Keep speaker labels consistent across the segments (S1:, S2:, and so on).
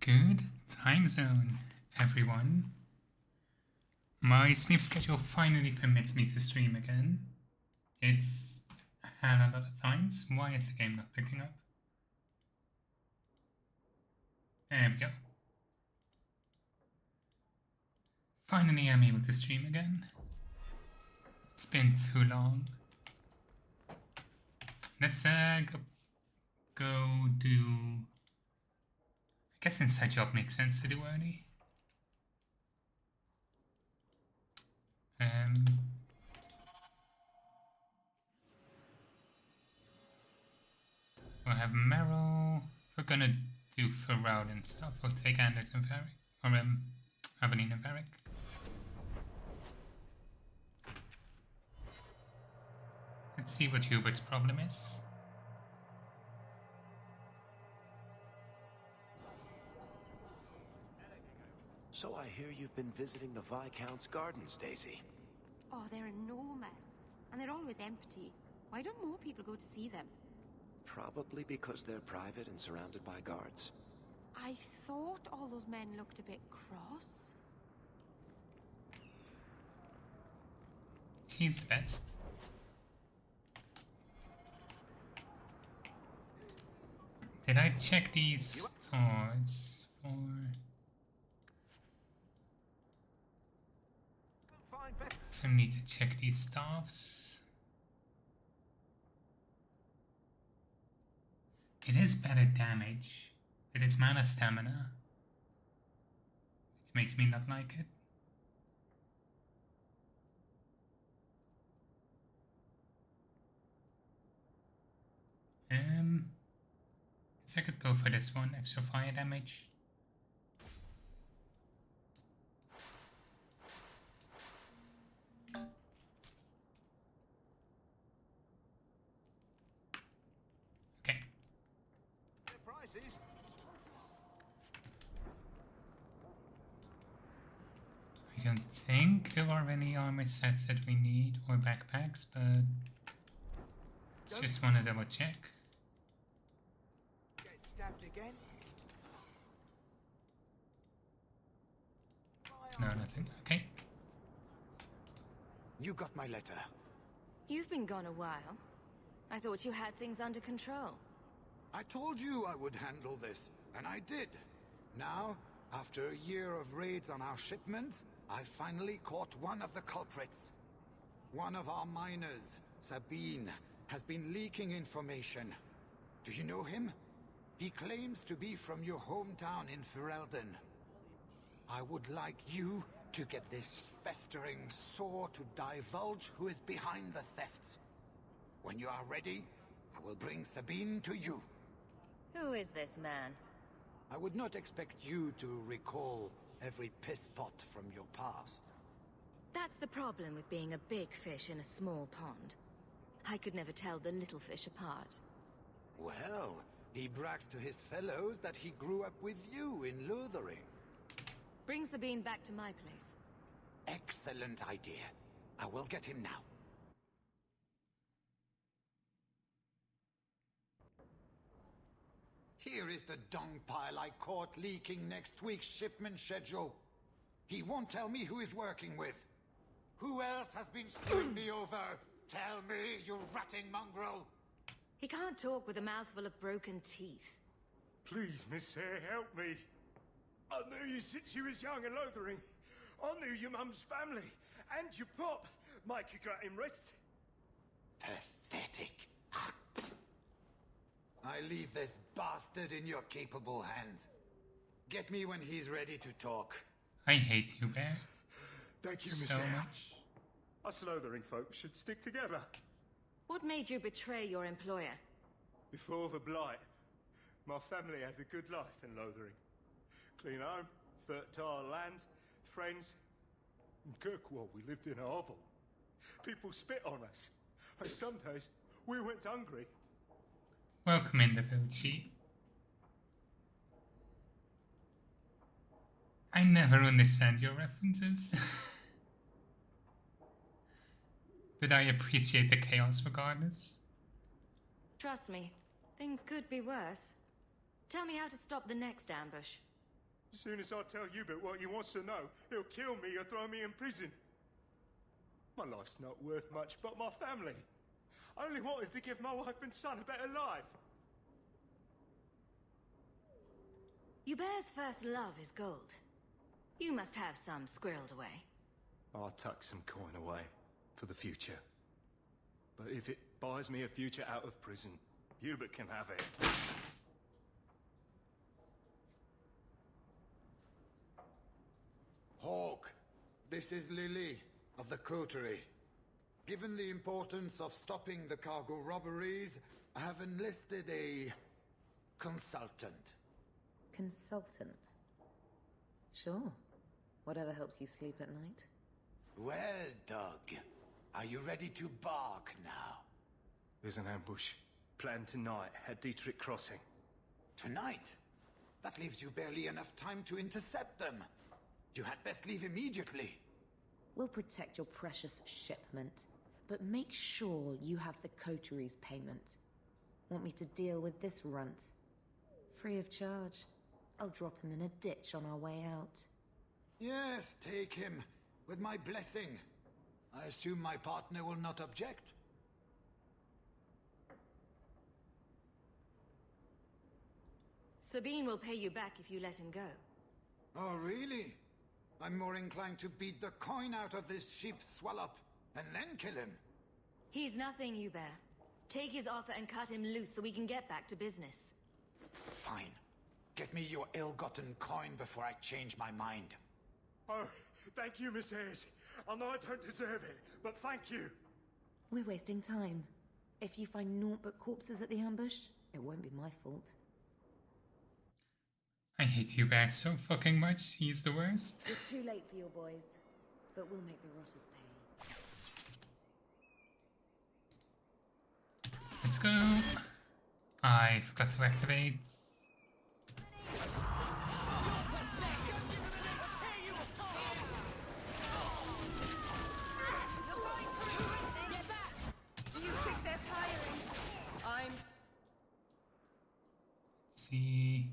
S1: Good time zone, everyone. My sleep schedule finally permits me to stream again. It's had a lot of times. Why is the game not picking up? There we go. Finally, I'm able to stream again. It's been too long. Let's go do. I guess inside job makes sense to do early. We'll have Meryl. We're gonna do Pharrell and stuff. We'll take Anders and Varric. Or Aveline and Varric. Let's see what Hubert's problem is.
S2: So I hear you've been visiting the Viscount's gardens, Daisy.
S3: Oh, they're enormous. And they're always empty. Why don't more people go to see them?
S2: Probably because they're private and surrounded by guards.
S3: I thought all those men looked a bit cross.
S1: He's the best. Did I check these stores for... So I need to check these staffs. It is better damage, but it's mana stamina, which makes me not like it. Guess I could go for this one, extra fire damage. Okay. I don't think there are any armor sets that we need or backpacks, but just want to double check.
S4: Get stabbed again?
S1: No, nothing. Okay.
S4: You got my letter.
S3: You've been gone a while. I thought you had things under control.
S4: I told you I would handle this, and I did. Now, after a year of raids on our shipments, I finally caught one of the culprits. One of our miners, Sabine, has been leaking information. Do you know him? He claims to be from your hometown in Ferelden. I would like you to get this festering sore to divulge who is behind the thefts. When you are ready, I will bring Sabine to you.
S3: Who is this man?
S4: I would not expect you to recall every piss pot from your past.
S3: That's the problem with being a big fish in a small pond. I could never tell the little fish apart.
S4: Well, he brags to his fellows that he grew up with you in Lothering.
S3: Bring Sabine back to my place.
S4: Excellent idea. I will get him now. Here is the dung pile I caught leaking next week's shipment schedule. He won't tell me who he's working with. Who else has been screwing me over? Tell me, you ratting mongrel!
S3: He can't talk with a mouthful of broken teeth.
S5: Please, Miss Hare, help me. I knew you since you was young and Lothering. I knew your mum's family and your pop. Make you got him rest.
S4: Pathetic. I leave this bastard in your capable hands. Get me when he's ready to talk.
S1: I hate you, Bear.
S5: Thank you, Miss
S1: So
S5: Hare.
S1: much.
S5: Us Lothering folks should stick together.
S3: What made you betray your employer?
S5: Before the Blight, my family had a good life in Lothering. Clean home, fertile land, friends. In Kirkwall, we lived in a hovel. People spit on us. And some days, we went hungry.
S1: Welcome in the Vilchi. I never understand your references. But I appreciate the chaos regardless.
S3: Trust me, things could be worse. Tell me how to stop the next ambush.
S5: As soon as I tell Hubert what he wants to know, he'll kill me or throw me in prison. My life's not worth much, but my family. I only wanted to give my wife and son a better life.
S3: Hubert's first love is gold. You must have some squirreled away.
S5: I'll tuck some coin away for the future. But if it buys me a future out of prison, Hubert can have it.
S4: Hawk, this is Lily of the Coterie. Given the importance of stopping the cargo robberies, I have enlisted a consultant.
S6: Consultant? Sure. Whatever helps you sleep at night.
S4: Well, Doug, are you ready to bark now?
S5: There's an ambush planned tonight at Dietrich Crossing.
S4: Tonight? That leaves you barely enough time to intercept them. You had best leave immediately.
S6: We'll protect your precious shipment, but make sure you have the coterie's payment. Want me to deal with this runt? Free of charge. I'll drop him in a ditch on our way out.
S4: Yes, take him, with my blessing. I assume my partner will not object?
S3: Sabine will pay you back if you let him go.
S4: Oh, really? I'm more inclined to beat the coin out of this sheep swallow-up, and then kill him.
S3: He's nothing, Hubert. Take his offer and cut him loose so we can get back to business.
S4: Fine. Get me your ill-gotten coin before I change my mind.
S5: Oh, thank you, Miss Ayres. I know I don't deserve it, but thank you.
S6: We're wasting time. If you find naught but corpses at the ambush, it won't be my fault.
S1: I hate Hubert so fucking much. He's the worst.
S6: It's too late for your boys, but we'll make the rotters pay.
S1: Let's go. I forgot to activate. See.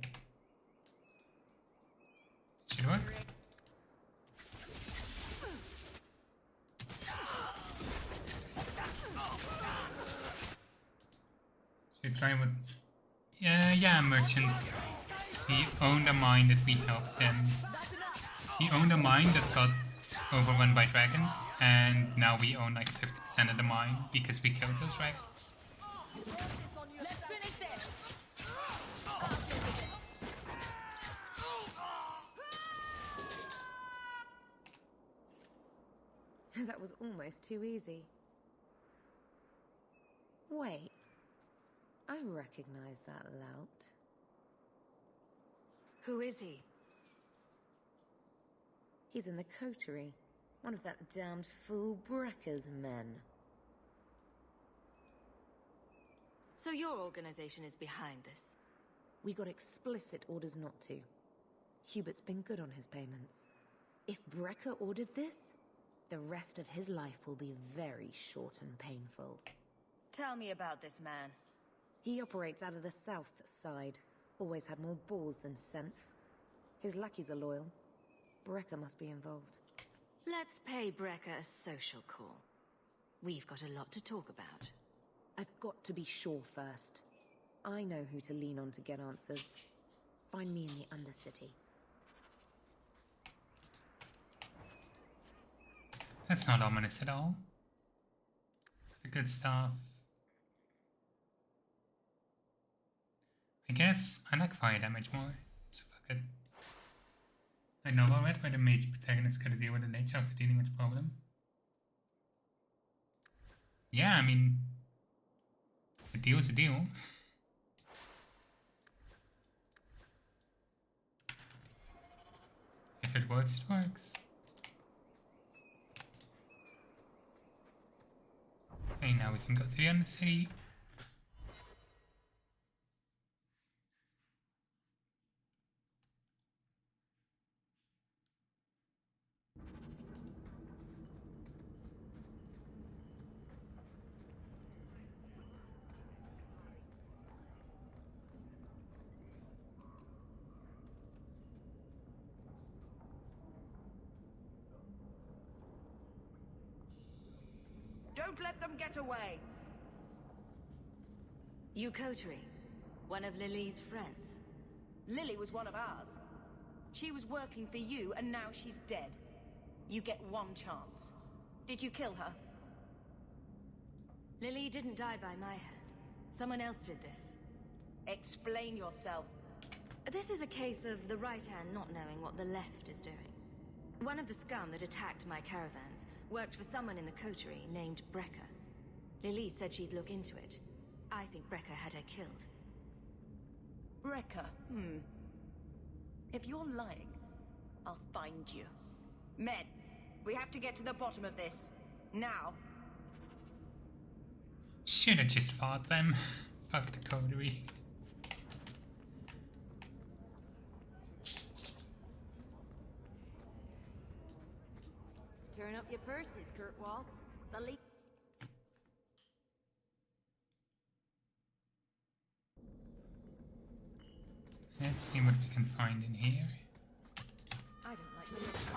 S1: Should work. Should try with. Yeah, merchant. He owned a mine that we helped him. He owned a mine that got overrun by dragons, and now we own like 50% of the mine because we killed those dragons.
S3: Let's finish this!
S6: That was almost too easy. Wait. I recognize that lout.
S3: Who is he?
S6: He's in the coterie. One of that damned fool Brecker's men.
S3: So your organization is behind this?
S6: We got explicit orders not to. Hubert's been good on his payments. If Brecker ordered this, the rest of his life will be very short and painful.
S3: Tell me about this man.
S6: He operates out of the south side. Always had more balls than sense. His lackeys are loyal. Brecker must be involved.
S3: Let's pay Brecker a social call. We've got a lot to talk about.
S6: I've got to be sure first. I know who to lean on to get answers. Find me in the Undercity.
S1: That's not ominous at all. The good stuff. I guess I like fire damage more, so fuck it. I know already why the mage protagonist gotta deal with the nature after dealing with the problem. Yeah, I mean, a deal's a deal. If it works, it works. Okay, now we can go to the Undercity.
S7: Don't let them get away!
S3: You Coterie, one of Lily's friends.
S7: Lily was one of ours. She was working for you, and now she's dead. You get one chance. Did you kill her?
S3: Lily didn't die by my hand. Someone else did this.
S7: Explain yourself.
S3: This is a case of the right hand not knowing what the left is doing. One of the scum that attacked my caravans worked for someone in the coterie named Brecker. Lily said she'd look into it. I think Brecker had her killed.
S7: Brecker, If you're lying, I'll find you. Men, we have to get to the bottom of this. Now.
S1: Should have just fought them. Fuck the coterie.
S3: Turn up your purses, Kurtwall. The leak.
S1: Let's see what we can find in here.
S3: I don't like the look of this.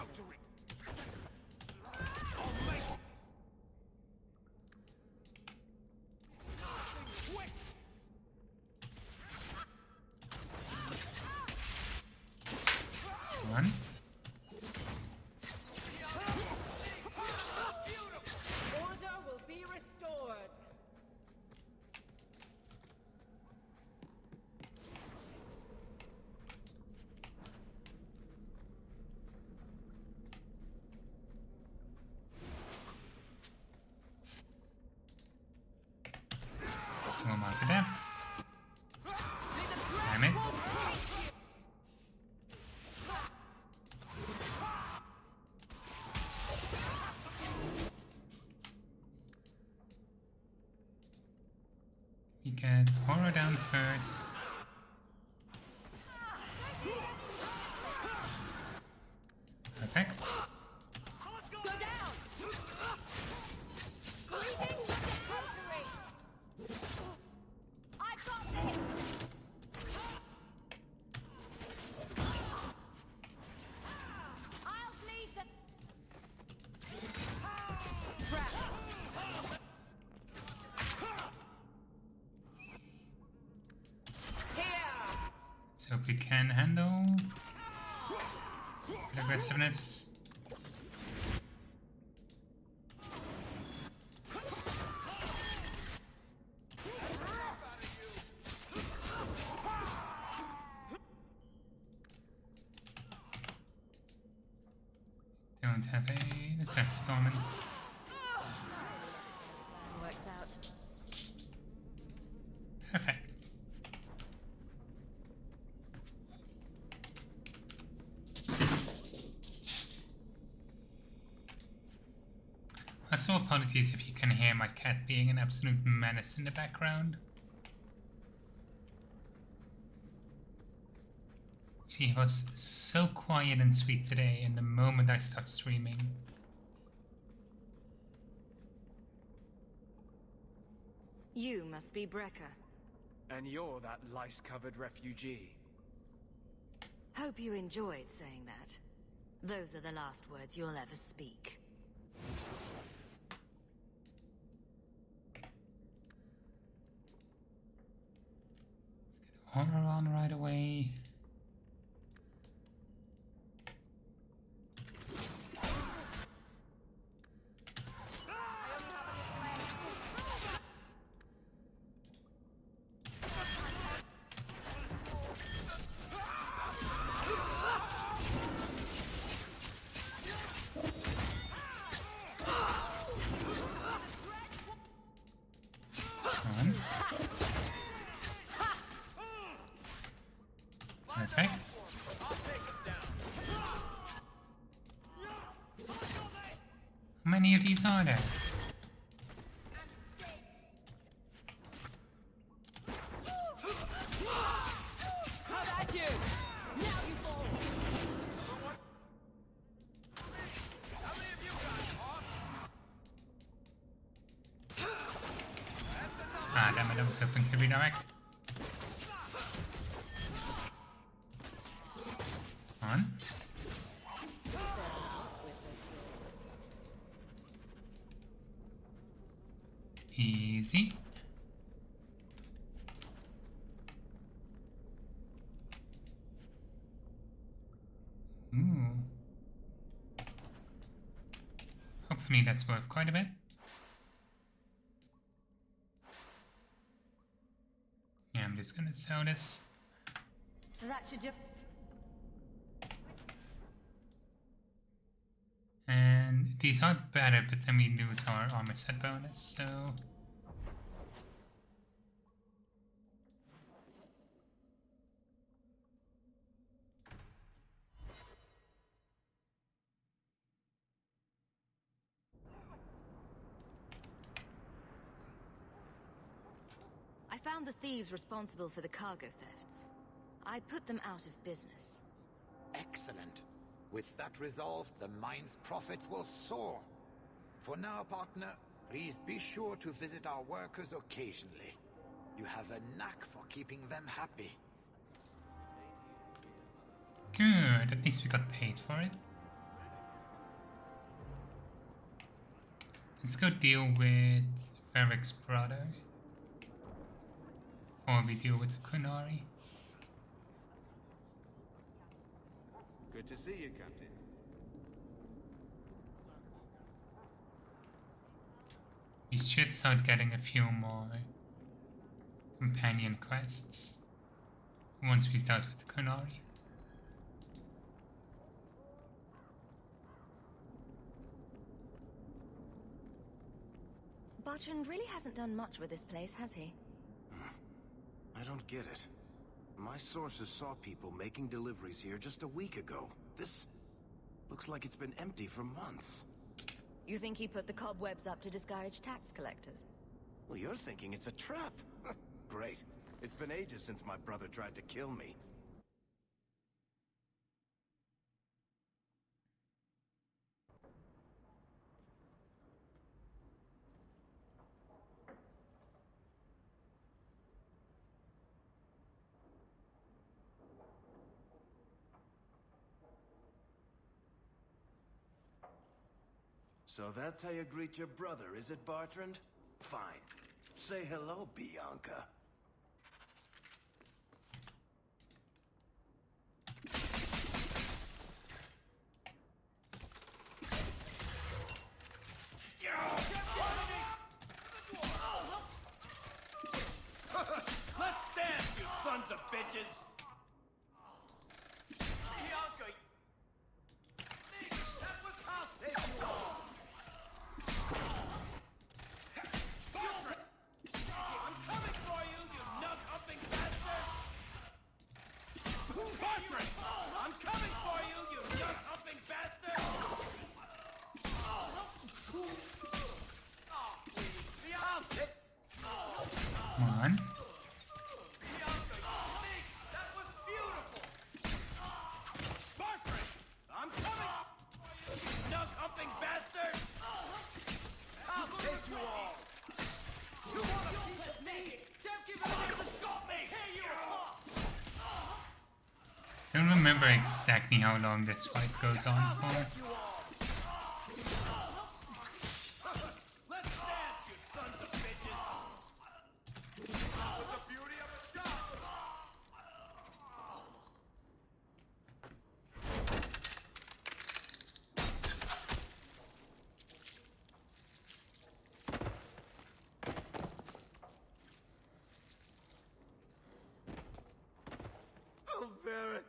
S1: One.
S6: Order will be restored.
S1: More marker death. Damn it. We get horror down first. Perfect.
S6: Go down! Greetings of the coterie! I've got this! I'll lead the...
S1: Let's hope we can handle the aggressiveness. Don't have a disastrous storming.
S3: Works out.
S1: Perfect. Also, apologies if you can hear my cat being an absolute menace in the background. She was so quiet and sweet today, and the moment I start streaming.
S3: You must be Brecker.
S8: And you're that lice-covered refugee.
S3: Hope you enjoyed saying that. Those are the last words you'll ever speak.
S1: Let's get horror on right away. One. Perfect. How many of these are there? Ah, damn it, I was hoping to redirect. On. Easy. Ooh. Hopefully that's worth quite a bit. Yeah, I'm just gonna sell this.
S3: That should just...
S1: And these are better, but then we lose our armor set bonus, so...
S3: I found the thieves responsible for the cargo thefts. I put them out of business.
S4: Excellent. With that resolved, the mine's profits will soar. For now, partner, please be sure to visit our workers occasionally. You have a knack for keeping them happy.
S1: Good, at least we got paid for it. Let's go deal with Varric's brother. Or we deal with Kunari.
S9: Good to see you, Captain.
S1: We should start getting a few more companion quests once we've dealt with Kunari.
S3: Bertrand really hasn't done much with this place, has he?
S2: I don't get it. My sources saw people making deliveries here just a week ago. This looks like it's been empty for months.
S3: You think he put the cobwebs up to discourage tax collectors?
S2: Well, you're thinking it's a trap. Great. It's been ages since my brother tried to kill me. So that's how you greet your brother, is it, Bertrand? Fine. Say hello, Bianca.
S5: Let's dance, you sons of bitches! Bianca! That was how take you all! I'm coming for you, you nug-humping bastard! Bartram! I'm coming for you, you nug-humping bastard! Oh, please, Bianca!
S1: Come on.
S5: Bianca, you think that was beautiful! Bartram! I'm coming! You nug-humping bastard! I'll take you all! You want to piece of me? Don't give it up to stop me! Here you are!
S1: I don't remember exactly how long this fight goes on for.
S5: You all! Let's dance, you sons of bitches! With the beauty of a shot!
S10: Oh, Varric,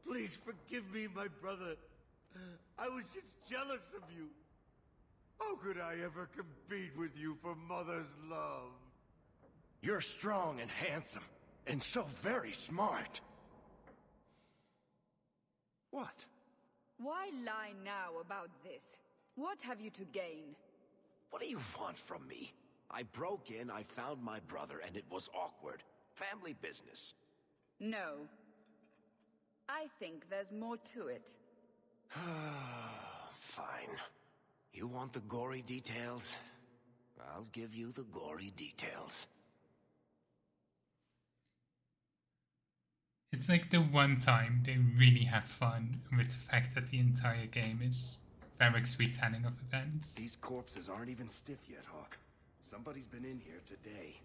S10: please forgive me, my brother. I was just jealous of you. How could I ever compete with you for Mother's love?
S2: You're strong and handsome, and so very smart. What?
S11: Why lie now about this? What have you to gain?
S2: What do you want from me? I broke in, I found my brother, and it was awkward. Family business.
S11: No. I think there's more to it.
S2: Fine. You want the gory details? I'll give you the gory details.
S1: It's like the one time they really have fun with the fact that the entire game is Varric's retelling of events.
S2: These corpses aren't even stiff yet, Hawk. Somebody's been in here today.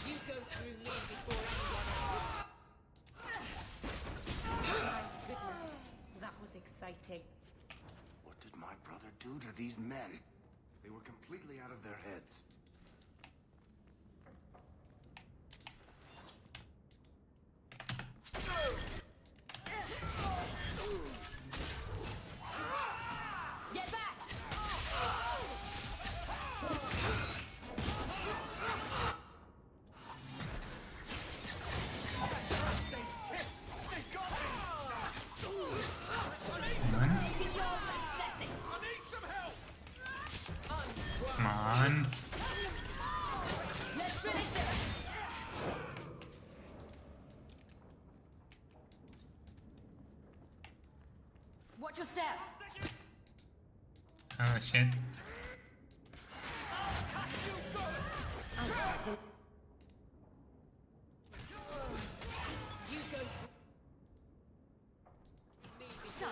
S7: You go through me before anyone else. My goodness, that was exciting.
S2: What did my brother do to these men? They were completely out of their heads.
S7: Get back!
S1: Come on.
S7: Let's finish this! Watch your step!
S1: Oh shit.
S7: You go through me before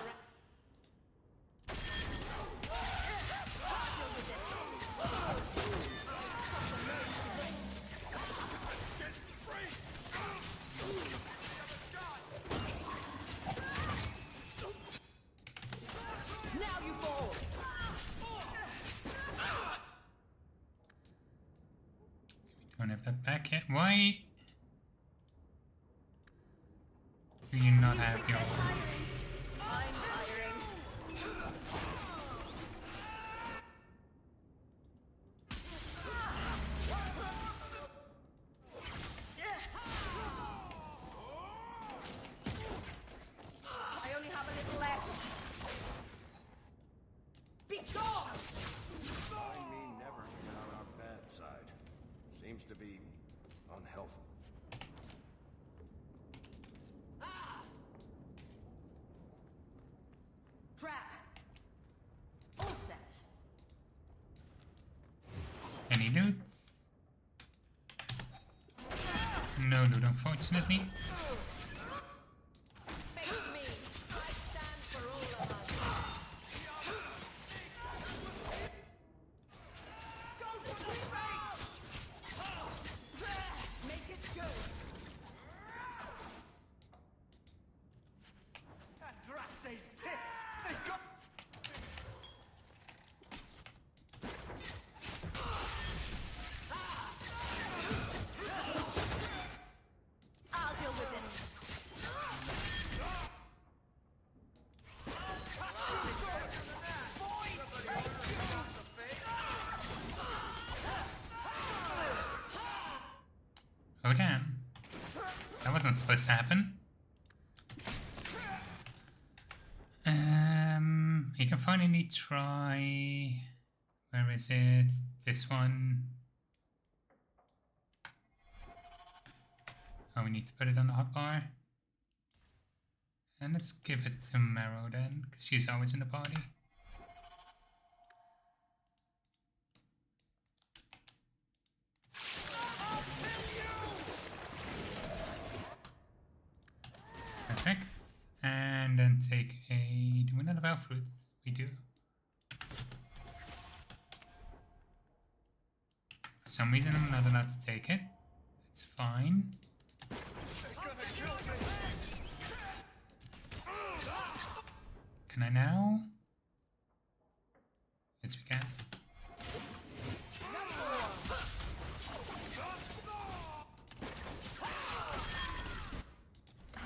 S7: now you fall!
S1: Don't have that back yet. Why do you not have your...
S7: I'm hiring. I only have a little left. Be gone!
S2: I mean, never been on our bad side. Seems to be unhealthy.
S3: Trap. All set.
S1: Any loot? No loot, unfortunately.
S7: Face me. I stand for all of us. Go for the face! Make it good.
S5: Andraste's tits! They got...
S7: I'll deal with this.
S1: Oh damn. That wasn't supposed to happen. We can finally try... Where is it? This one. Oh, we need to put it on the hotbar. And let's give it to Marrow then, because she's always in the party. Perfect. And then take a... Do we not have our fruits? We do. For some reason I'm not allowed to take it. It's fine. Can I now? Yes, we can.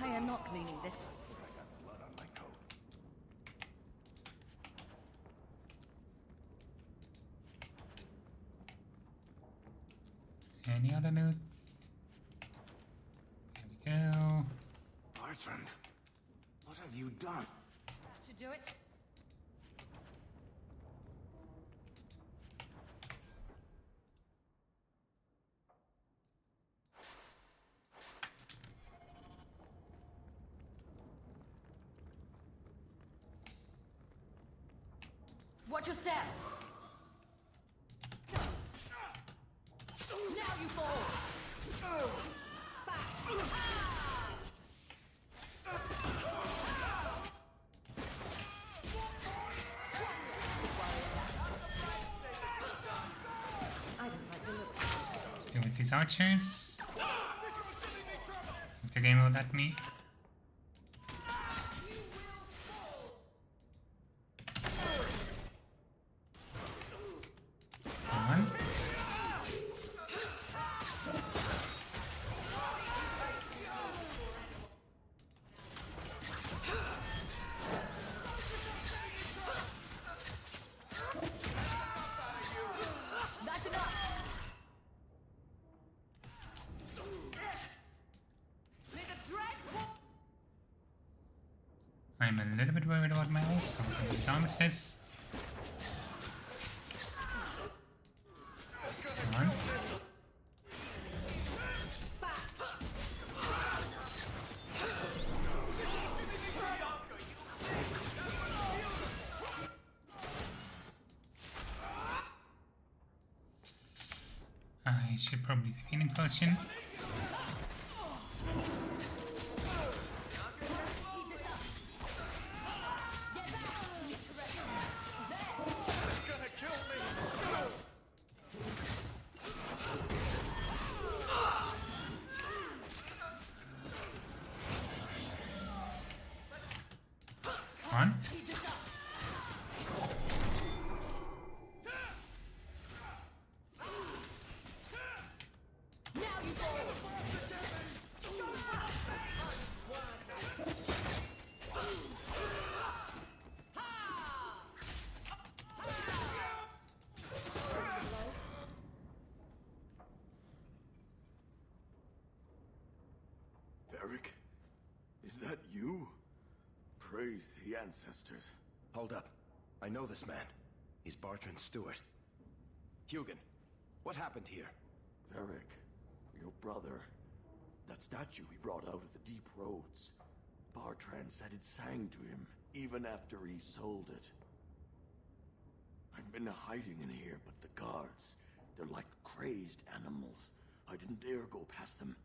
S3: I am not cleaning this.
S2: I got blood on my coat.
S1: Any other notes? There we go.
S2: Bertrand, what have you done?
S3: That should do it. Watch your step. Now you fall. Back.
S1: deal with these archers. If the game will let me. Come on. I'm a little bit worried about my ult, so I'm going to chance this. Come on. I should probably take healing potion. On.
S2: Varric? Is that you? Praise the ancestors. Hold up. I know this man. He's Bartrand Stewart. Hugin, what happened here?
S12: Varric, your brother. That statue he brought out of the deep roads. Bartrand said it sang to him, even after he sold it. I've been hiding in here, but the guards, they're like crazed animals. I didn't dare go past them.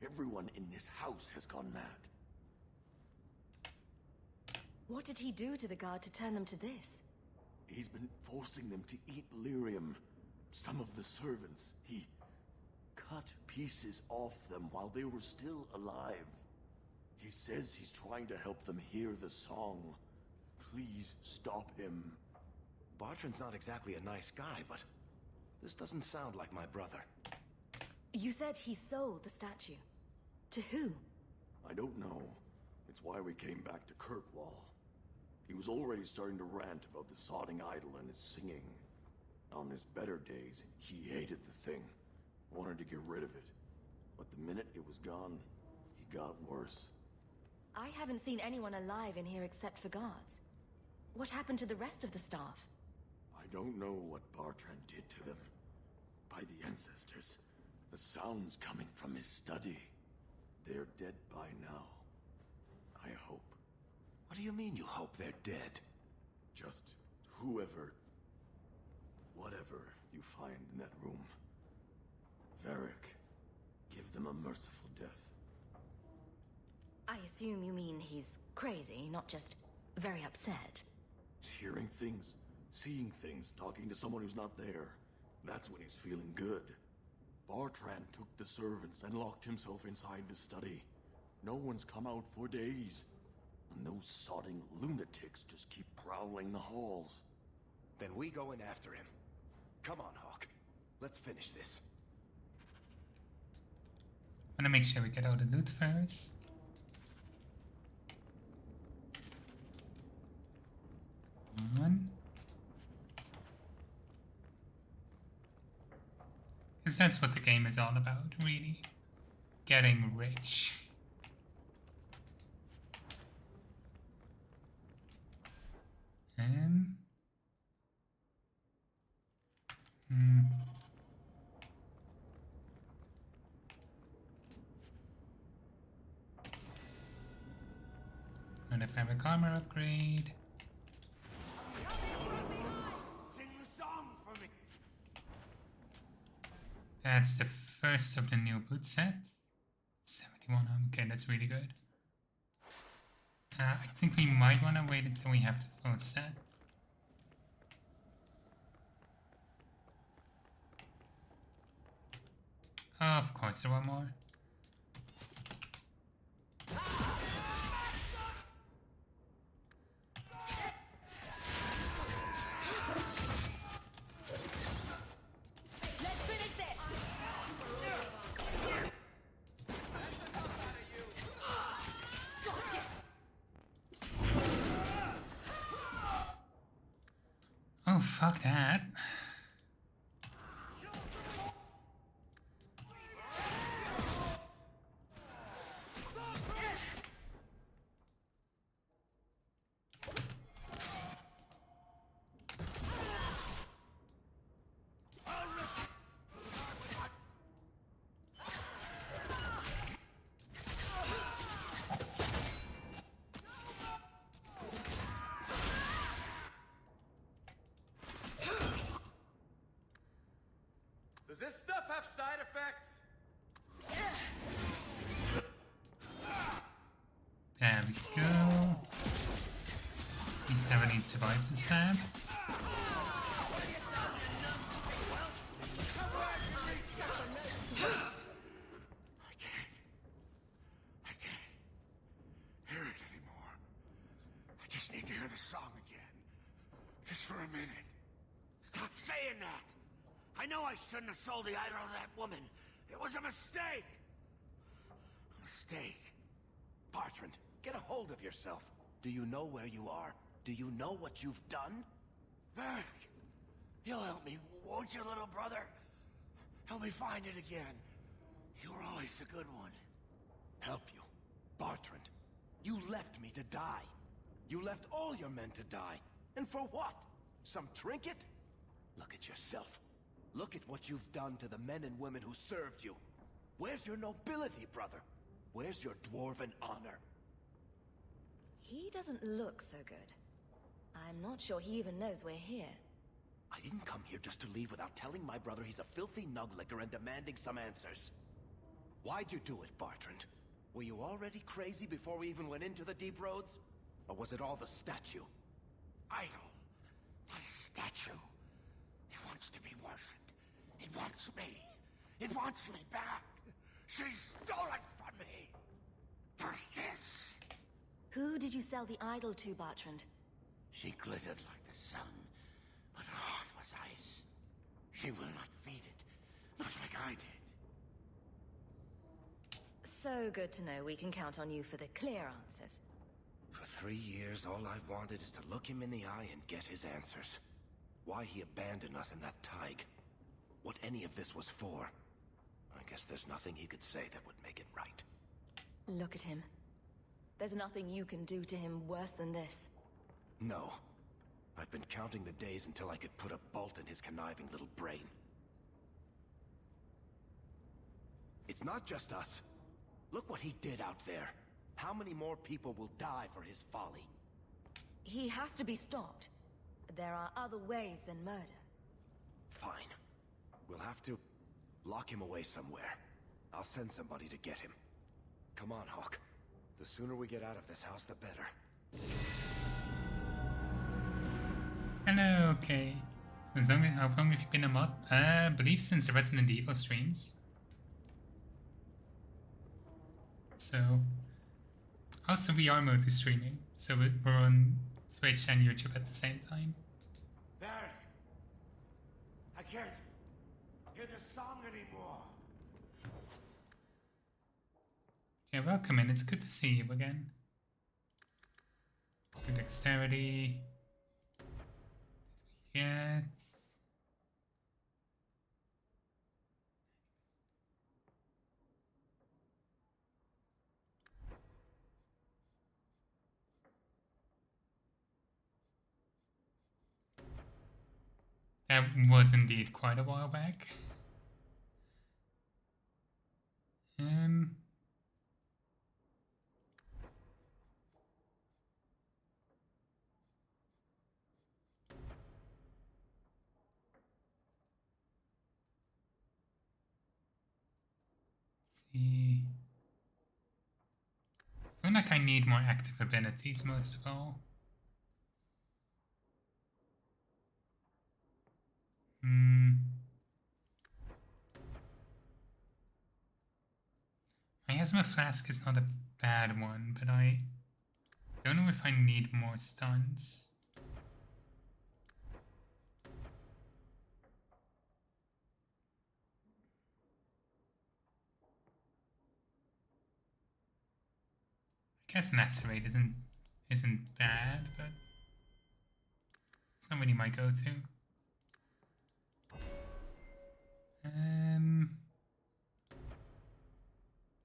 S12: Everyone in this house has gone mad.
S3: What did he do to the guard to turn them to this?
S12: He's been forcing them to eat lyrium. Some of the servants, he cut pieces off them while they were still alive. He says he's trying to help them hear the song. Please stop him.
S2: Bartrand's not exactly a nice guy, but this doesn't sound like my brother.
S3: You said he sold the statue. To who?
S12: I don't know. It's why we came back to Kirkwall. He was already starting to rant about the sodding idol and its singing. On his better days, he hated the thing. Wanted to get rid of it. But the minute it was gone, he got worse.
S3: I haven't seen anyone alive in here except for guards. What happened to the rest of the staff?
S12: I don't know what Bartrand did to them. By the ancestors, the sounds coming from his study. They're dead by now. I hope.
S2: What do you mean you hope they're dead?
S12: Just whoever, whatever you find in that room. Varric, give them a merciful death.
S3: I assume you mean he's crazy, not just very upset.
S12: He's hearing things, seeing things, talking to someone who's not there. That's when he's feeling good. Bartrand took the servants and locked himself inside the study. No one's come out for days. And those sodding lunatics just keep prowling the halls.
S2: Then we go in after him. Come on, Hawk. Let's finish this.
S1: Wanna make sure we get all the loot first. Come on. Because that's what the game is all about, really. Getting rich. And a fabric armor upgrade.
S10: Sing the song for me.
S1: That's the first of the new boot set. 71, okay, that's really good. I think we might want to wait until we have the full set. Of course there are more. Oh, fuck that.
S10: Does this stuff have side effects?
S1: There we go. At least never needs to survive the stab.
S4: I can't hear it anymore. I just need to hear the song again. Just for a minute.
S10: Stop saying that! I know I shouldn't have sold the idol to that woman. It was a mistake!
S2: A mistake? Bartrand, get a hold of yourself. Do you know where you are? Do you know what you've done?
S10: Varric, you'll help me, won't you, little brother? Help me find it again. You were always a good one.
S2: Help you? Bartrand, you left me to die. You left all your men to die. And for what? Some trinket? Look at yourself. Look at what you've done to the men and women who served you. Where's your nobility, brother? Where's your dwarven honor?
S3: He doesn't look so good. I'm not sure he even knows we're here.
S2: I didn't come here just to leave without telling my brother he's a filthy nuglicker and demanding some answers. Why'd you do it, Bartrand? Were you already crazy before we even went into the deep roads? Or was it all the statue?
S10: Idol, not a statue. It wants to be worshipped. It wants me. It wants me back. She stole it from me. For this.
S3: Who did you sell the idol to, Bartrand?
S10: She glittered like the sun, but her heart was ice. She will not feed it, not like I did.
S3: So good to know we can count on you for the clear answers.
S2: For 3 years, all I've wanted is to look him in the eye and get his answers. Why he abandoned us in that Tig. What any of this was for. I guess there's nothing he could say that would make it right.
S3: Look at him. There's nothing you can do to him worse than this.
S2: No. I've been counting the days until I could put a bolt in his conniving little brain. It's not just us. Look what he did out there. How many more people will die for his folly?
S3: He has to be stopped. There are other ways than murder.
S2: Fine. We'll have to lock him away somewhere. I'll send somebody to get him. Come on, Hawk. The sooner we get out of this house, the better.
S1: Hello, okay. So how long have you been a mod? I believe since the Resident Evil streams. So, also VR mode is streaming, so we're on Twitch and YouTube at the same time.
S10: Varric, I can't hear the song anymore.
S1: Yeah, welcome in. It's good to see you again. So dexterity. Yeah. That was indeed quite a while back. See. I feel like I need more active abilities most of all. Miasma Flask is not a bad one, but I don't know if I need more stuns. I guess Lacerate isn't bad, but somebody might go to.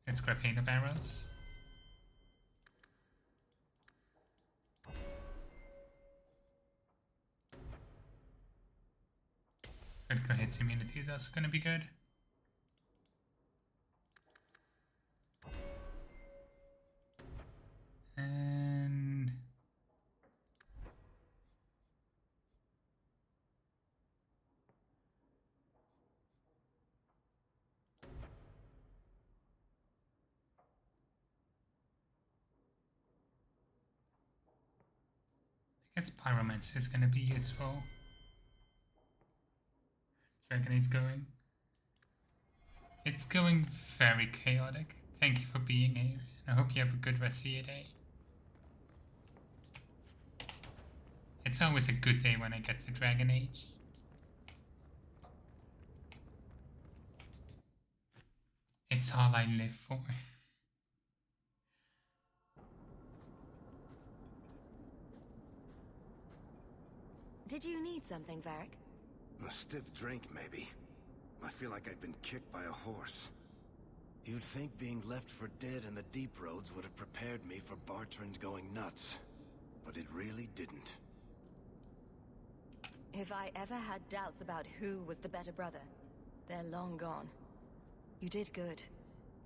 S1: Let's grab Pain of Arrows. Critical hits immunity is also gonna be good. And I guess Pyromancer is gonna be useful. Dragonade's going. It's going very chaotic. Thank you for being here. I hope you have a good rest of your day. It's always a good day when I get to Dragon Age. It's all I live for.
S3: Did you need something, Varric?
S2: A stiff drink, maybe. I feel like I've been kicked by a horse. You'd think being left for dead in the deep roads would have prepared me for Bartrand going nuts. But it really didn't.
S3: If I ever had doubts about who was the better brother, they're long gone. You did good.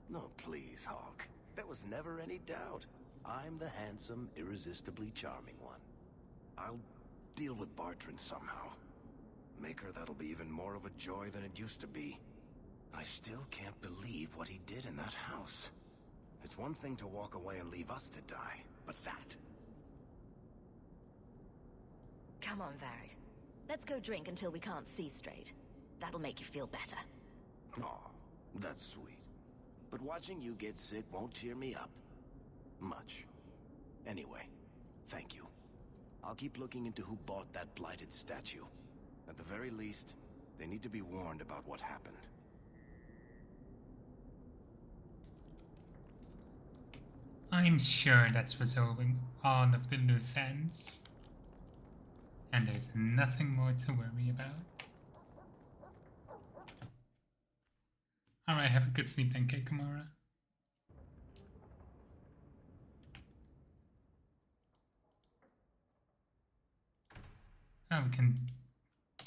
S2: No, please, Hawk. There was never any doubt. I'm the handsome, irresistibly charming one. I'll deal with Bartrand somehow. Make her that'll be even more of a joy than it used to be. I still can't believe what he did in that house. It's one thing to walk away and leave us to die, but that...
S3: Come on, Varric. Let's go drink until we can't see straight. That'll make you feel better.
S2: Aw, that's sweet. But watching you get sick won't cheer me up. Much. Anyway, thank you. I'll keep looking into who bought that blighted statue. At the very least, they need to be warned about what happened.
S1: I'm sure that's resolving all of the loose ends. And there's nothing more to worry about. Alright, have a good sleep then, Kamara. Oh, we can...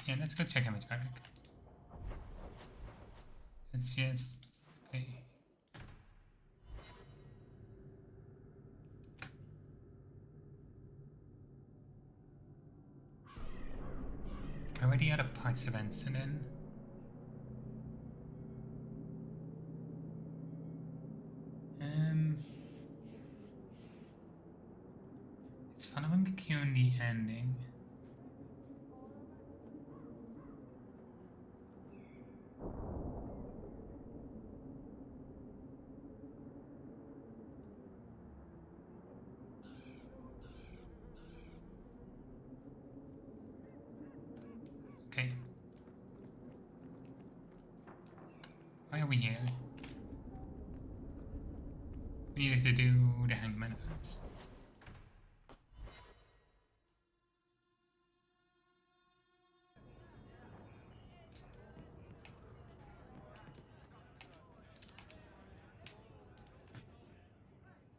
S1: Yeah, let's go check him with Varric. Let's just... Okay. Already out of parts of incident. It's following the cue in the ending. Okay. Why are we here? We needed to do the Hangman first.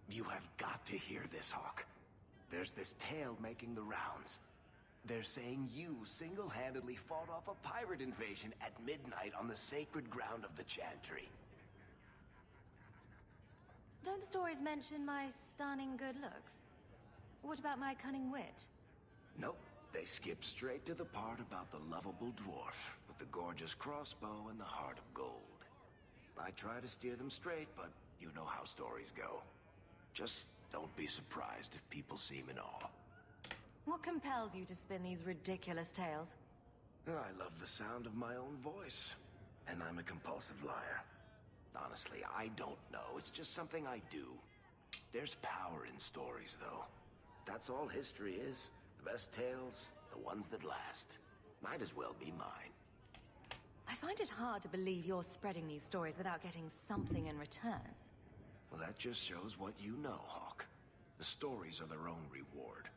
S2: You have got to hear this, Hawk. There's this tale making the rounds. They're saying you single-handedly fought off a pirate invasion at midnight on the sacred ground of the Chantry.
S3: Don't the stories mention my stunning good looks? What about my cunning wit?
S2: Nope, they skip straight to the part about the lovable dwarf with the gorgeous crossbow and the heart of gold. I try to steer them straight, but you know how stories go. Just don't be surprised if people seem in awe.
S3: What compels you to spin these ridiculous tales?
S2: I love the sound of my own voice, and I'm a compulsive liar. Honestly, I don't know. It's just something I do. There's power in stories, though. That's all history is. The best tales, the ones that last. Might as well be mine.
S3: I find it hard to believe you're spreading these stories without getting something in return.
S2: Well, that just shows what you know, Hawk. The stories are their own reward.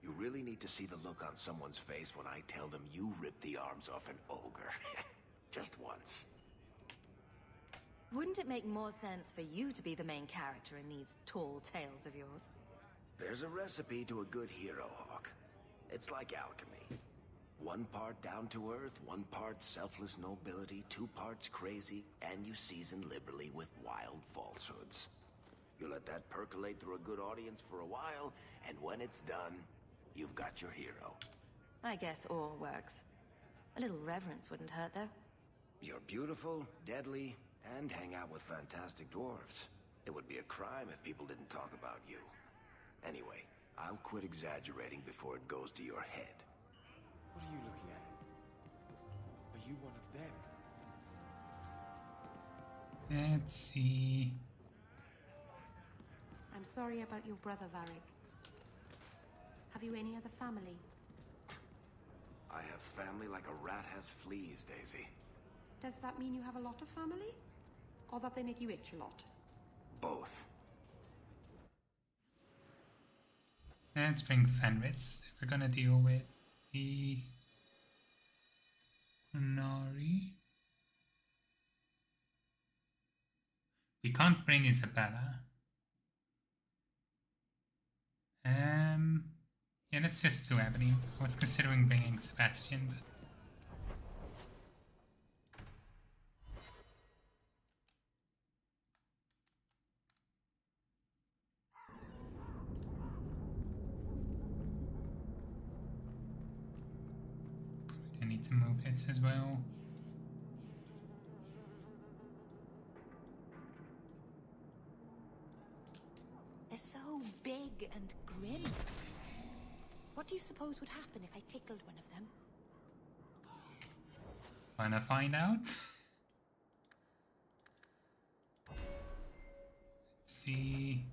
S2: You really need to see the look on someone's face when I tell them you ripped the arms off an ogre. Just once.
S3: Wouldn't it make more sense for you to be the main character in these tall tales of yours?
S2: There's a recipe to a good hero, Hawk. It's like alchemy. One part down to earth, one part selfless nobility, 2 parts crazy, and you season liberally with wild falsehoods. You let that percolate through a good audience for a while, and when it's done, you've got your hero.
S3: I guess all works. A little reverence wouldn't hurt, though.
S2: You're beautiful, deadly, and hang out with fantastic dwarves. It would be a crime if people didn't talk about you. Anyway, I'll quit exaggerating before it goes to your head.
S13: What are you looking at? Are you one of them?
S1: Let's see.
S14: I'm sorry about your brother, Varric. Have you any other family?
S2: I have family like a rat has fleas, Daisy.
S14: Does that mean you have a lot of family? Or that they make you itch a lot?
S2: Both.
S1: Let's bring Fenris if we're gonna deal with the Nari. We can't bring Isabella. Yeah, let's just do Ebony. I was considering bringing Sebastian, but I need to move hits as well.
S14: They're so big and grim. What do you suppose would happen if I tickled one of them?
S1: Wanna find out? Let's see.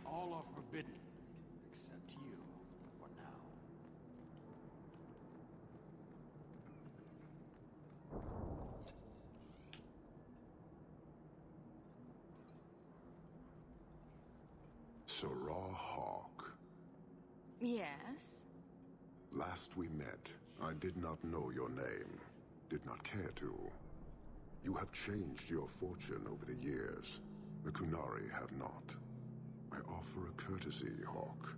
S12: All are forbidden, except you, for now.
S15: Sarah Hawk.
S3: Yes?
S15: Last we met, I did not know your name. Did not care to. You have changed your fortune over the years. The Kunari have not. I offer a courtesy, Hawk.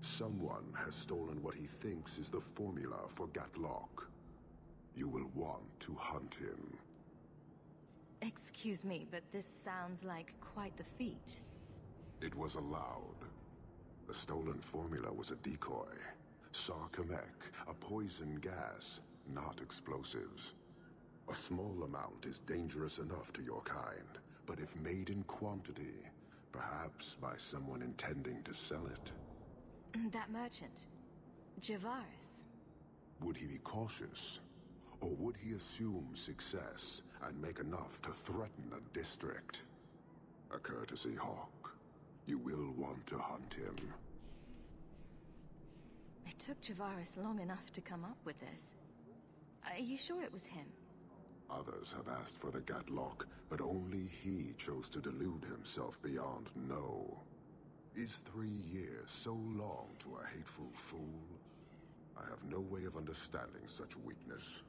S15: Someone has stolen what he thinks is the formula for Gatlock. You will want to hunt him.
S3: Excuse me, but this sounds like quite the feat.
S15: It was allowed. The stolen formula was a decoy. Sarkamek, a poison gas, not explosives. A small amount is dangerous enough to your kind, but if made in quantity, perhaps by someone intending to sell it.
S3: That merchant, Javaris.
S15: Would he be cautious? Or would he assume success and make enough to threaten a district? A courtesy, Hawk. You will want to hunt him.
S3: It took Javaris long enough to come up with this. Are you sure it was him?
S15: Others have asked for the Gatlock, but only he chose to delude himself beyond no. Is 3 years so long to a hateful fool? I have no way of understanding such weakness.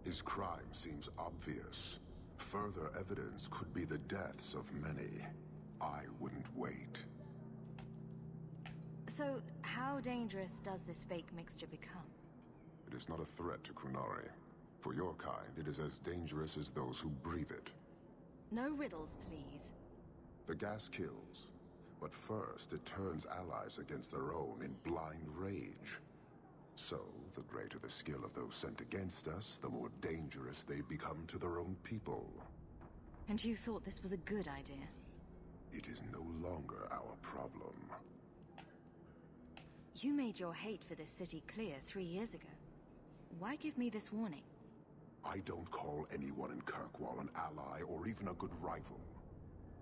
S15: His crime seems obvious. Further evidence could be the deaths of many. I wouldn't wait.
S3: So, how dangerous does this fake mixture become?
S15: It is not a threat to Kunari. For your kind, it is as dangerous as those who breathe it.
S3: No riddles, please.
S15: The gas kills, but first it turns allies against their own in blind rage. So, the greater the skill of those sent against us, the more dangerous they become to their own people.
S3: And you thought this was a good idea?
S15: It is no longer our problem.
S3: You made your hate for this city clear 3 years ago. Why give me this warning?
S15: I don't call anyone in Kirkwall an ally or even a good rival.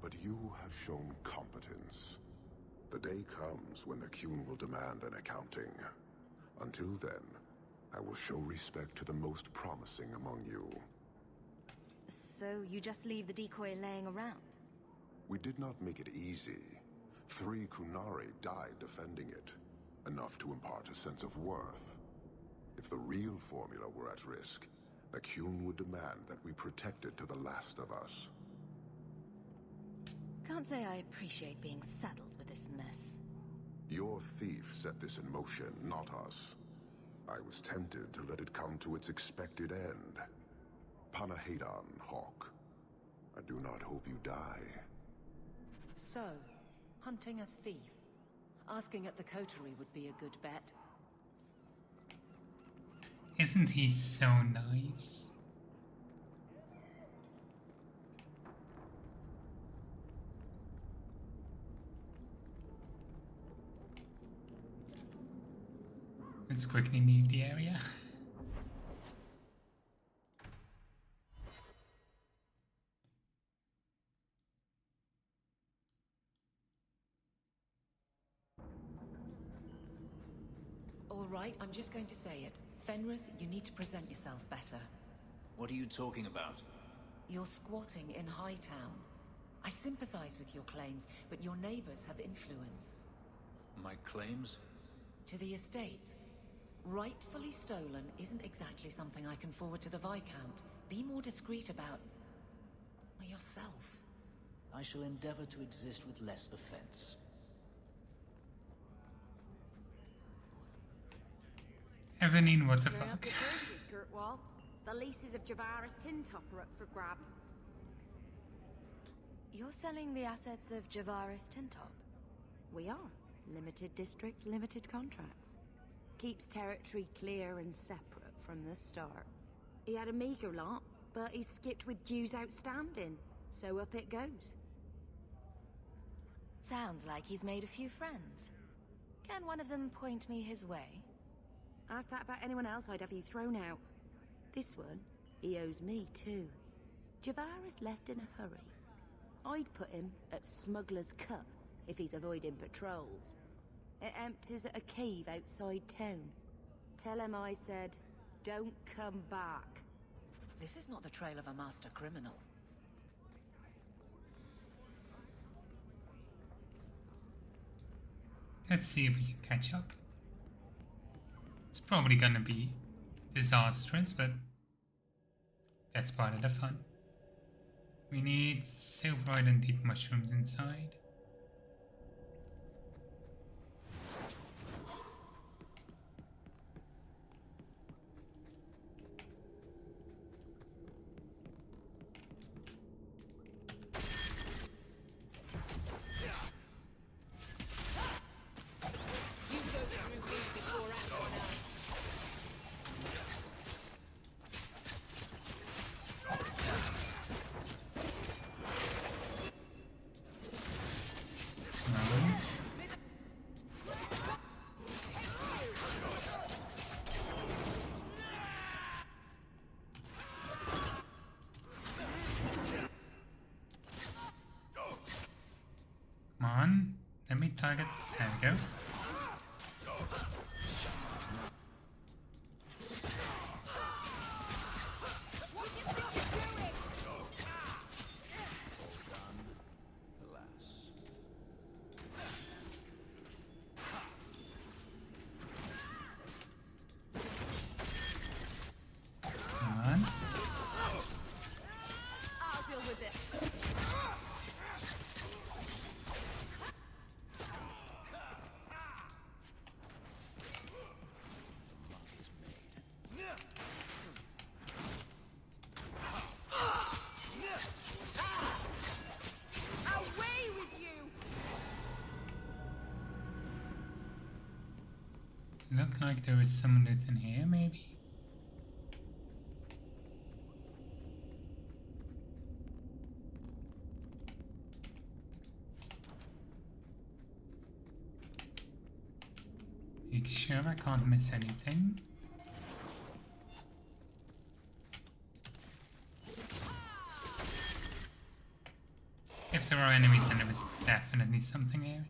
S15: But you have shown competence. The day comes when the Qun will demand an accounting. Until then, I will show respect to the most promising among you.
S3: So you just leave the decoy laying around?
S15: We did not make it easy. 3 Kunari died defending it. Enough to impart a sense of worth. If the real formula were at risk, the Qun would demand that we protect it to the last of us.
S3: Can't say I appreciate being saddled with this mess.
S15: Your thief set this in motion, not us. I was tempted to let it come to its expected end. Panahadan, Hawk. I do not hope you die.
S6: So, hunting a thief. Asking at the coterie would be a good bet.
S1: Isn't he so nice? Let's quickly leave the area.
S6: All right, I'm just going to say it. Fenris, you need to present yourself better.
S16: What are you talking about?
S6: You're squatting in Hightown. I sympathize with your claims, but your neighbors have influence.
S16: My claims?
S6: To the estate. Rightfully stolen isn't exactly something I can forward to the Viscount. Be more discreet about... yourself.
S16: I shall endeavor to exist with less offense.
S1: Evelyn, what the fuck?
S14: Kirkwall. The leases of Javaris Tintop are up for grabs.
S3: You're selling the assets of Javaris Tintop?
S14: We are. Limited districts, limited contracts. Keeps territory clear and separate from the start. He had a meager lot, but he skipped with dues outstanding, so up it goes.
S3: Sounds like he's made a few friends. Can one of them point me his way?
S14: Ask that about anyone else, I'd have you thrown out. This one, he owes me too. Javaris left in a hurry. I'd put him at Smuggler's Cut if he's avoiding patrols. It empties at a cave outside town. Tell him I said, don't come back.
S6: This is not the trail of a master criminal.
S1: Let's see if we can catch up. It's probably gonna be disastrous, but that's part of the fun. We need silverite and deep mushrooms inside. Come on, let me target. There we go. Come on.
S14: I'll deal with this.
S1: like there is some loot in here, maybe? Make sure I can't miss anything. If there are enemies, then there is definitely something here.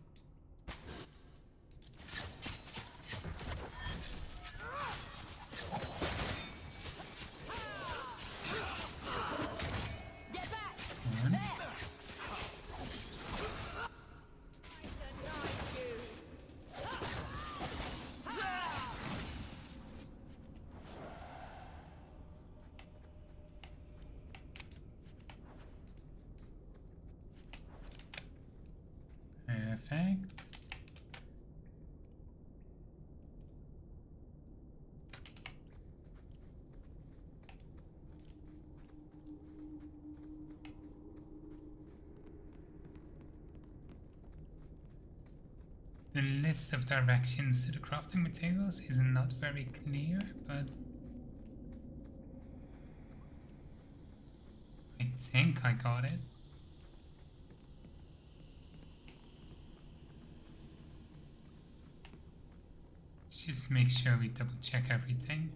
S1: Perfect. The list of directions to the crafting materials is not very clear, but I think I got it. Let's just make sure we double check everything.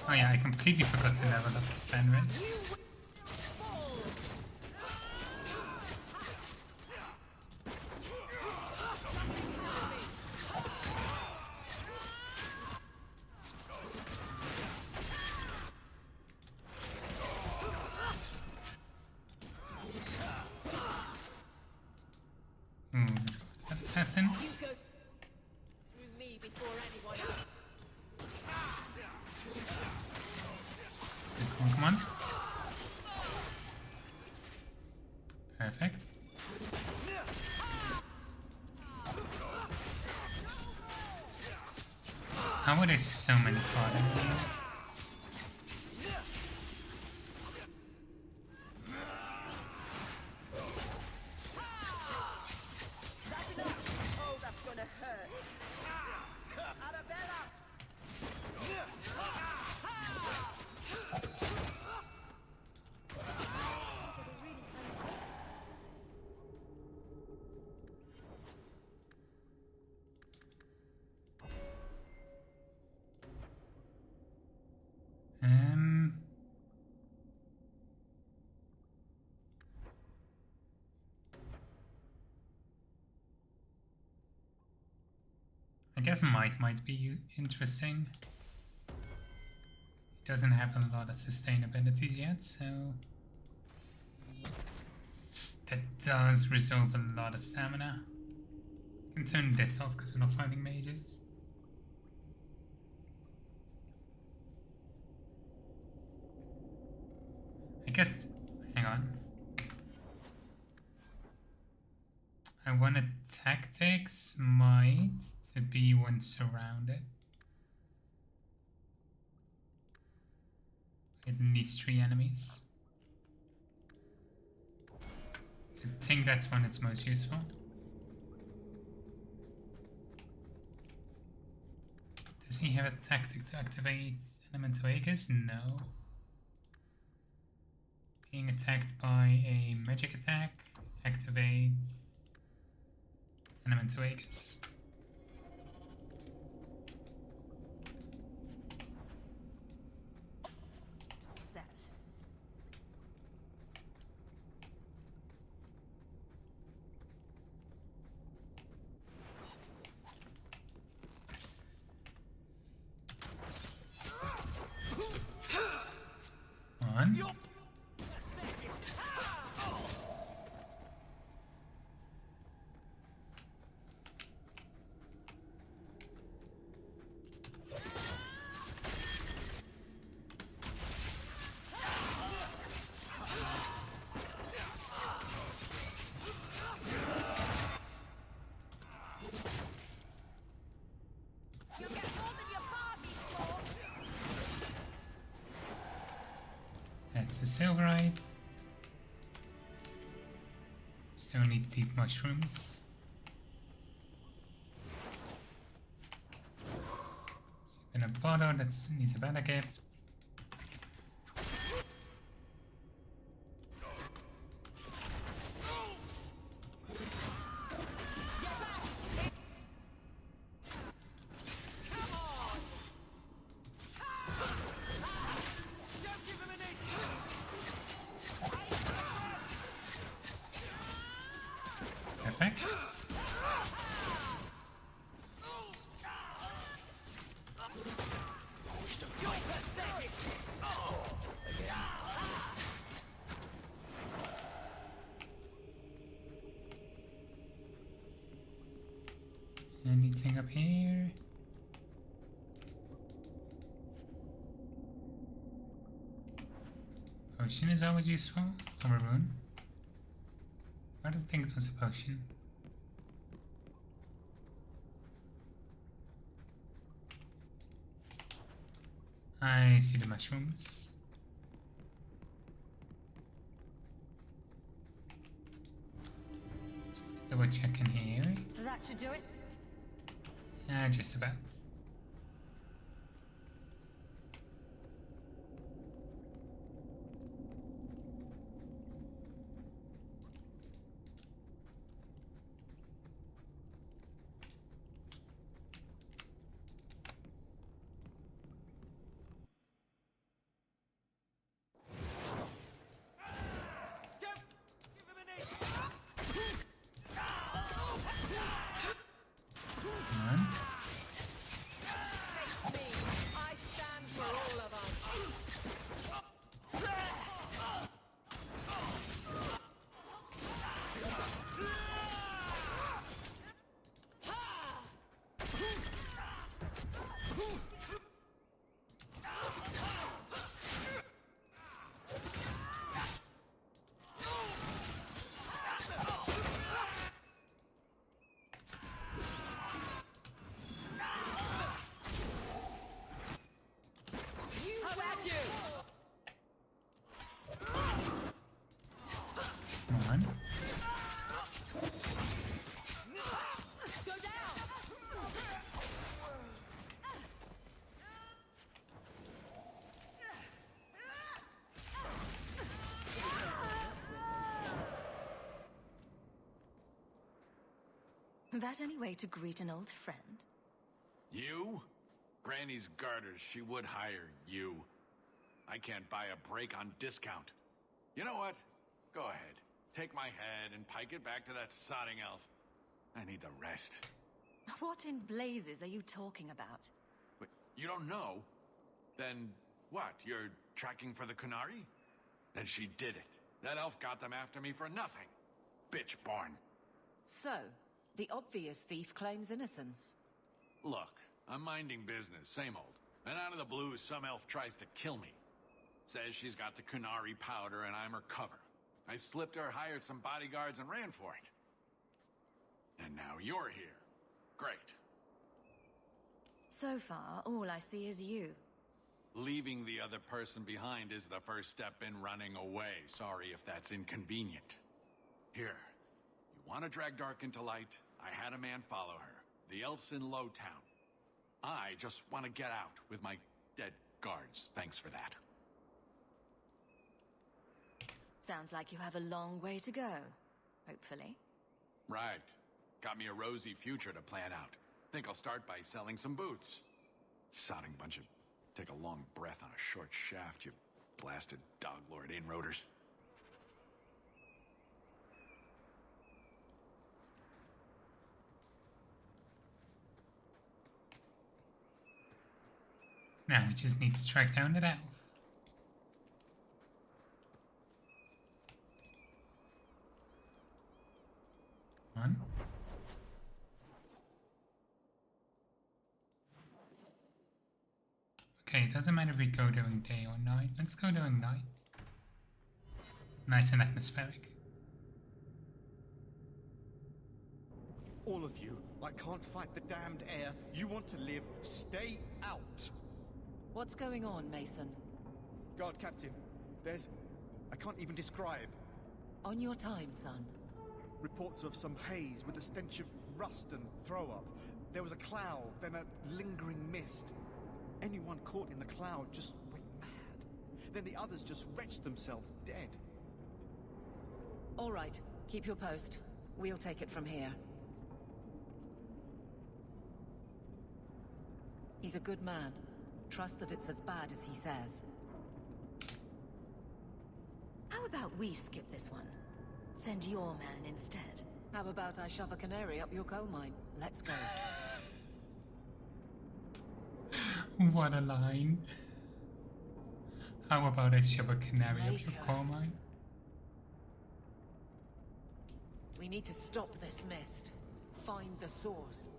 S1: Oh yeah, I completely forgot to level up Fenris. Let's go for that assassin. Come on. Perfect. How are there so many cards in here? I guess might be interesting. It doesn't have a lot of sustainability yet, so that does resolve a lot of stamina. I can turn this off because we're not fighting mages. I guess, hang on. I wanted tactics, might, to be when surrounded. At least 3 enemies. So I think that's when it's most useful. Does he have a tactic to activate Elemental Aegis? No. Being attacked by a magic attack, activate Elemental Aegis.
S3: Set.
S1: It's a silverite. Still need deep mushrooms. And a bottle that needs a better gift. Perfect. Anything up here? Potion is always useful. Or a rune. I don't think it was a potion. I see the mushrooms. So double check in here.
S3: That should do it.
S1: Just about. Come on.
S3: That any way to greet an old friend?
S17: You? Granny's garters, she would hire you. I can't buy a break on discount. You know what? Go ahead. Take my head and pike it back to that sodding elf. I need the rest.
S3: What in blazes are you talking about?
S17: But you don't know? Then what? You're tracking for the Kunari? Then she did it. That elf got them after me for nothing. Bitch born.
S18: So, the obvious thief claims innocence.
S17: Look, I'm minding business, same old. And out of the blue, some elf tries to kill me. Says she's got the Kunari powder and I'm her cover. I slipped her, hired some bodyguards, and ran for it. And now you're here. Great.
S3: So far, all I see is you.
S17: Leaving the other person behind is the first step in running away. Sorry if that's inconvenient. Here, you want to drag Dark into light? I had a man follow her. The elf's in Lowtown. I just want to get out with my dead guards. Thanks for that.
S3: Sounds like you have a long way to go, hopefully.
S17: Right. Got me a rosy future to plan out. Think I'll start by selling some boots. Sodding bunch of... Take a long breath on a short shaft, you blasted dog lord inroaders.
S1: Now we just need to track down that elf. One. Okay, it doesn't matter if we go during day or night. Let's go during night. Nice and atmospheric.
S19: All of you, I can't fight the damned air. You want to live, stay out.
S18: What's going on, Mason?
S19: Guard Captain, there's I can't even describe.
S18: On your time, son.
S19: Reports of some haze with a stench of rust and throw-up. There was a cloud, then a lingering mist. Anyone caught in the cloud just went mad. Then the others just wretched themselves dead.
S18: All right, keep your post. We'll take it from here. He's a good man. Trust that it's as bad as he says.
S3: How about we skip this one? Send your man instead.
S18: How about I shove a canary up your coal mine? Let's go.
S1: What a line. How about I shove a canary up your coal mine?
S18: We need to stop this mist. Find the source.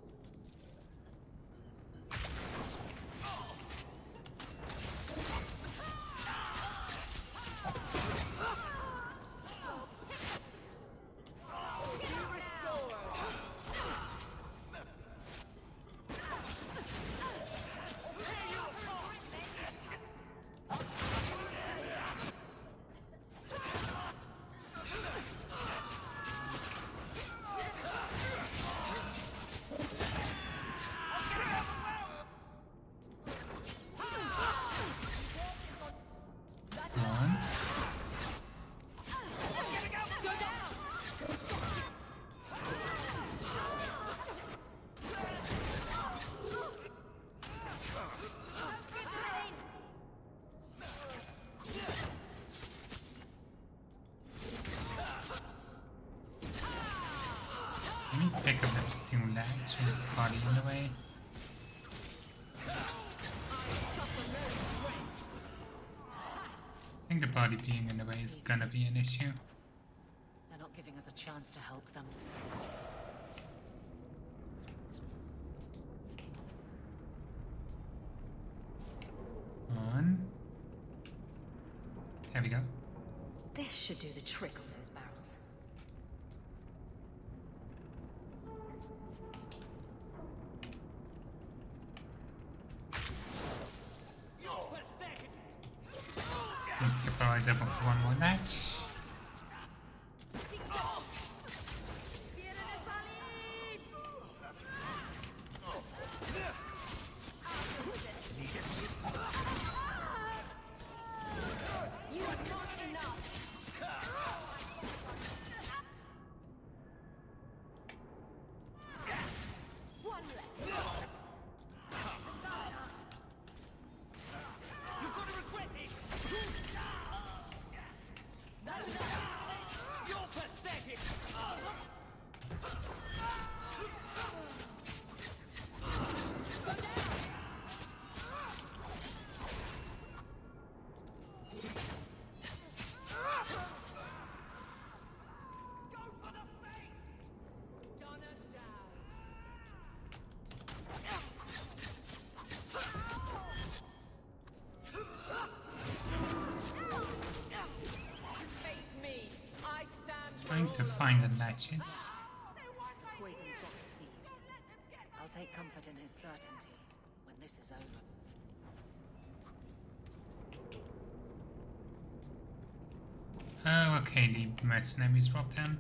S1: Let me pick up that stone ledge with his body in the way. I think the body being in the way is gonna be an issue.
S18: They're not giving us a chance to help them.
S1: On. There we go.
S3: This should do the trick on those barrels.
S1: Need to get the eyes open for one more match. Trying to find the matches.
S18: Poison got thieves. I'll take comfort in his certainty when this is over.
S1: Oh, okay, the mercenaries dropped them.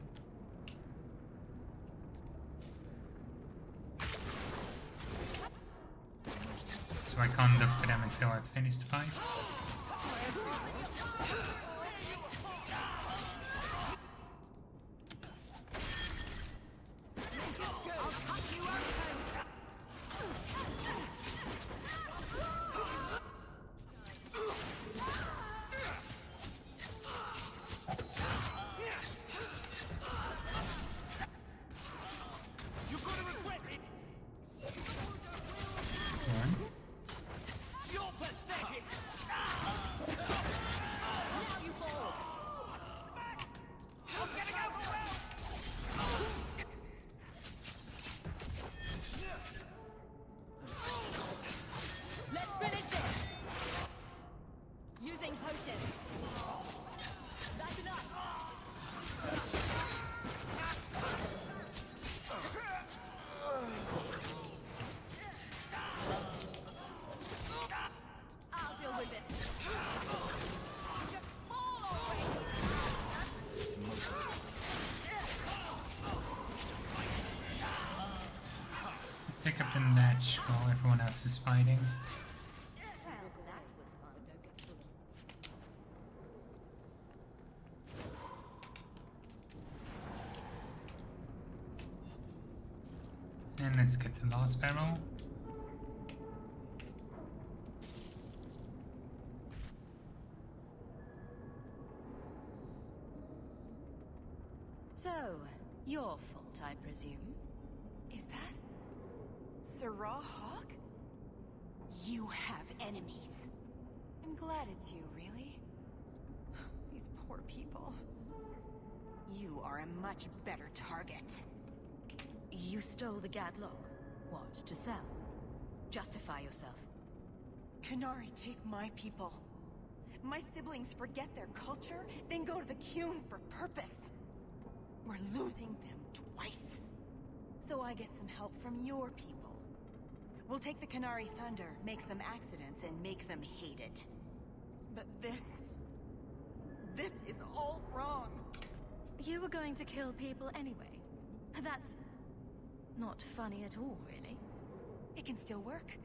S1: So I can't look for them until I finish the fight. pick up the latch while everyone else is fighting. And let's get the last barrel.
S3: So, your fault, I presume?
S20: Is that Sirrah Hawk? You have enemies. I'm glad it's you, really. These poor people. You are a much better target.
S3: You stole the Gadlock. What, to sell? Justify yourself.
S20: Canary take my people. My siblings forget their culture, then go to the Qun for purpose. We're losing them twice. So I get some help from your people. We'll take the Canary Thunder, make some accidents, and make them hate it. But this is all wrong.
S3: You were going to kill people anyway. That's not funny at all, really.
S20: It can still work.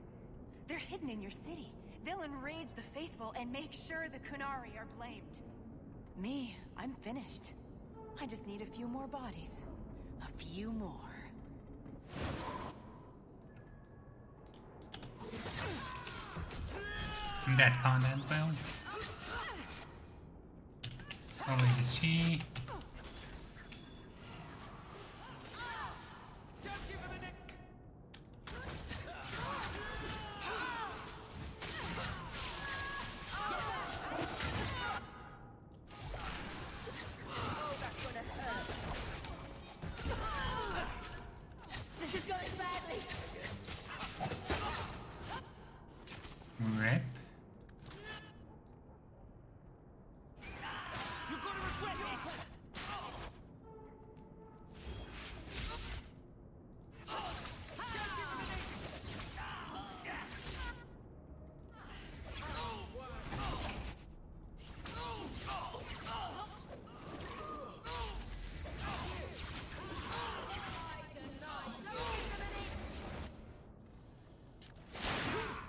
S20: They're hidden in your city. They'll enrage the faithful and make sure the Kunari are blamed. Me, I'm finished. I just need a few more bodies. A few more.
S1: That can't end well. Oh, wait, is she?
S3: This is going badly.
S1: Rip.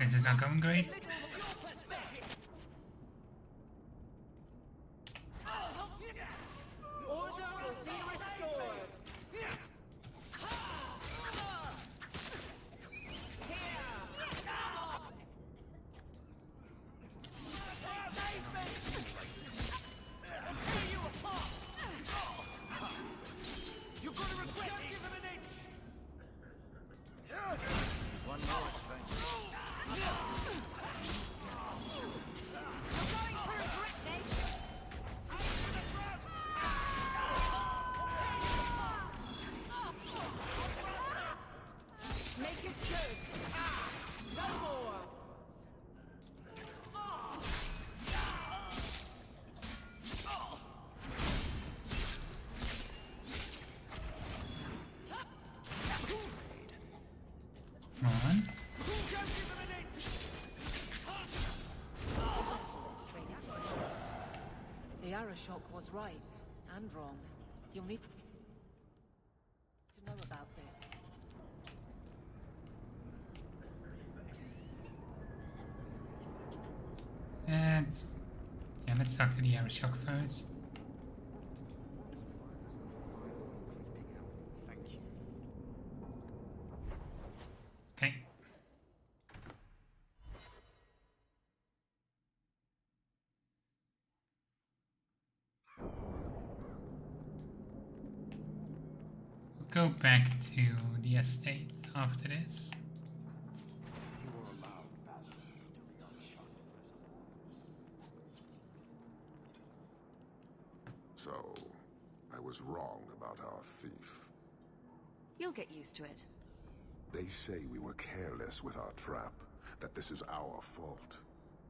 S1: This is not going great.
S11: Order will be restored.
S10: You're gonna regret it! Give him an inch!
S8: One more, thanks.
S11: Make it good. No more.
S1: Come on.
S18: The Arashok was right and wrong. You'll need to know about this.
S1: Let's talk to the Arashok first.
S19: Thank you.
S1: Okay. We'll go back to the estate after this.
S15: So, I was wrong about our thief.
S3: You'll get used to it.
S15: They say we were careless with our trap, that this is our fault.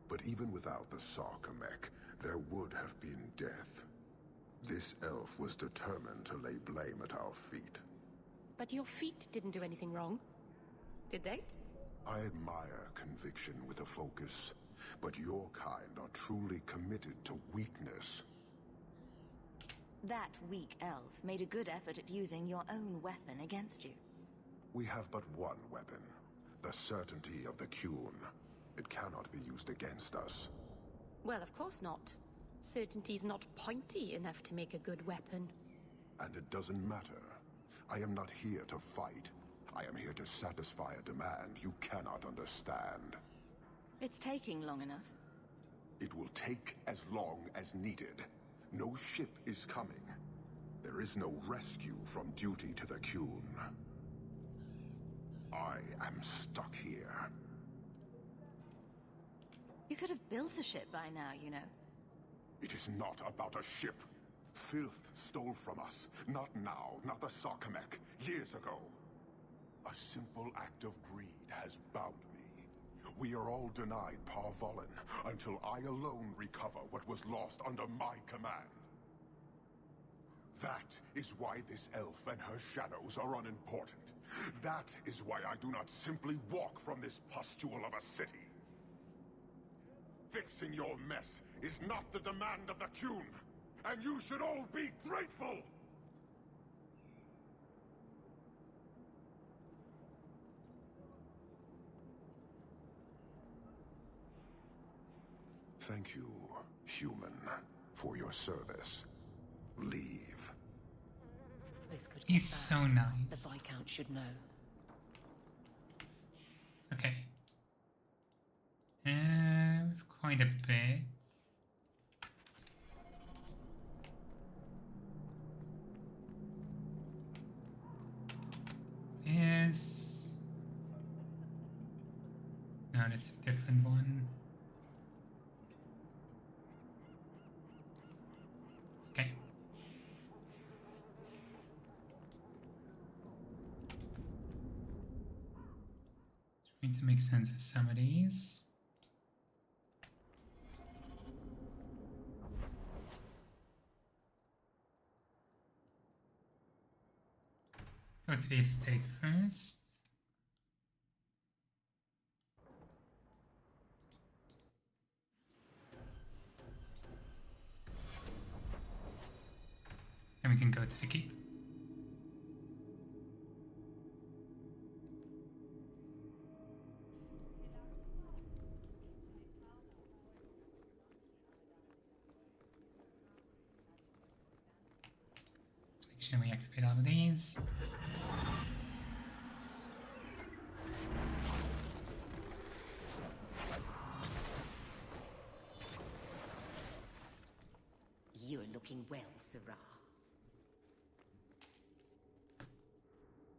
S15: But even without the Sarkamek, there would have been death. This elf was determined to lay blame at our feet.
S14: But your feet didn't do anything wrong, did they?
S15: I admire conviction with a focus, but your kind are truly committed to weakness.
S3: That weak elf made a good effort at using your own weapon against you.
S15: We have but one weapon. The certainty of the Qun. It cannot be used against us.
S14: Well, of course not. Certainty's not pointy enough to make a good weapon.
S15: And it doesn't matter. I am not here to fight. I am here to satisfy a demand you cannot understand.
S3: It's taking long enough.
S15: It will take as long as needed. No ship is coming. There is no rescue from duty to the Qun. I am stuck here.
S3: You could have built a ship by now, you know.
S15: It is not about a ship. Filth stole from us. Not now, not the Sarkamek. Years ago. A simple act of greed has bound me. We are all denied Parvolin until I alone recover what was lost under my command. That is why this elf and her shadows are unimportant. That is why I do not simply walk from this pustule of a city. Fixing your mess is not the demand of the Qun, and you should all be grateful! Thank you, human, for your service. Leave.
S14: This could
S1: He's
S14: get
S1: so
S14: bad.
S1: nice.
S14: The Viscount should know.
S1: Okay. We've quite a bit. Is... No, that's a different one. Okay. Trying to make sense of some of these. Go to the estate first. And we can go to the keep. Let's make sure we activate all of these.
S14: You're looking well, Sirrah.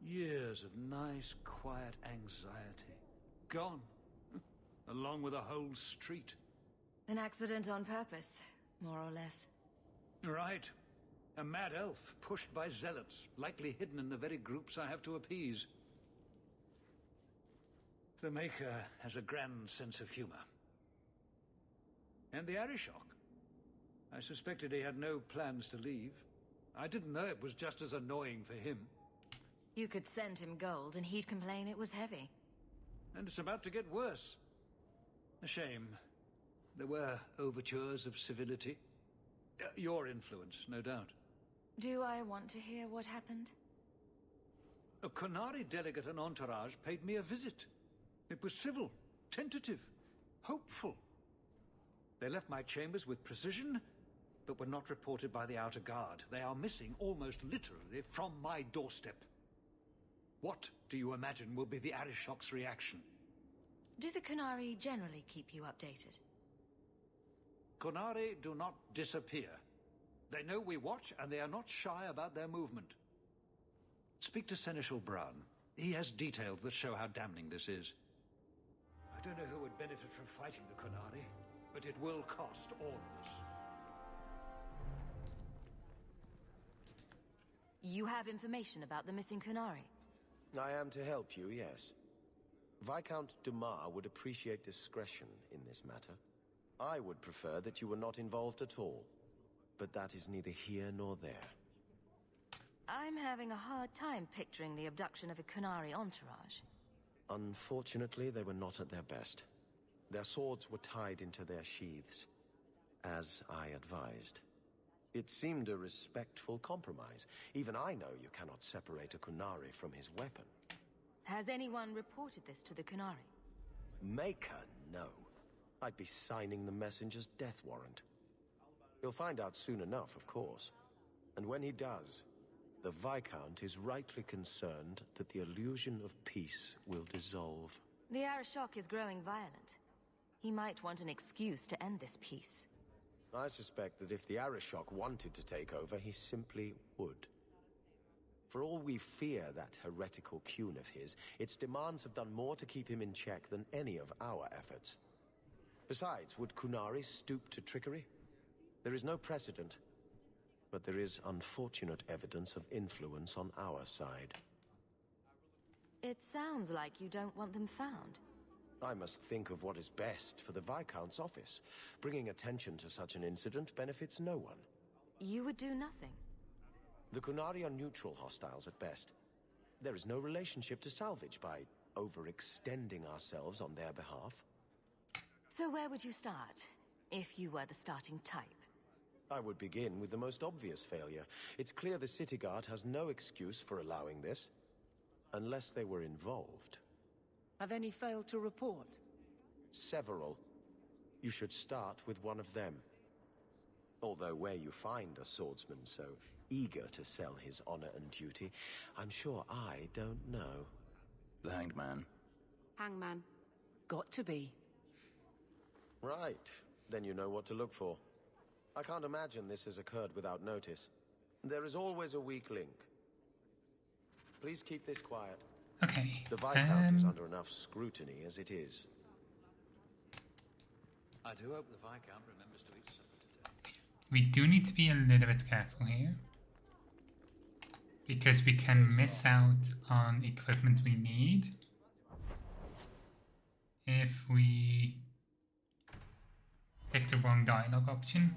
S10: Years of nice, quiet anxiety. Gone. Along with a whole street.
S3: An accident on purpose, more or less.
S10: Right. A mad elf pushed by zealots, likely hidden in the very groups I have to appease. The Maker has a grand sense of humor. And the Arishok. I suspected he had no plans to leave. I didn't know it was just as annoying for him.
S3: You could send him gold and he'd complain it was heavy.
S10: And it's about to get worse. A shame. There were overtures of civility. Your influence, no doubt.
S3: Do I want to hear what happened?
S10: A Qunari delegate and entourage paid me a visit. It was civil, tentative, hopeful. They left my chambers with precision, but were not reported by the outer guard. They are missing almost literally from my doorstep. What do you imagine will be the Arishok's reaction?
S3: Do the Qunari generally keep you updated?
S10: Qunari do not disappear. They know we watch, and they are not shy about their movement. Speak to Seneschal Brown. He has details that show how damning this is. I don't know who would benefit from fighting the Qunari, but it will cost all of us.
S3: You have information about the missing Qunari?
S2: I am to help you, yes. Viscount Dumas would appreciate discretion in this matter. I would prefer that you were not involved at all. But that is neither here nor there.
S3: I'm having a hard time picturing the abduction of a Qunari entourage.
S2: Unfortunately, they were not at their best. Their swords were tied into their sheaths, as I advised. It seemed a respectful compromise. Even I know you cannot separate a Qunari from his weapon.
S3: Has anyone reported this to the Kunari?
S2: Maker? No. I'd be signing the messenger's death warrant. He'll find out soon enough, of course. And when he does, the Viscount is rightly concerned that the illusion of peace will dissolve.
S3: The Arashok is growing violent. He might want an excuse to end this peace.
S2: I suspect that if the Arashok wanted to take over, he simply would. For all we fear that heretical Qun of his, its demands have done more to keep him in check than any of our efforts. Besides, would Kunari stoop to trickery? There is no precedent, but there is unfortunate evidence of influence on our side.
S3: It sounds like you don't want them found.
S2: I must think of what is best for the Viscount's office. Bringing attention to such an incident benefits no one.
S3: You would do nothing.
S2: The Kunari are neutral hostiles at best. There is no relationship to salvage by overextending ourselves on their behalf.
S3: So where would you start, if you were the starting type?
S2: I would begin with the most obvious failure. It's clear the City Guard has no excuse for allowing this, unless they were involved.
S18: Have any failed to report?
S2: Several. You should start with one of them. Although where you find a swordsman so eager to sell his honor and duty, I'm sure I don't know.
S21: The Hanged Man.
S14: Hangman.
S18: Got to be.
S2: Right. Then you know what to look for. I can't imagine this has occurred without notice. There is always a weak link. Please keep this quiet.
S1: Okay.
S2: The Viscount is under enough scrutiny as it is.
S16: I do hope the Viscount remembers to eat supper today.
S1: We do need to be a little bit careful here, because we can miss out on equipment we need if we pick the wrong dialogue option.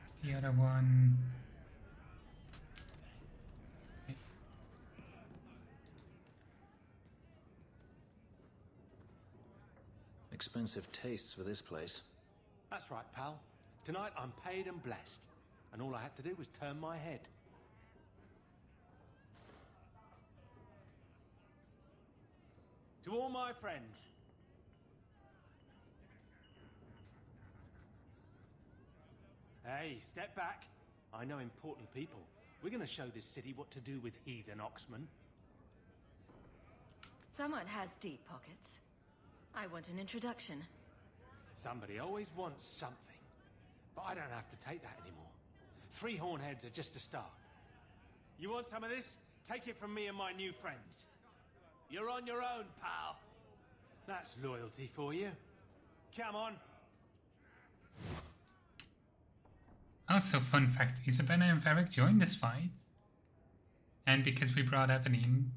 S1: What's the other one? Okay.
S16: Expensive tastes for this place.
S22: That's right, pal. Tonight I'm paid and blessed, and all I had to do was turn my head. To all my friends. Hey, step back. I know important people. We're gonna show this city what to do with heathen Oxman.
S3: Someone has deep pockets. I want an introduction.
S22: Somebody always wants something. But I don't have to take that anymore. 3 hornheads are just a start. You want some of this? Take it from me and my new friends. You're on your own, pal. That's loyalty for you. Come on.
S1: Also, fun fact, Isabella and Varric joined this fight. And because we brought Evelyn,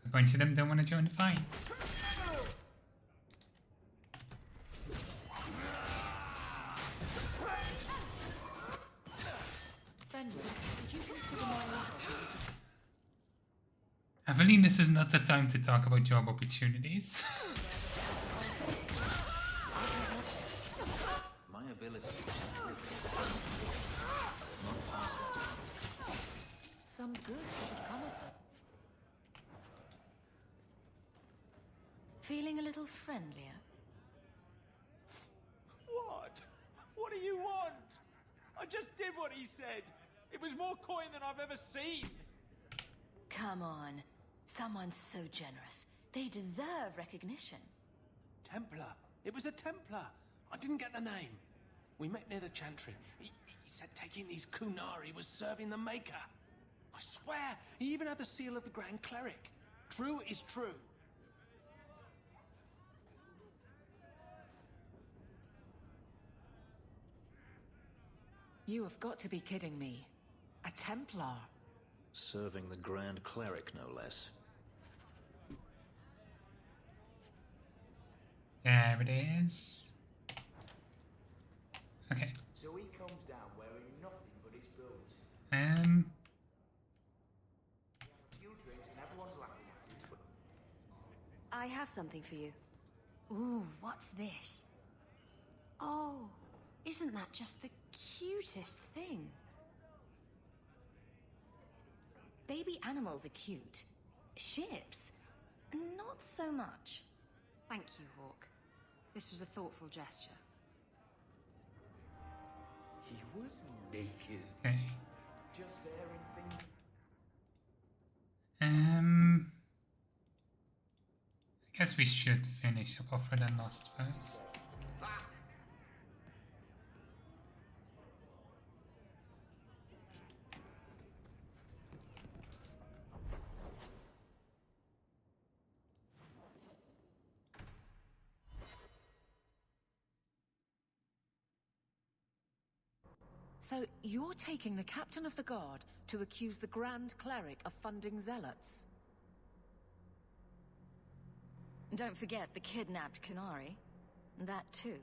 S1: a bunch of them don't want to join the fight. Evelyn, this is not the time to talk about job opportunities.
S16: My ability.
S18: Some good should come of them.
S3: Feeling a little friendlier?
S22: What? What do you want? I just did what he said. It was more coin than I've ever seen.
S3: Come on. Someone so generous. They deserve recognition.
S22: Templar. It was a Templar. I didn't get the name. We met near the Chantry. He said taking these Kunari was serving the Maker. I swear, he even had the seal of the Grand Cleric. True is true.
S18: You have got to be kidding me. A Templar.
S16: Serving the Grand Cleric, no less.
S1: There it is.
S3: I have something for you.
S14: Ooh, what's this? Oh, isn't that just the cutest thing?
S3: Baby animals are cute. Ships, not so much.
S9: Thank you, Hawk. This was a thoughtful gesture.
S10: He was naked.
S1: Okay.
S10: Just wearing things.
S1: I guess we should finish up Offer the Lost first.
S18: So you're taking the captain of the guard to accuse the Grand Cleric of funding zealots?
S3: Don't forget the kidnapped Kunari. That too.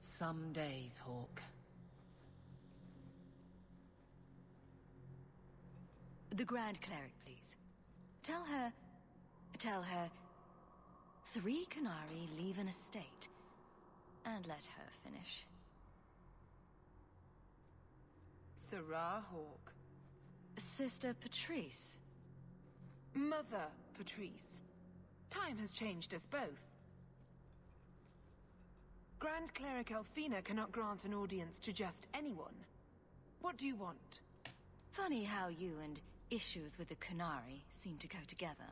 S18: Some days, Hawk.
S3: The Grand Cleric, please. Tell her... 3 Kunari leave an estate. And let her finish.
S11: Sarah Hawk.
S3: Sister Patrice.
S11: Mother Patrice. Time has changed us both. Grand Cleric Elfina cannot grant an audience to just anyone. What do you want?
S3: Funny how you and issues with the Kunari seem to go together.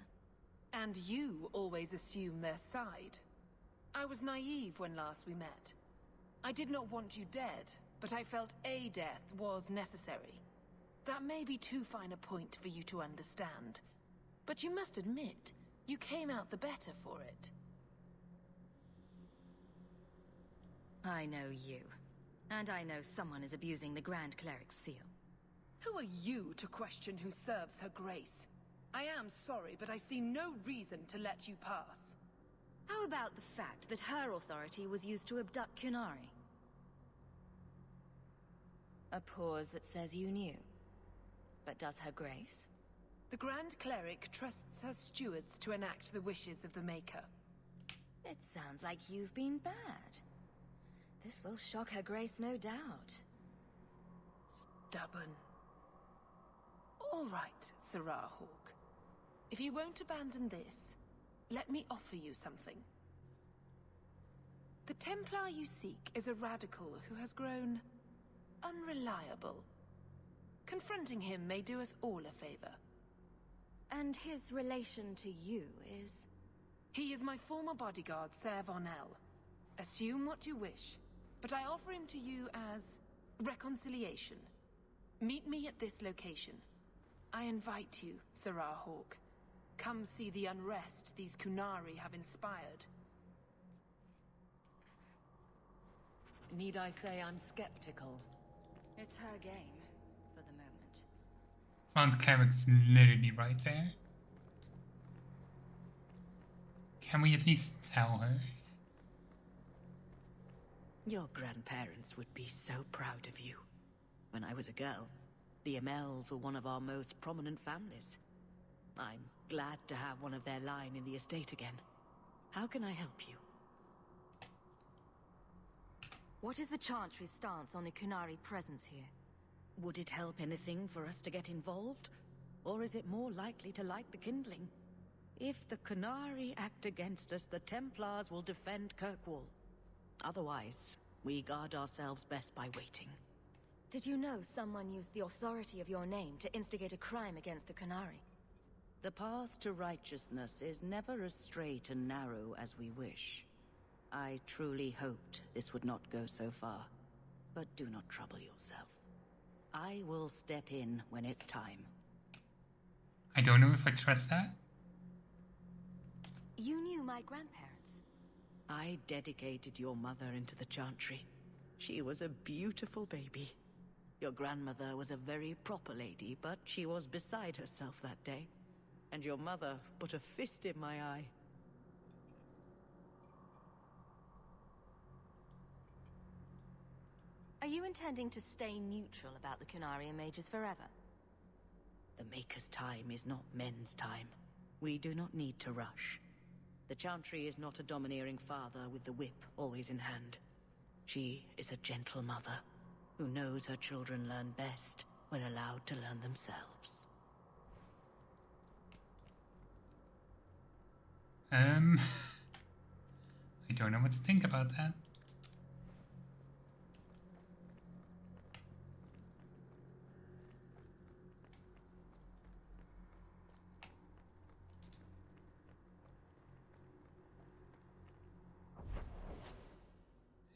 S11: And you always assume their side. I was naive when last we met. I did not want you dead, but I felt a death was necessary. That may be too fine a point for you to understand. But you must admit, you came out the better for it.
S3: I know you. And I know someone is abusing the Grand Cleric's seal.
S11: Who are you to question who serves her grace? I am sorry, but I see no reason to let you pass.
S3: How about the fact that her authority was used to abduct Kunari? A pause that says you knew. But does her grace?
S11: The Grand Cleric trusts her stewards to enact the wishes of the Maker.
S3: It sounds like you've been bad. This will shock her grace, no doubt.
S11: Stubborn. All right, Sarah Hawk. If you won't abandon this, let me offer you something. The Templar you seek is a radical who has grown unreliable. Confronting him may do us all a favor.
S3: And his relation to you is?
S11: He is my former bodyguard, Ser Vonel. Assume what you wish, but I offer him to you as reconciliation. Meet me at this location. I invite you, Sarah Hawk. Come see the unrest these Kunari have inspired.
S18: Need I say I'm skeptical?
S3: It's her game, for the moment.
S1: Grand Cleric's literally right there. Can we at least tell her?
S21: Your grandparents would be so proud of you. When I was a girl, the Amels were one of our most prominent families. I'm glad to have one of their line in the estate again. How can I help you?
S3: What is the Chantry's stance on the Kunari presence here?
S21: Would it help anything for us to get involved? Or is it more likely to light the kindling? If the Kunari act against us, the Templars will defend Kirkwall. Otherwise, we guard ourselves best by waiting.
S3: Did you know someone used the authority of your name to instigate a crime against the Kunari?
S21: The path to righteousness is never as straight and narrow as we wish. I truly hoped this would not go so far, but do not trouble yourself. I will step in when it's time.
S1: I don't know if I trust that.
S3: You knew my grandparents.
S21: I dedicated your mother into the Chantry. She was a beautiful baby. Your grandmother was a very proper lady, but she was beside herself that day. And your mother put a fist in my eye.
S3: Are you intending to stay neutral about the Kunari and mages forever?
S21: The Maker's time is not men's time. We do not need to rush. The Chantry is not a domineering father with the whip always in hand. She is a gentle mother who knows her children learn best when allowed to learn themselves.
S1: I don't know what to think about that.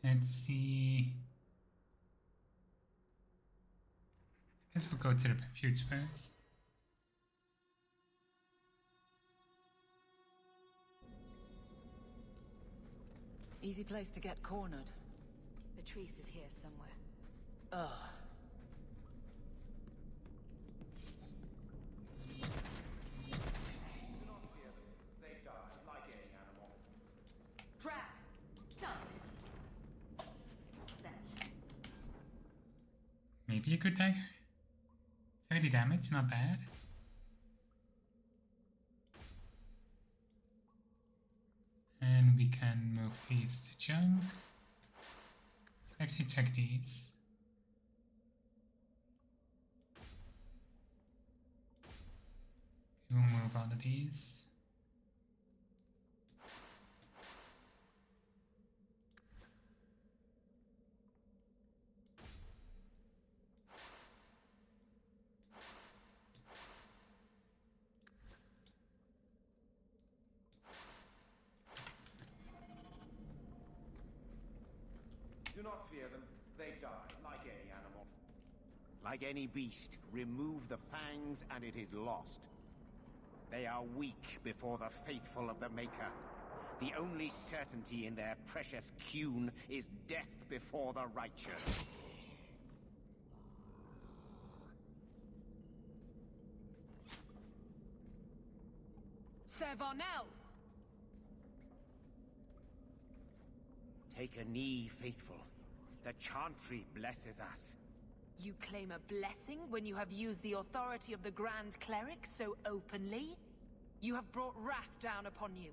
S1: Let's see. I guess we'll go to the refuge first.
S18: Easy place to get cornered.
S3: Patrice is here somewhere.
S18: Ugh.
S13: They die like any animal.
S3: Trap! Done. Set.
S1: Maybe a good dagger? 30 damage, not bad. And we can move these to junk. Actually check these. We'll move all of these.
S13: Do not fear them. They die like any animal.
S5: Like any beast, remove the fangs and it is lost. They are weak before the faithful of the Maker. The only certainty in their precious Qun is death before the righteous.
S11: Sir Varnell!
S5: Take a knee, faithful. The Chantry blesses us.
S11: You claim a blessing when you have used the authority of the Grand Cleric so openly? You have brought wrath down upon you.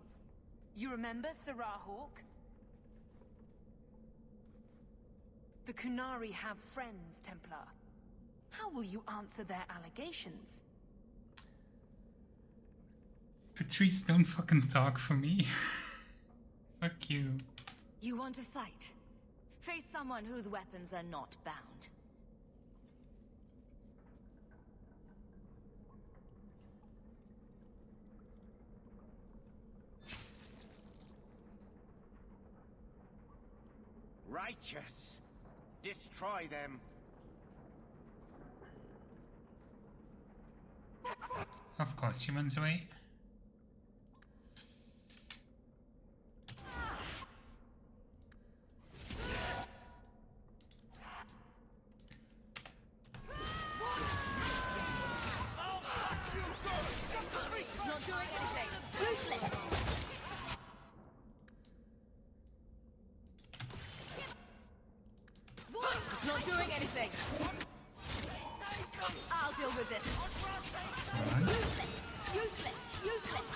S11: You remember Sarah Hawk? The Kunari have friends, Templar. How will you answer their allegations?
S1: Patrice, don't fucking talk for me. Fuck you.
S3: You want to fight? Face someone whose weapons are not bound.
S5: Righteous! Destroy them!
S1: Of course she runs away.
S3: Not doing anything. Ruthless. It's not doing anything. I'll deal with this. Useless. Useless. Useless.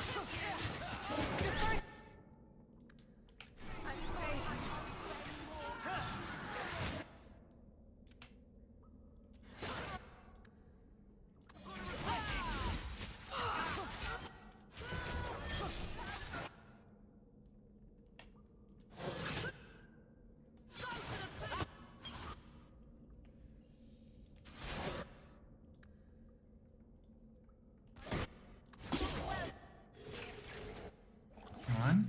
S1: One.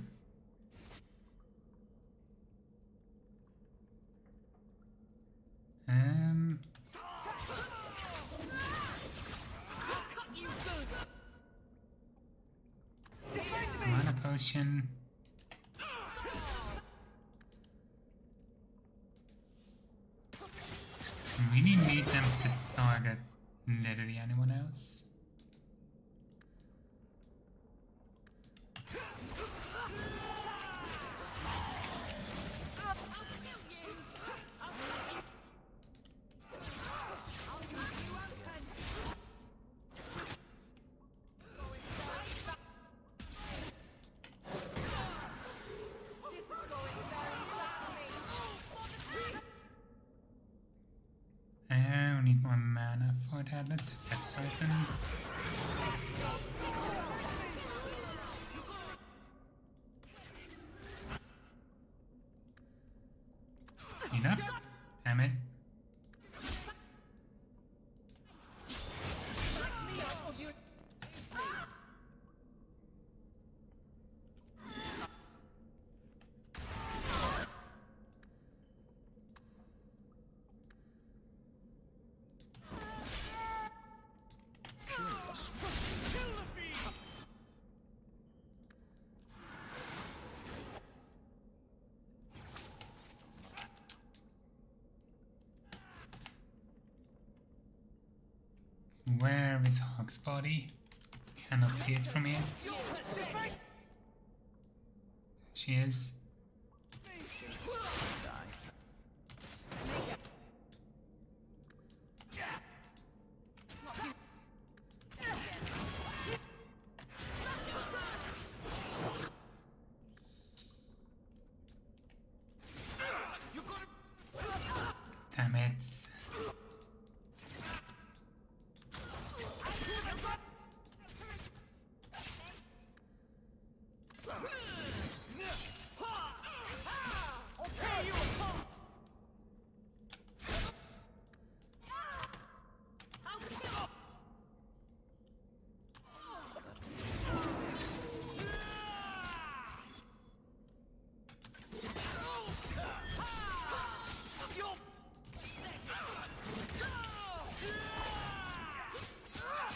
S1: Mana potion. We really need them to target literally anyone else. let's have certain. Enough. Damn it. Where is Hawk's body? Cannot see it from here. She is. Damn it.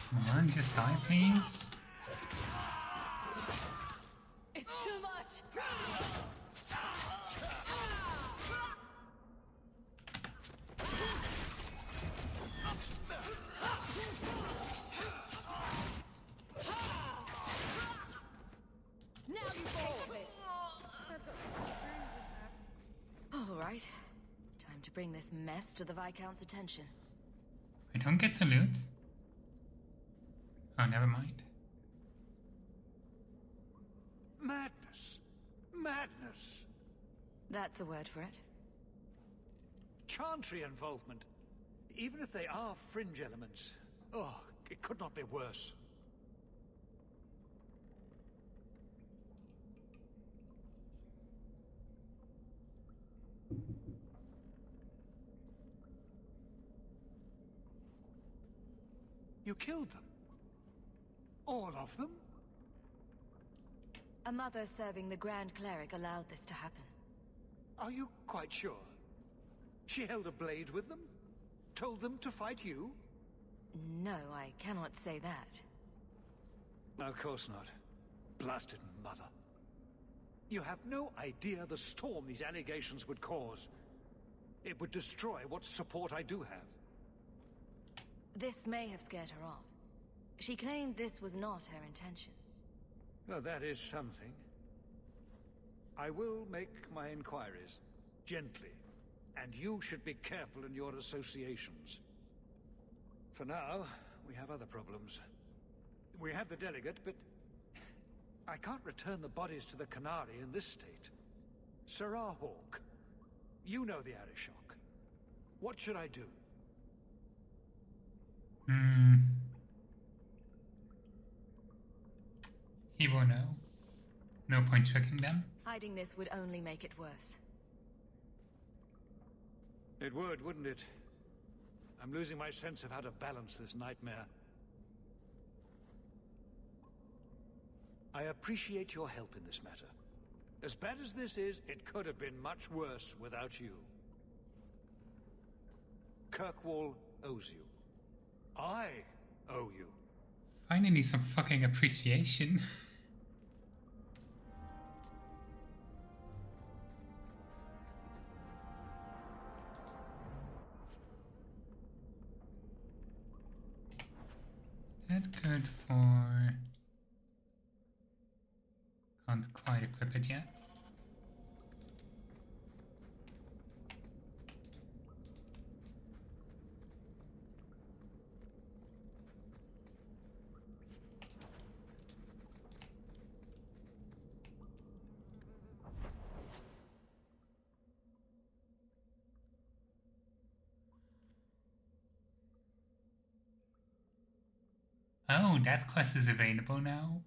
S1: Come on, just die, please.
S20: It's too much.
S3: Now you take this. All right. Time to bring this mess to the Viscount's attention.
S1: I don't get to loot. Oh, never mind.
S10: Madness. Madness.
S3: That's a word for it.
S10: Chantry involvement. Even if they are fringe elements. Oh, it could not be worse. You killed them? All of them?
S3: A mother serving the Grand Cleric allowed this to happen.
S10: Are you quite sure? She held a blade with them? Told them to fight you?
S3: No, I cannot say that.
S10: Of course not. Blasted mother. You have no idea the storm these allegations would cause. It would destroy what support I do have.
S3: This may have scared her off. She claimed this was not her intention.
S10: Well, that is something. I will make my inquiries. Gently. And you should be careful in your associations. For now, we have other problems. We have the delegate, but I can't return the bodies to the Canary in this state. Sirrah Hawk, you know the Arishok. What should I do?
S1: He will know. No point tricking them.
S3: Hiding this would only make it worse.
S10: It would, wouldn't it? I'm losing my sense of how to balance this nightmare. I appreciate your help in this matter. As bad as this is, it could have been much worse without you. Kirkwall owes you. I owe you.
S1: Finally some fucking appreciation. Is that good for... Can't quite equip it yet. Oh, that quest is available now.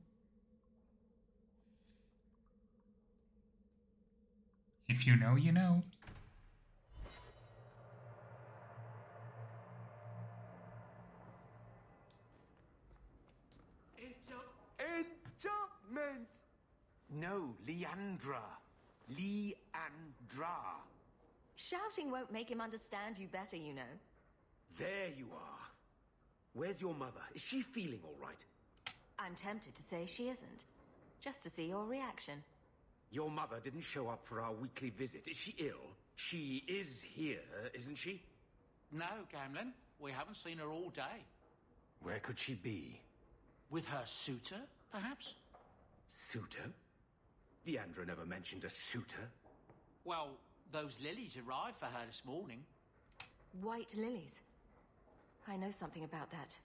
S1: If you know, you know.
S5: Enchantment! No, Leandra. Leandra.
S3: Shouting won't make him understand you better, you know.
S2: There you are. Where's your mother? Is she feeling all right?
S3: I'm tempted to say she isn't. Just to see your reaction.
S2: Your mother didn't show up for our weekly visit. Is she ill? She is here, isn't she?
S4: No, Gamlin. We haven't seen her all day.
S2: Where could she be?
S4: With her suitor, perhaps?
S2: Suitor? Leandra never mentioned a suitor.
S4: Well, those lilies arrived for her this morning.
S3: White lilies. I know something about that.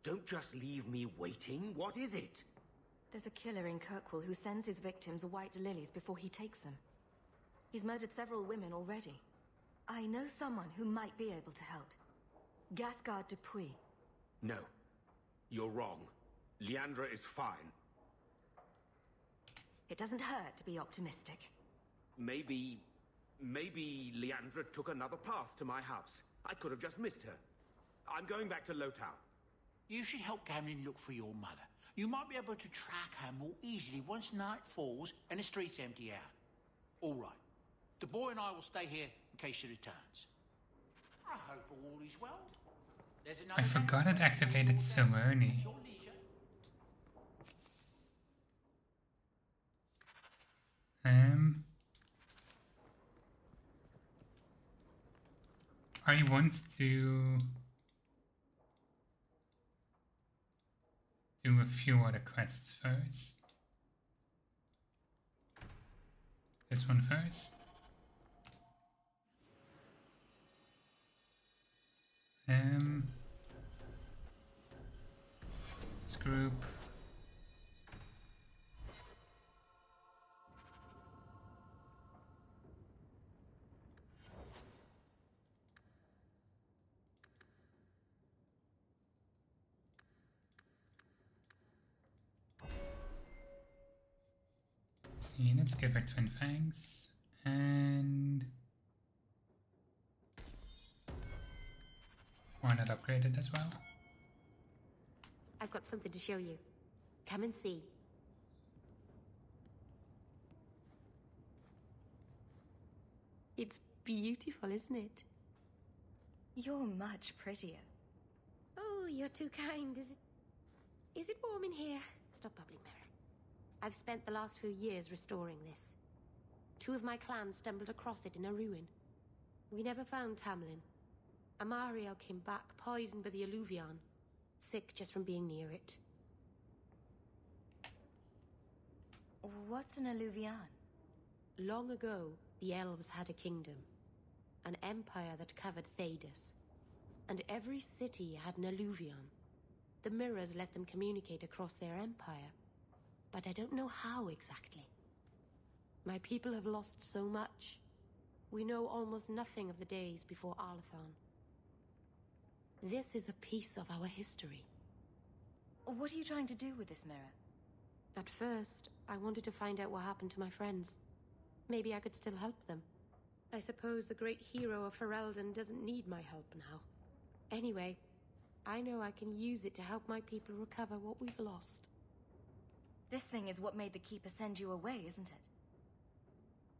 S2: Don't just leave me waiting. What is it?
S3: There's a killer in Kirkwall who sends his victims white lilies before he takes them. He's murdered several women already. I know someone who might be able to help. Gasgard Dupuis.
S2: No. You're wrong. Leandra is fine.
S3: It doesn't hurt to be optimistic.
S2: Maybe Leandra took another path to my house. I could have just missed her. I'm going back to Lowtown.
S4: You should help Gamlin look for your mother. You might be able to track her more easily once night falls and the streets empty out. All right. The boy and I will stay here in case she returns. I hope all is well. There's another
S1: I forgot it activated so early. I want to do a few other quests first. This one first. This group. See, let's give her Twin Fangs and why not upgrade it as well?
S14: I've got something to show you. Come and see. It's beautiful, isn't it?
S3: You're much prettier.
S14: Oh, you're too kind. Is it warm in here? Stop bubbling, Mary. I've spent the last few years restoring this. 2 of my clan stumbled across it in a ruin. We never found Tamlin. Amariel came back poisoned by the Alluvion. Sick just from being near it.
S3: What's an Alluvion?
S14: Long ago, the elves had a kingdom. An empire that covered Thedas. And every city had an Alluvion. The mirrors let them communicate across their empire. But I don't know how exactly. My people have lost so much. We know almost nothing of the days before Arlathon. This is a piece of our history.
S3: What are you trying to do with this mirror?
S14: At first, I wanted to find out what happened to my friends. Maybe I could still help them. I suppose the great hero of Ferelden doesn't need my help now. Anyway, I know I can use it to help my people recover what we've lost.
S3: This thing is what made the Keeper send you away, isn't it?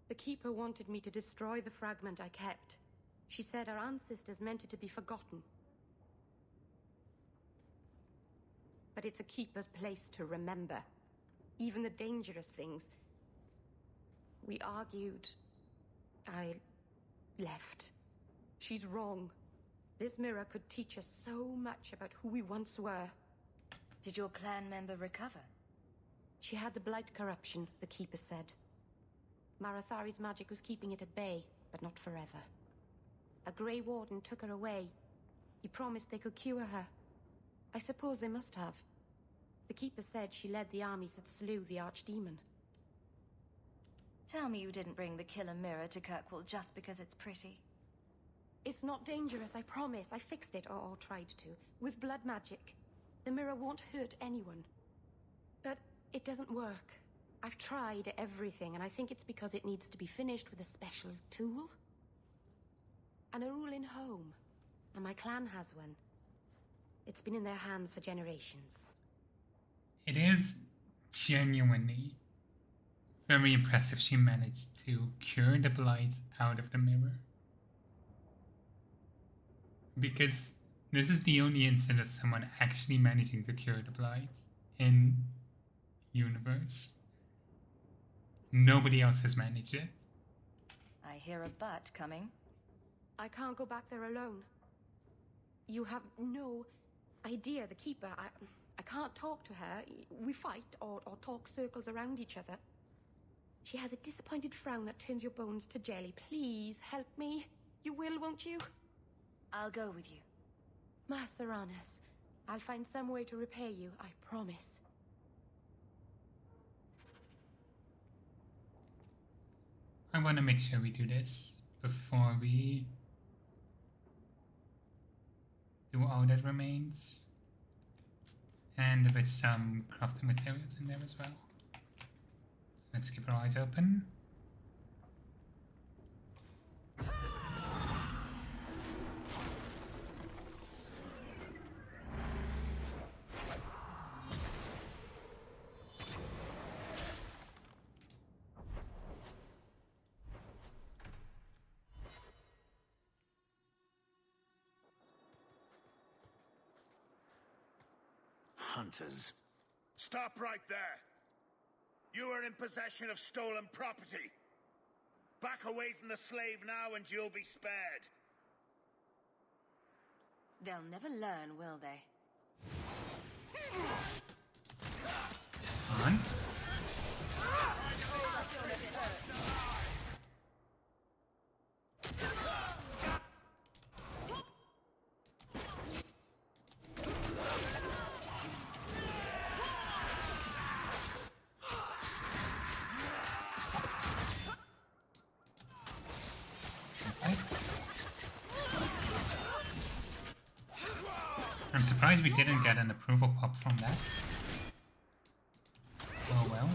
S14: The Keeper wanted me to destroy the fragment I kept. She said our ancestors meant it to be forgotten. But it's a Keeper's place to remember. Even the dangerous things. We argued. I left. She's wrong. This mirror could teach us so much about who we once were.
S3: Did your clan member recover?
S14: She had the blight corruption, the Keeper said. Marathari's magic was keeping it at bay, but not forever. A Grey Warden took her away. He promised they could cure her. I suppose they must have. The Keeper said she led the armies that slew the Archdemon.
S3: Tell me you didn't bring the killer mirror to Kirkwall just because it's pretty.
S14: It's not dangerous, I promise. I fixed it, or tried to, with blood magic. The mirror won't hurt anyone. But it doesn't work. I've tried everything, and I think it's because it needs to be finished with a special tool. And a ruling home. And my clan has one. It's been in their hands for generations.
S1: It is genuinely very impressive she managed to cure the blight out of the mirror. Because this is the only instance of someone actually managing to cure the blight in universe. Nobody else has managed it.
S3: I hear a but coming.
S14: I can't go back there alone. You have no idea, the Keeper. I can't talk to her. We fight or talk circles around each other. She has a disappointed frown that turns your bones to jelly. Please help me. You will, won't you?
S3: I'll go with you.
S14: Master Anus, I'll find some way to repay you, I promise.
S1: I want to make sure we do this before we do all that remains. And there is some crafting materials in there as well. So let's keep our eyes open.
S5: Hunters.
S10: Stop right there! You are in possession of stolen property. Back away from the slave now and you'll be spared.
S3: They'll never learn, will they?
S1: On. I'm surprised we didn't get an approval pop from that. Oh well.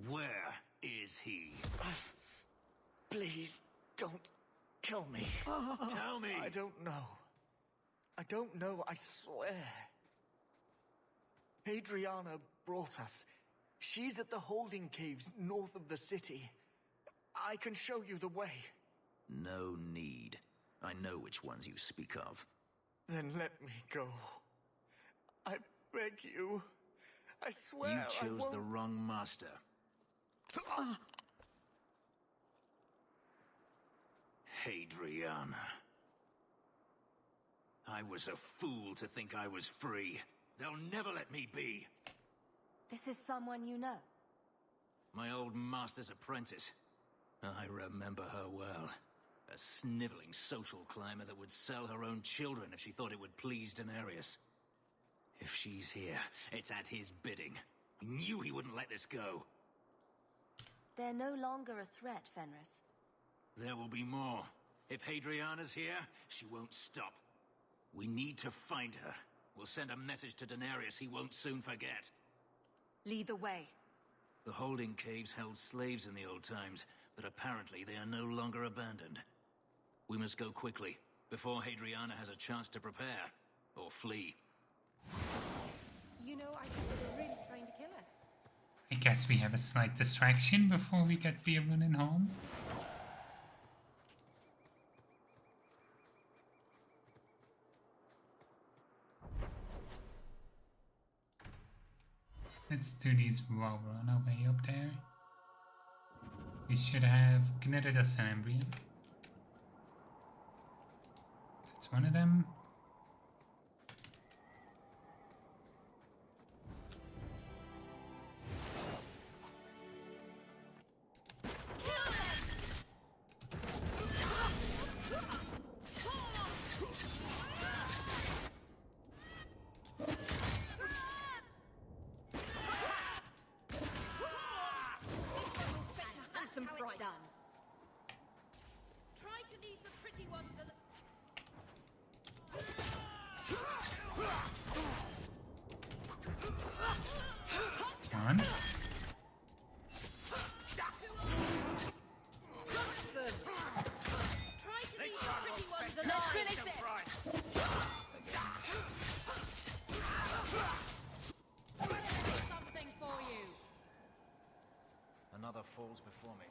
S5: Where is he?
S19: Please, don't kill me.
S5: Tell me!
S19: I don't know. I don't know, I swear. Adriana brought us. She's at the holding caves north of the city. I can show you the way.
S5: No need. I know which ones you speak of.
S19: Then let me go. I beg you. I swear
S5: You
S19: I
S5: chose
S19: won't...
S5: the wrong master. Hadriana. I was a fool to think I was free. They'll never let me be.
S3: This is someone you know.
S5: My old master's apprentice. I remember her well. A sniveling social climber that would sell her own children if she thought it would please Daenerys. If she's here, it's at his bidding. He knew he wouldn't let this go.
S3: They're no longer a threat, Fenris.
S5: There will be more. If Hadriana's here, she won't stop. We need to find her. We'll send a message to Daenerys he won't soon forget.
S3: Lead the way.
S5: The holding caves held slaves in the old times, but apparently they are no longer abandoned. We must go quickly, before Hadriana has a chance to prepare, or flee.
S14: You know, I think they're really trying to kill us.
S1: I guess we have a slight distraction before we get via running home. Let's do these while we're on our way up there. We should have Gnetted us an Embryon. It's one of them.
S3: Handsome price. Done.
S20: Try to leave the pretty ones alone.
S1: Come on.
S20: Try to leave the pretty ones alone. Let's finish this.
S18: Something for you.
S13: Another falls before me.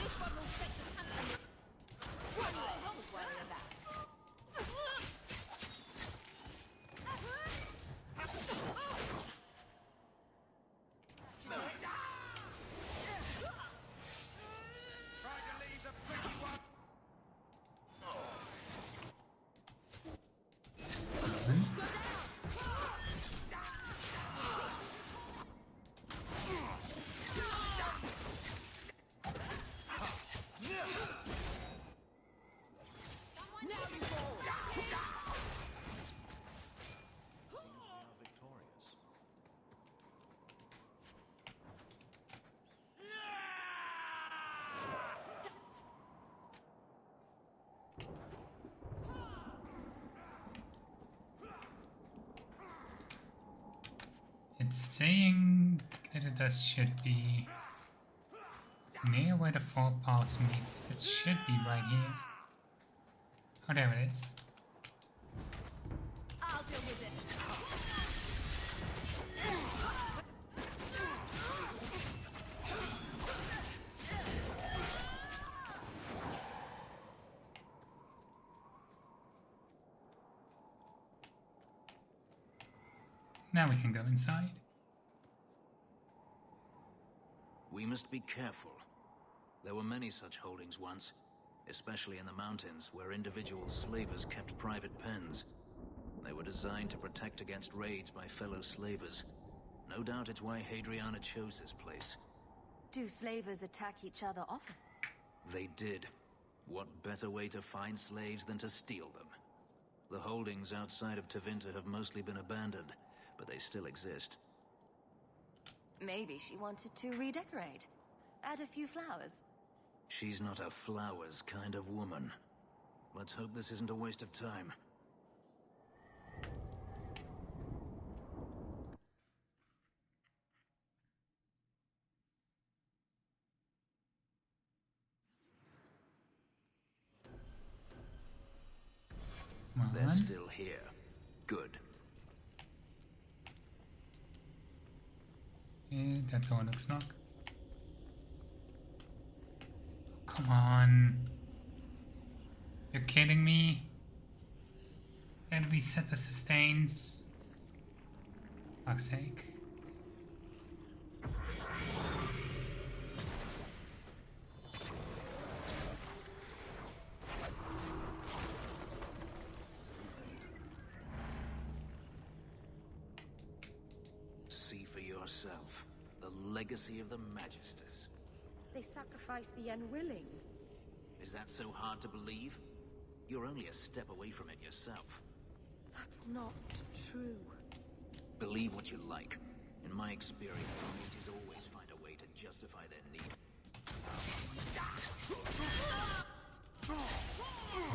S20: This one will fetch a handsome. One less. Don't worry about.
S1: It's saying that it should be near where the four paths meet. It should be right here. Oh, there it is.
S20: I'll deal with it.
S1: Now we can go inside.
S16: We must be careful. There were many such holdings once, especially in the mountains where individual slavers kept private pens. They were designed to protect against raids by fellow slavers. No doubt it's why Hadriana chose this place.
S3: Do slavers attack each other often?
S16: They did. What better way to find slaves than to steal them? The holdings outside of Tevinter have mostly been abandoned, but they still exist.
S3: Maybe she wanted to redecorate. Add a few flowers.
S16: She's not a flowers kind of woman. Let's hope this isn't a waste of time. They're still here. Good.
S1: That door looks locked. Come on. You're kidding me? Can we set the sustains? Fuck's sake.
S16: See for yourself. The legacy of the Magisters.
S14: They sacrificed the unwilling.
S16: Is that so hard to believe? You're only a step away from it yourself.
S14: That's not true.
S16: Believe what you like. In my experience, mages always find a way to justify their need.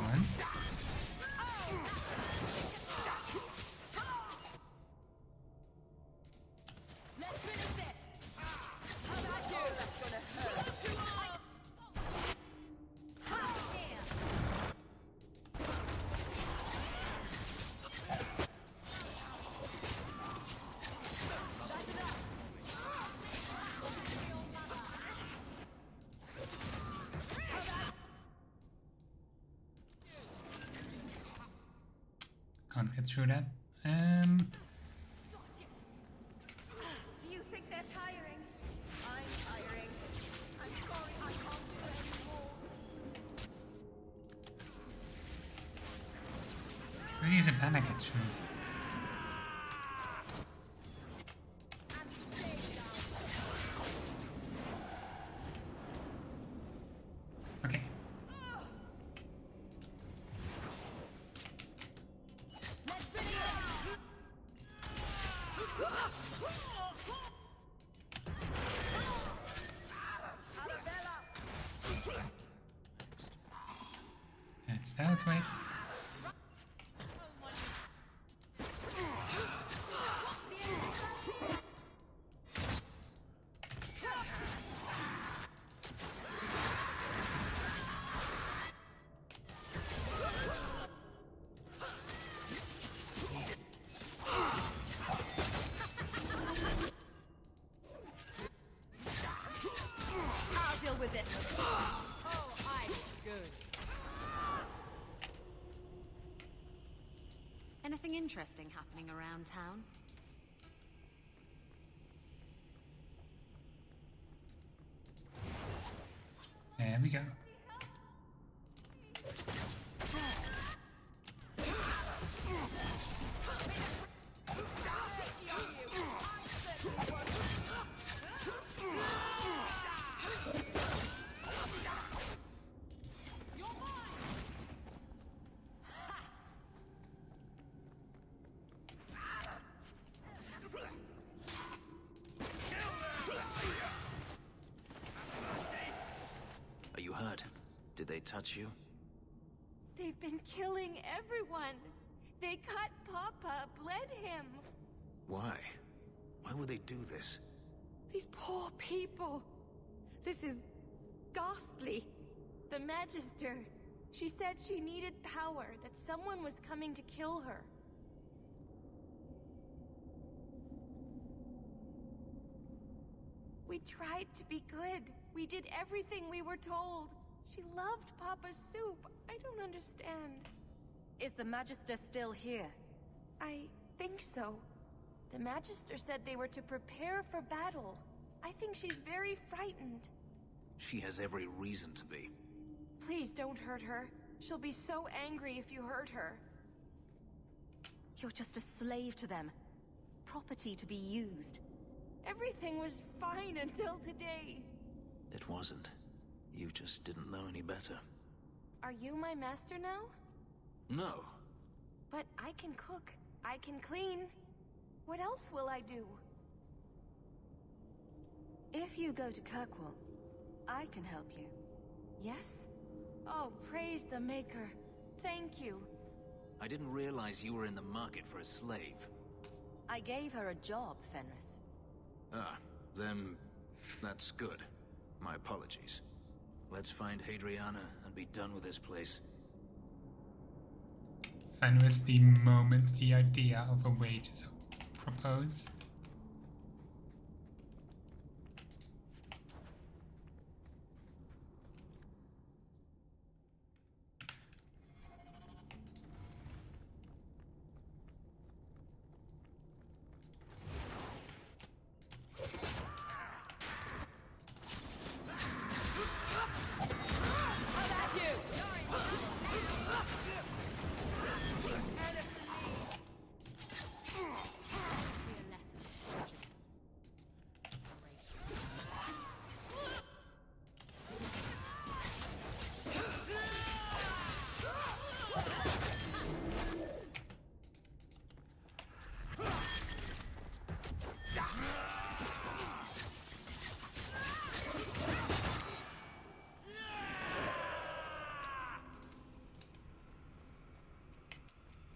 S1: One.
S20: Let's finish this. How about you? That's gonna hurt.
S1: Can't get through that. Really is a plan I get through. Okay. That's that way.
S20: I'll deal with this. Oh, I'm good.
S9: Anything interesting happening around town?
S1: There we go.
S16: Are you hurt? Did they touch you?
S20: They've been killing everyone. They cut Papa, bled him.
S16: Why? Why would they do this?
S20: These poor people. This is ghastly. The Magister, she said she needed power, that someone was coming to kill her. We tried to be good. We did everything we were told. She loved Papa's soup. I don't understand.
S3: Is the Magister still here?
S20: I think so. The Magister said they were to prepare for battle. I think she's very frightened.
S16: She has every reason to be.
S20: Please don't hurt her. She'll be so angry if you hurt her.
S3: You're just a slave to them. Property to be used.
S20: Everything was fine until today.
S16: It wasn't. You just didn't know any better.
S20: Are you my master now?
S16: No.
S20: But I can cook. I can clean. What else will I do?
S3: If you go to Kirkwall, I can help you.
S20: Yes? Oh, praise the Maker. Thank you.
S16: I didn't realize you were in the market for a slave.
S3: I gave her a job, Fenris.
S16: Ah, then that's good. My apologies. Let's find Hadriana and be done with this place.
S1: Fenris, the moment the idea of a wage is proposed.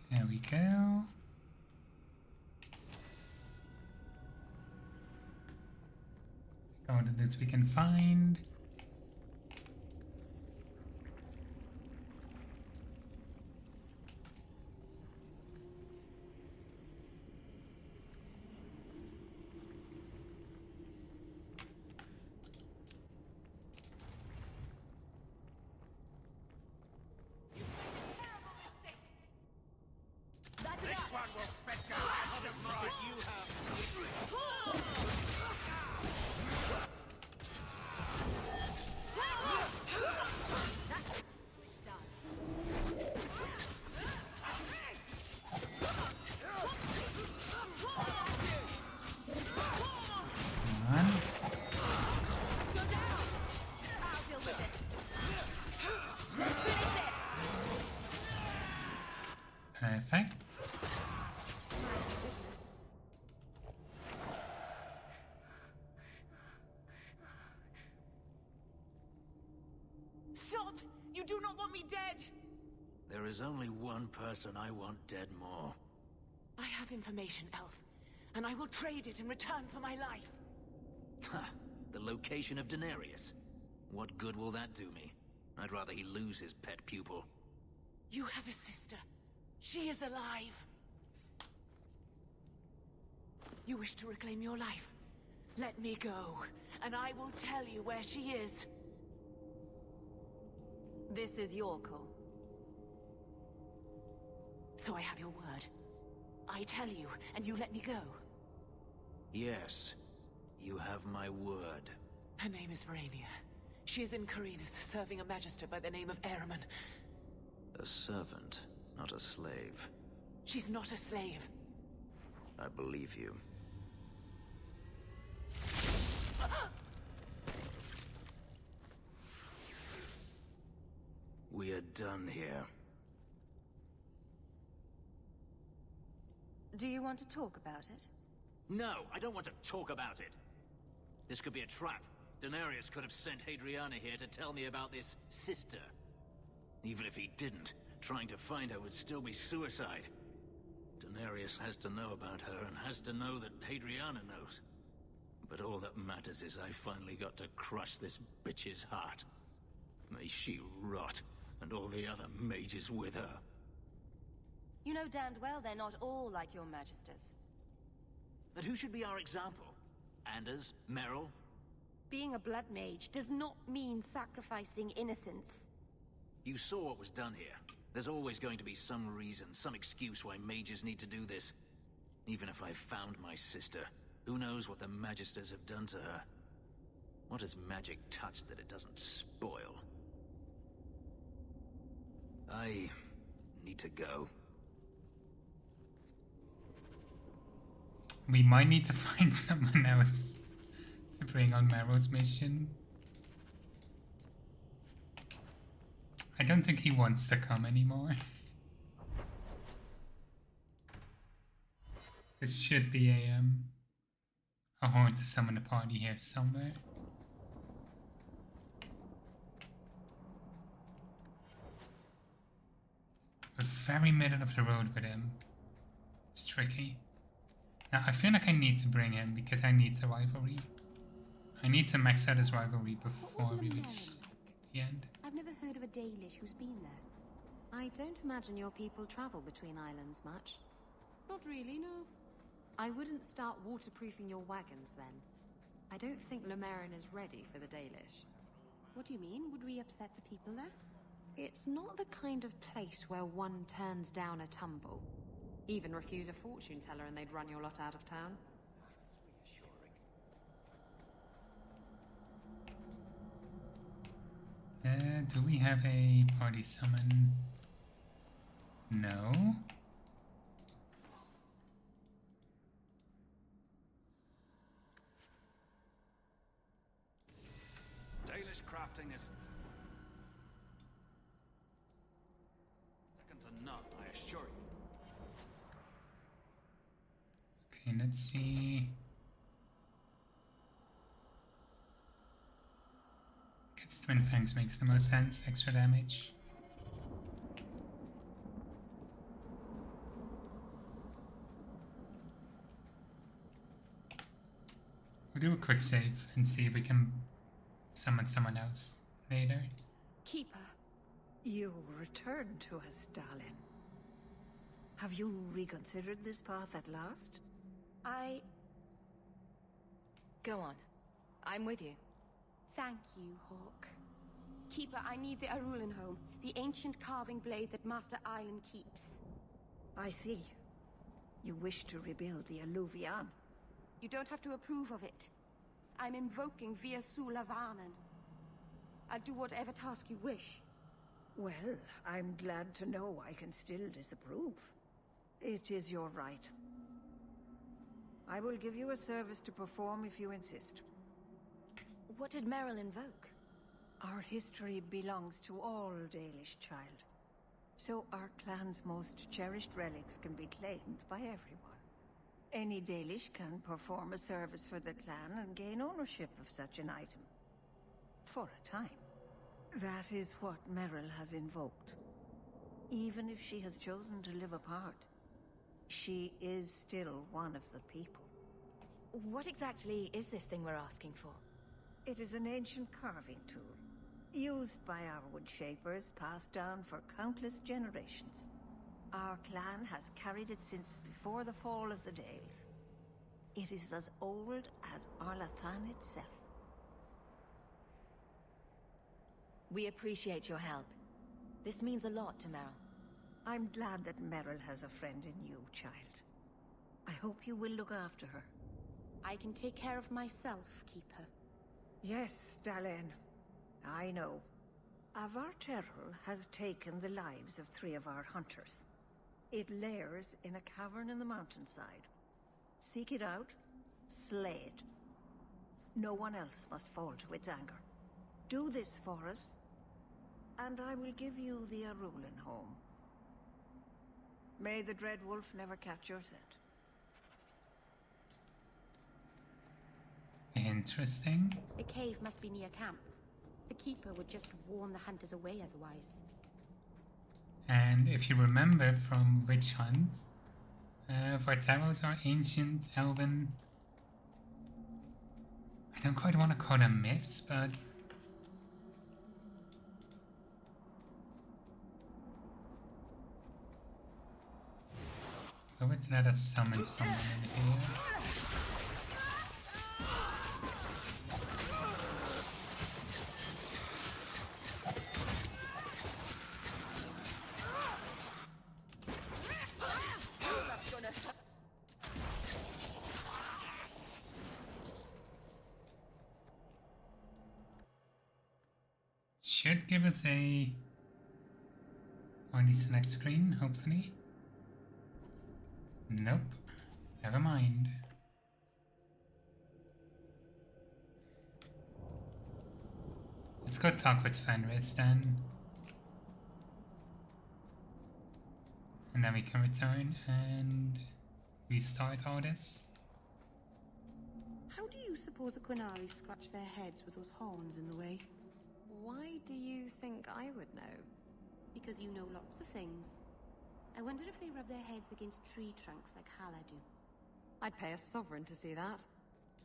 S1: There we go. All the loot we can find.
S10: This one will fetch a lot of blood you have.
S11: Stop! You do not want me dead!
S16: There is only one person I want dead more.
S11: I have information, Elf, and I will trade it in return for my life.
S16: Ha! The location of Daenerys. What good will that do me? I'd rather he lose his pet pupil.
S11: You have a sister. She is alive. You wish to reclaim your life? Let me go, and I will tell you where she is.
S3: This is your call.
S11: So I have your word. I tell you, and you let me go.
S16: Yes, you have my word.
S11: Her name is Verania. She is in Carinus, serving a magister by the name of Ehrman.
S16: A servant, not a slave.
S11: She's not a slave.
S16: I believe you. We are done here.
S3: Do you want to talk about it?
S16: No, I don't want to talk about it. This could be a trap. Daenerys could have sent Hadriana here to tell me about this sister. Even if he didn't, trying to find her would still be suicide. Daenerys has to know about her and has to know that Hadriana knows. But all that matters is I finally got to crush this bitch's heart. May she rot, and all the other mages with her.
S3: You know damned well they're not all like your magisters.
S16: But who should be our example? Anders? Merrill?
S14: Being a blood mage does not mean sacrificing innocence.
S16: You saw what was done here. There's always going to be some reason, some excuse why mages need to do this. Even if I found my sister, who knows what the magisters have done to her? What has magic touched that it doesn't spoil? I need to go.
S1: We might need to find someone else to bring on Meryl's mission. I don't think he wants to come anymore. There should be a horn to summon the party here somewhere. We're very middle of the road with him. It's tricky. Now I feel like I need to bring him because I need the rivalry. I need to max out his rivalry before we reach the end.
S14: I've never heard of a Dalish who's been there.
S9: I don't imagine your people travel between islands much.
S14: Not really, no.
S9: I wouldn't start waterproofing your wagons then. I don't think Lumerin is ready for the Dalish.
S14: What do you mean? Would we upset the people there?
S9: It's not the kind of place where one turns down a tumble. Even refuse a fortune teller and they'd run your lot out of town.
S1: Do we have a party summon? No.
S17: Dalish crafting is second to none, I assure you.
S1: Okay, let's see. Guess Twin Fangs makes the most sense, extra damage. We'll do a quick save and see if we can summon someone else later.
S14: Keeper.
S7: You returned to us, darling. Have you reconsidered this path at last?
S3: Go on. I'm with you.
S14: Thank you, Hawk. Keeper, I need the Arulenholm, the ancient carving blade that Master Island keeps.
S7: I see. You wish to rebuild the Alluvian.
S14: You don't have to approve of it. I'm invoking Via Sulavanen. I'll do whatever task you wish.
S7: Well, I'm glad to know I can still disapprove. It is your right. I will give you a service to perform if you insist.
S3: What did Meryl invoke?
S7: Our history belongs to all Dalish, child. So our clan's most cherished relics can be claimed by everyone. Any Dalish can perform a service for the clan and gain ownership of such an item. For a time. That is what Merrill has invoked. Even if she has chosen to live apart, she is still one of the people.
S3: What exactly is this thing we're asking for?
S7: It is an ancient carving tool, used by our wood shapers, passed down for countless generations. Our clan has carried it since before the fall of the Dales. It is as old as Arlathan itself.
S3: We appreciate your help. This means a lot to Merrill.
S7: I'm glad that Merrill has a friend in you, child. I hope you will look after her.
S14: I can take care of myself, Keeper.
S7: Yes, Dalen. I know. Avar Terrell has taken the lives of 3 of our hunters. It lairs in a cavern in the mountainside. Seek it out, slay it. No one else must fall to its anger. Do this for us, and I will give you the Arulin home. May the Dread Wolf never catch your scent.
S1: Interesting.
S14: The cave must be near camp. The Keeper would just warn the hunters away otherwise.
S1: And if you remember from Witch Hunt, Vartaros are ancient elven. I don't quite want to call them myths, but I would let us summon someone in here. Should give us a only select screen, hopefully. Nope. Never mind. Let's go talk with Fenris then. And then we can return and restart all this.
S9: How do you suppose the Quinari scratch their heads with those horns in the way? Why do you think I would know? Because you know lots of things. I wonder if they rub their heads against tree trunks like Hala do. I'd pay a sovereign to see that.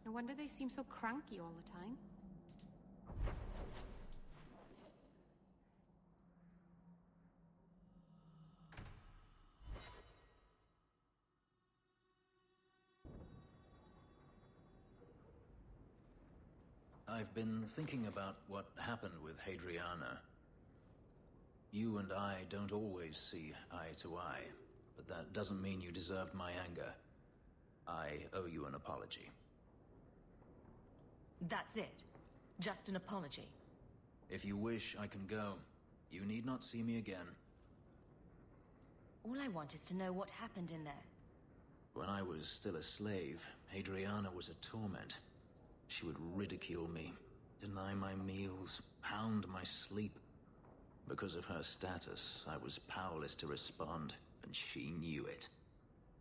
S9: No wonder they seem so cranky all the time.
S16: I've been thinking about what happened with Hadriana. You and I don't always see eye to eye, but that doesn't mean you deserved my anger. I owe you an apology.
S3: That's it? Just an apology?
S16: If you wish, I can go. You need not see me again.
S3: All I want is to know what happened in there.
S16: When I was still a slave, Hadriana was a torment. She would ridicule me, deny my meals, pound my sleep. Because of her status, I was powerless to respond, and she knew it.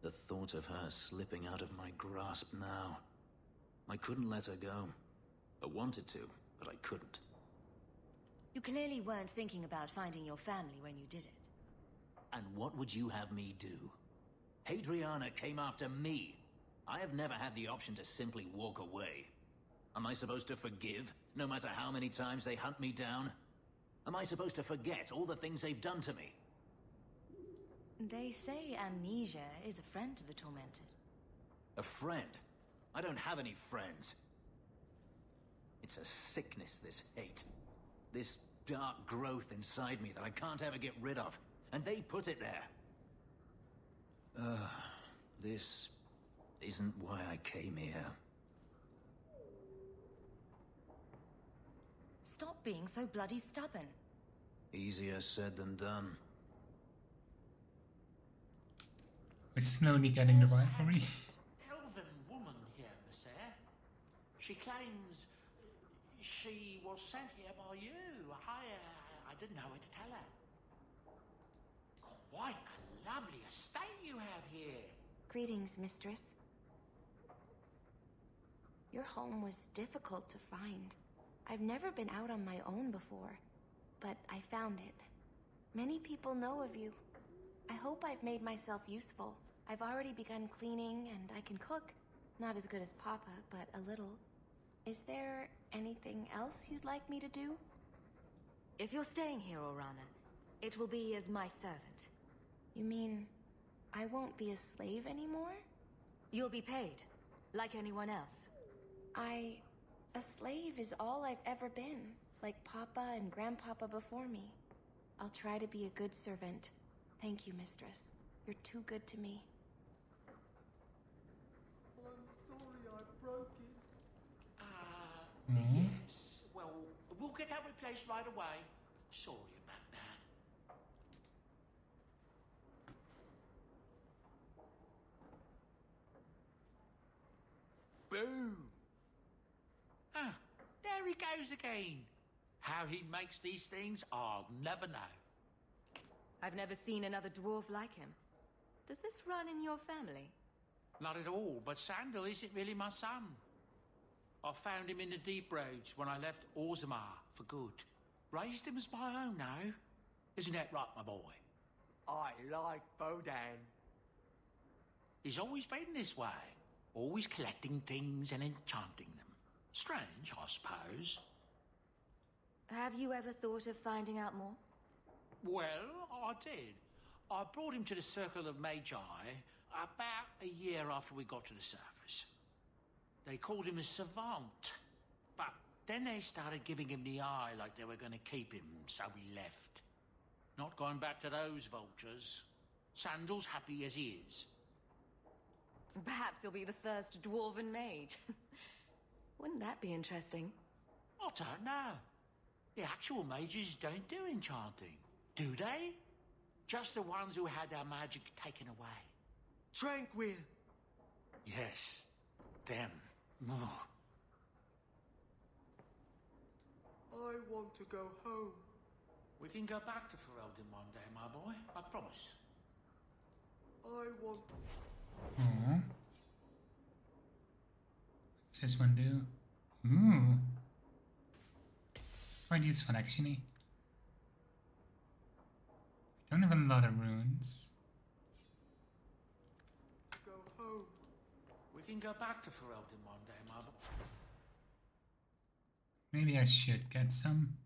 S16: The thought of her slipping out of my grasp now. I couldn't let her go. I wanted to, but I couldn't.
S3: You clearly weren't thinking about finding your family when you did it.
S16: And what would you have me do? Hadriana came after me. I have never had the option to simply walk away. Am I supposed to forgive, no matter how many times they hunt me down? Am I supposed to forget all the things they've done to me?
S3: They say amnesia is a friend to the tormented.
S16: A friend? I don't have any friends. It's a sickness, this hate. This dark growth inside me that I can't ever get rid of. And they put it there. This isn't why I came here.
S3: Stop being so bloody stubborn.
S16: Easier said than done.
S1: We're slowly getting the rivalry.
S4: Elven woman here, Monsieur. She claims she was sent here by you. I didn't know what to tell her. Quite a lovely estate you have here.
S14: Greetings, mistress. Your home was difficult to find. I've never been out on my own before.
S9: but I found it. Many people know of you. I hope I've made myself useful. I've already begun cleaning, and I can cook. Not as good as Papa, but a little. Is there anything else you'd like me to do?
S3: If you're staying here, Orana, it will be as my servant.
S9: You mean I won't be a slave anymore?
S3: You'll be paid, like anyone else.
S9: A slave is all I've ever been, like Papa and Grandpapa before me. I'll try to be a good servant. Thank you, Mistress. You're too good to me.
S10: I'm sorry I broke it.
S4: Yes. Well, we'll get that replaced right away. Sorry about that. Boom! Ah, there he goes again. How he makes these things, I'll never know.
S3: I've never seen another dwarf like him. Does this run in your family?
S4: Not at all, but Sandal isn't really my son. I found him in the deep roads when I left Orzammar for good. Raised him as my own now. Isn't that right, my boy?
S10: I like Bodan.
S4: He's always been this way. Always collecting things and enchanting them. Strange, I suppose.
S3: Have you ever thought of finding out more?
S4: Well, I did. I brought him to the Circle of Magi about a year after we got to the surface. They called him a savant, but then they started giving him the eye like they were going to keep him, so we left. Not going back to those vultures. Sandal's happy as he is.
S3: Perhaps he'll be the first dwarven mage. Wouldn't that be interesting?
S4: I don't know. The actual mages don't do enchanting, do they? Just the ones who had their magic taken away.
S10: Tranquil.
S4: Yes, them. Oh.
S10: I want to go home.
S4: We can go back to Ferelden one day, my boy. I promise.
S10: I want...
S1: Aww. What's this one do? Ooh. Quite useful, actually. Don't have a lot of runes.
S10: Go home.
S4: We can go back to Ferelden one day, my boy.
S1: Maybe I should get some.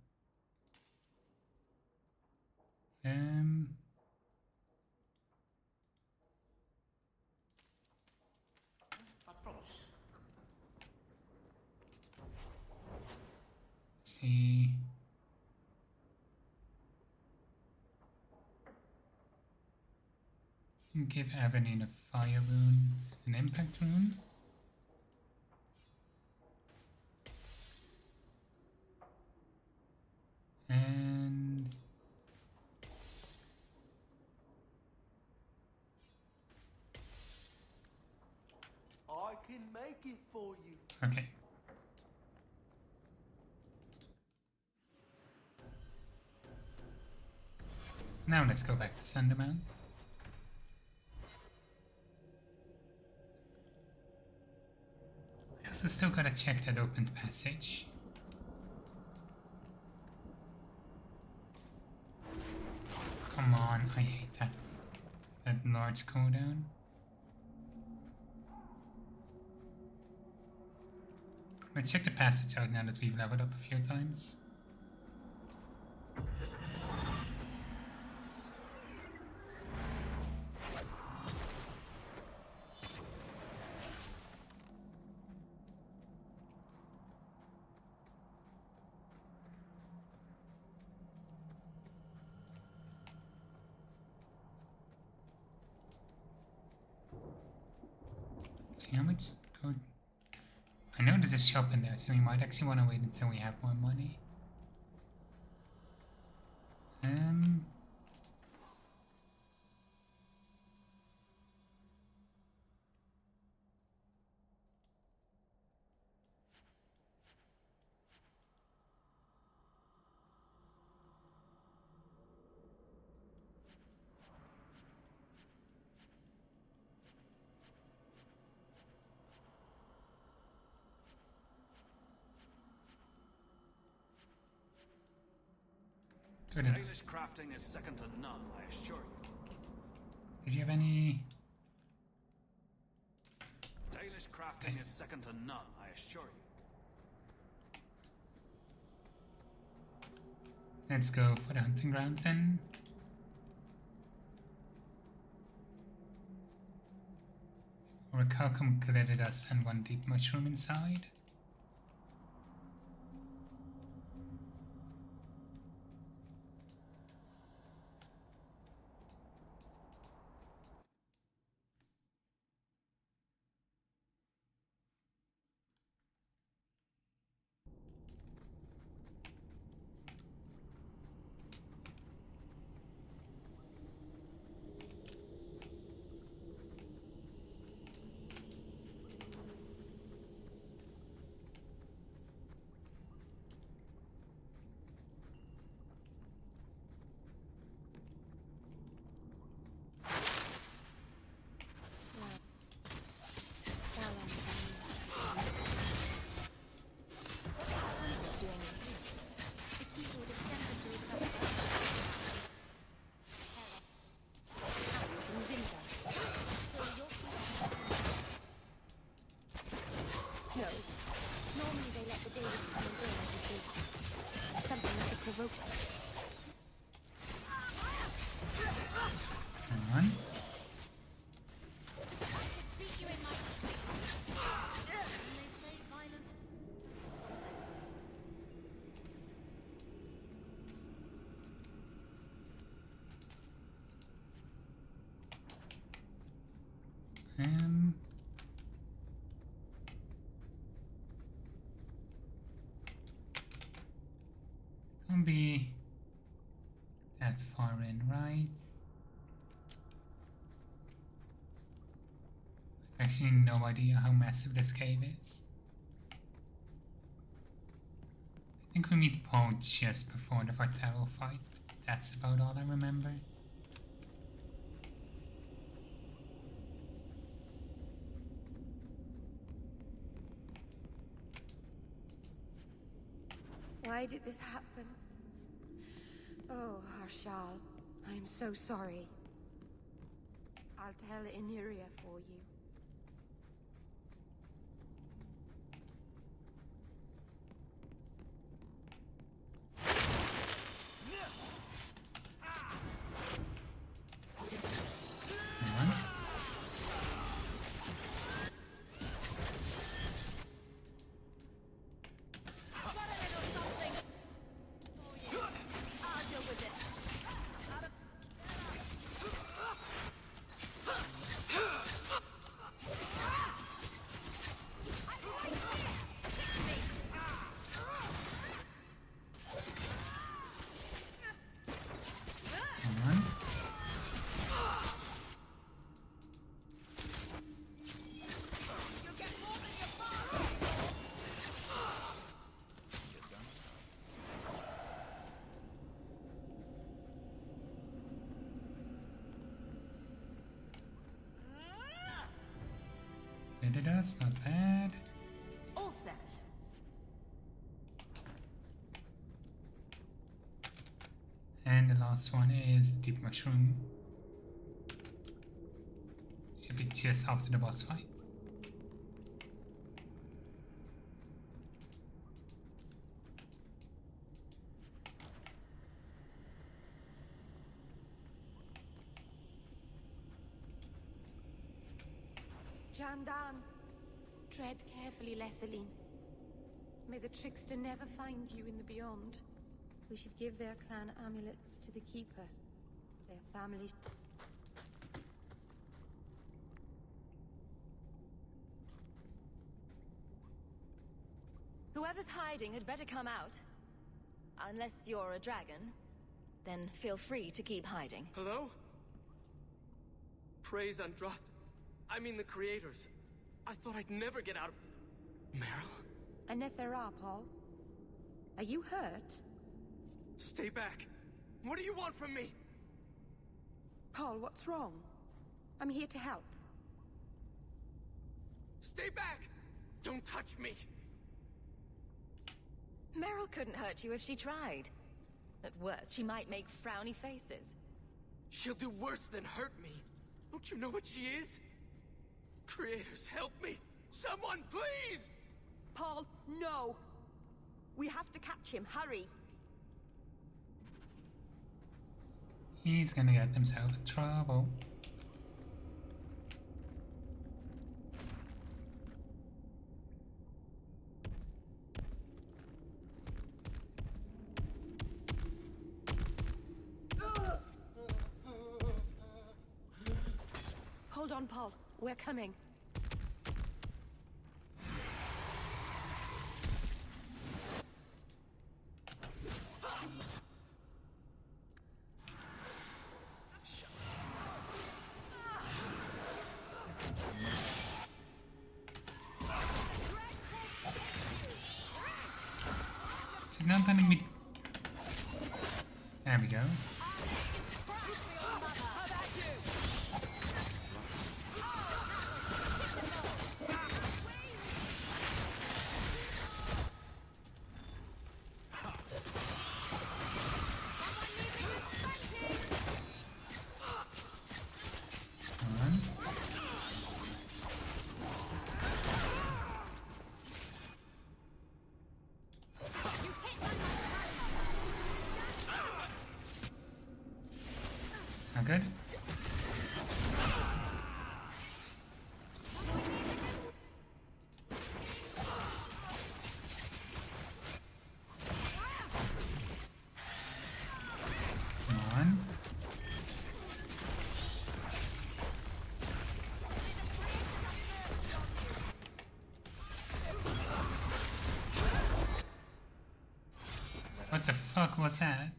S4: I promise.
S1: See. Give Aveline a fire rune, an impact rune. And
S10: I can make it for you.
S1: okay. Now let's go back to Sunderman. I also still gotta check that open passage. Come on, I hate that large cooldown. Let's check the passage out now that we've leveled up a few times. See how much gold. I know there's a shop in there, so we might actually want to wait until we have more money. Good enough.
S8: Dalish crafting is second to none, I assure you.
S1: Did you have any?
S8: Dalish crafting is second to none, I assure you.
S1: Let's go for the hunting grounds then. Or a calcum glitter dust and one deep mushroom inside. Can't be that far in, right? I've actually no idea how massive this cave is. I think we meet Paul just before the Vartaro fight, but that's about all I remember.
S9: Why did this happen? Oh, Harshal, I am so sorry. I'll tell Iniria for you.
S1: That's not bad.
S3: All set.
S1: And the last one is Deep Mushroom. Should be just after the boss fight.
S9: Jandan, tread carefully, Lethaline. May the trickster never find you in the beyond. We should give their clan amulets to the Keeper. Their family...
S3: Whoever's hiding had better come out. Unless you're a dragon, then feel free to keep hiding.
S6: Hello? Praise Andraste. I mean the creators. I thought I'd never get out of... Meryl?
S9: Anethera, Paul. Are you hurt?
S6: Stay back. What do you want from me?
S9: Paul, what's wrong? I'm here to help.
S6: Stay back! Don't touch me!
S3: Meryl couldn't hurt you if she tried. At worst, she might make frowny faces.
S6: She'll do worse than hurt me. Don't you know what she is? Creators, help me! Someone, please!
S20: Paul, no! We have to catch him, hurry!
S1: He's gonna get himself in trouble.
S20: Hold on, Paul. We're coming.
S1: Is it not letting me? There we go. Not good. Come on. What the fuck was that?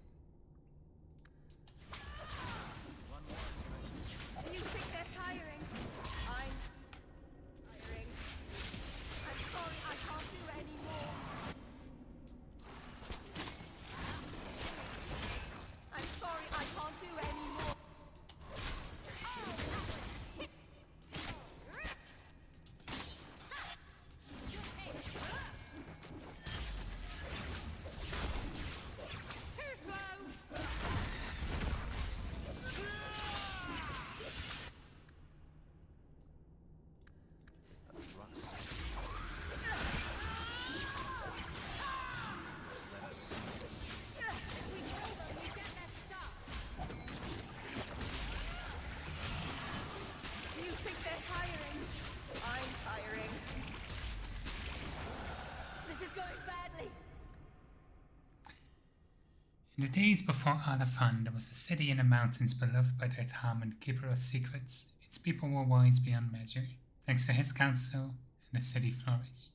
S1: In the days before Alafan, there was a city in the mountains beloved by their Tham and keeper of secrets. Its people were wise beyond measure. Thanks to his counsel, and the city flourished.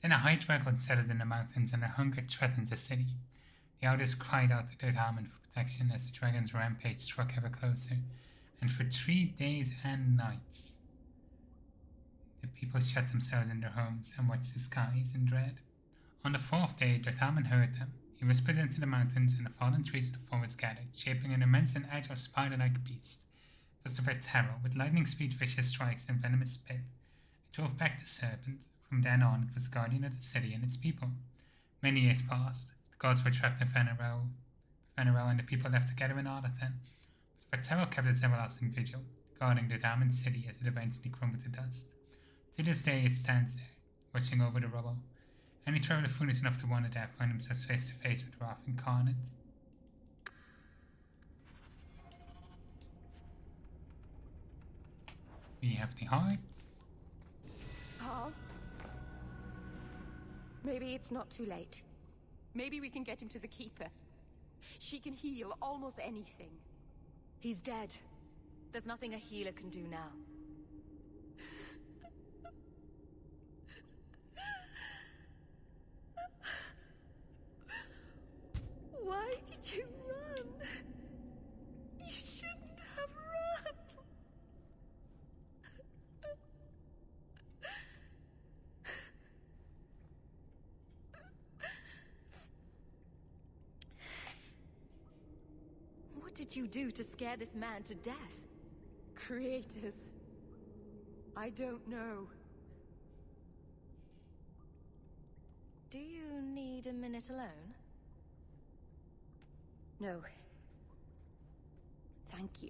S1: Then a high dragon settled in the mountains, and their hunger threatened the city. The elders cried out to their Tham for protection as the dragon's rampage struck ever closer, and for 3 days and nights, the people shut themselves in their homes and watched the skies in dread. On the 4th day, their Tham heard them. He whispered into the mountains, and the fallen trees of the forest gathered, shaping an immense and agile spider-like beast. It was the Verterra, with lightning speed, vicious strikes, and venomous spit. It drove back the serpent. From then on, it was the guardian of the city and its people. Many years passed. The gods were trapped in Venero, and the people left together in Arlathan. But Verterra kept its everlasting vigil, guarding the damned city as it eventually crumbled to dust. To this day, it stands there, watching over the rubble. Any traveler foolish enough to wander there find themselves face to face with Wrath incarnate. We have the heart.
S20: Paul? Maybe it's not too late. Maybe we can get him to the Keeper. She can heal almost anything.
S3: He's dead. There's nothing a healer can do now.
S20: Why did you run? You shouldn't have run.
S3: What did you do to scare this man to death?
S20: Creators. I don't know.
S3: Do you need a minute alone?
S14: No. Thank you.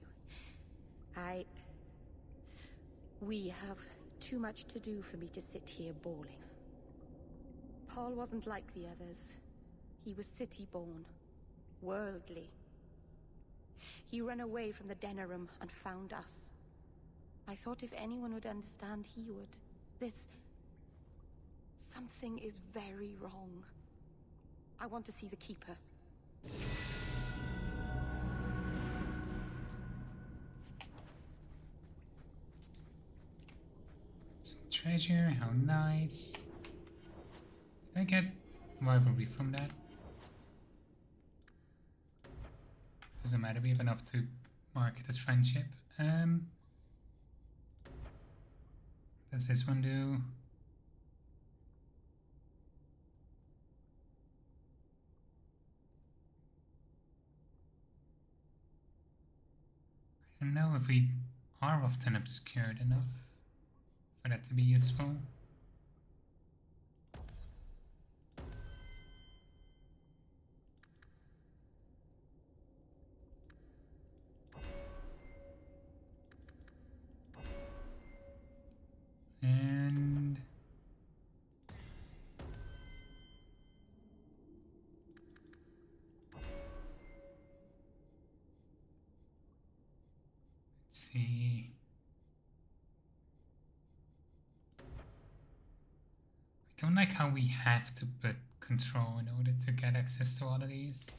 S14: We have too much to do for me to sit here bawling. Paul wasn't like the others. He was city-born. Worldly. He ran away from the Denerim and found us. I thought if anyone would understand, he would. Something is very wrong. I want to see the Keeper.
S1: Some treasure, how nice. Did I get rivalry from that? Doesn't matter, we have enough to mark it as friendship. Does this one do? I don't know if we are often obscured enough for that to be useful. And let's see. I don't like how we have to put control in order to get access to all of these.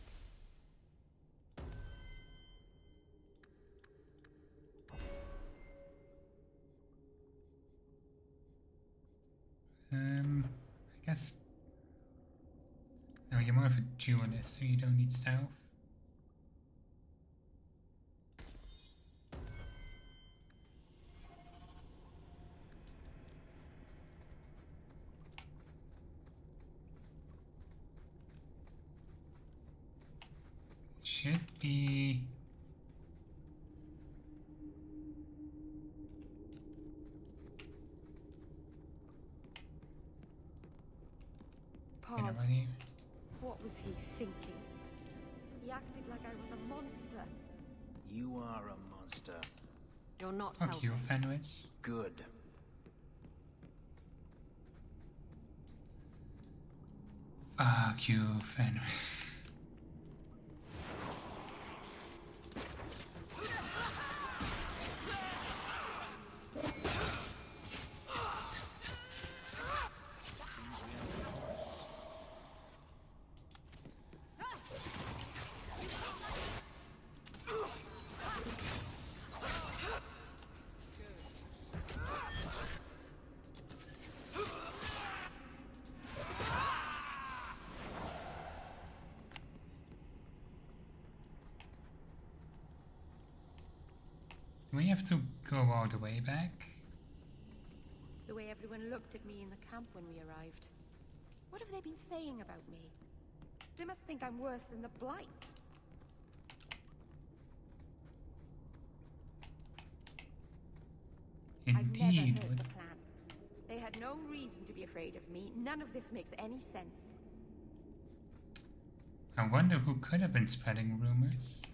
S1: I guess. No, you're more of a duelist, so you don't need stealth. Should be.
S14: Paul, what was he thinking? He acted like I was a monster.
S16: You are a monster.
S9: You're not
S1: Fuck
S9: helping.
S1: you, Fenris.
S16: Good.
S1: Fuck you, Fenris. Do we have to go all the way back?
S14: The way everyone looked at me in the camp when we arrived. What have they been saying about me? They must think I'm worse than the Blight. I've never
S1: Indeed.
S14: heard the plan. They had no reason to be afraid of me. None of this makes any sense.
S1: I wonder who could have been spreading rumors.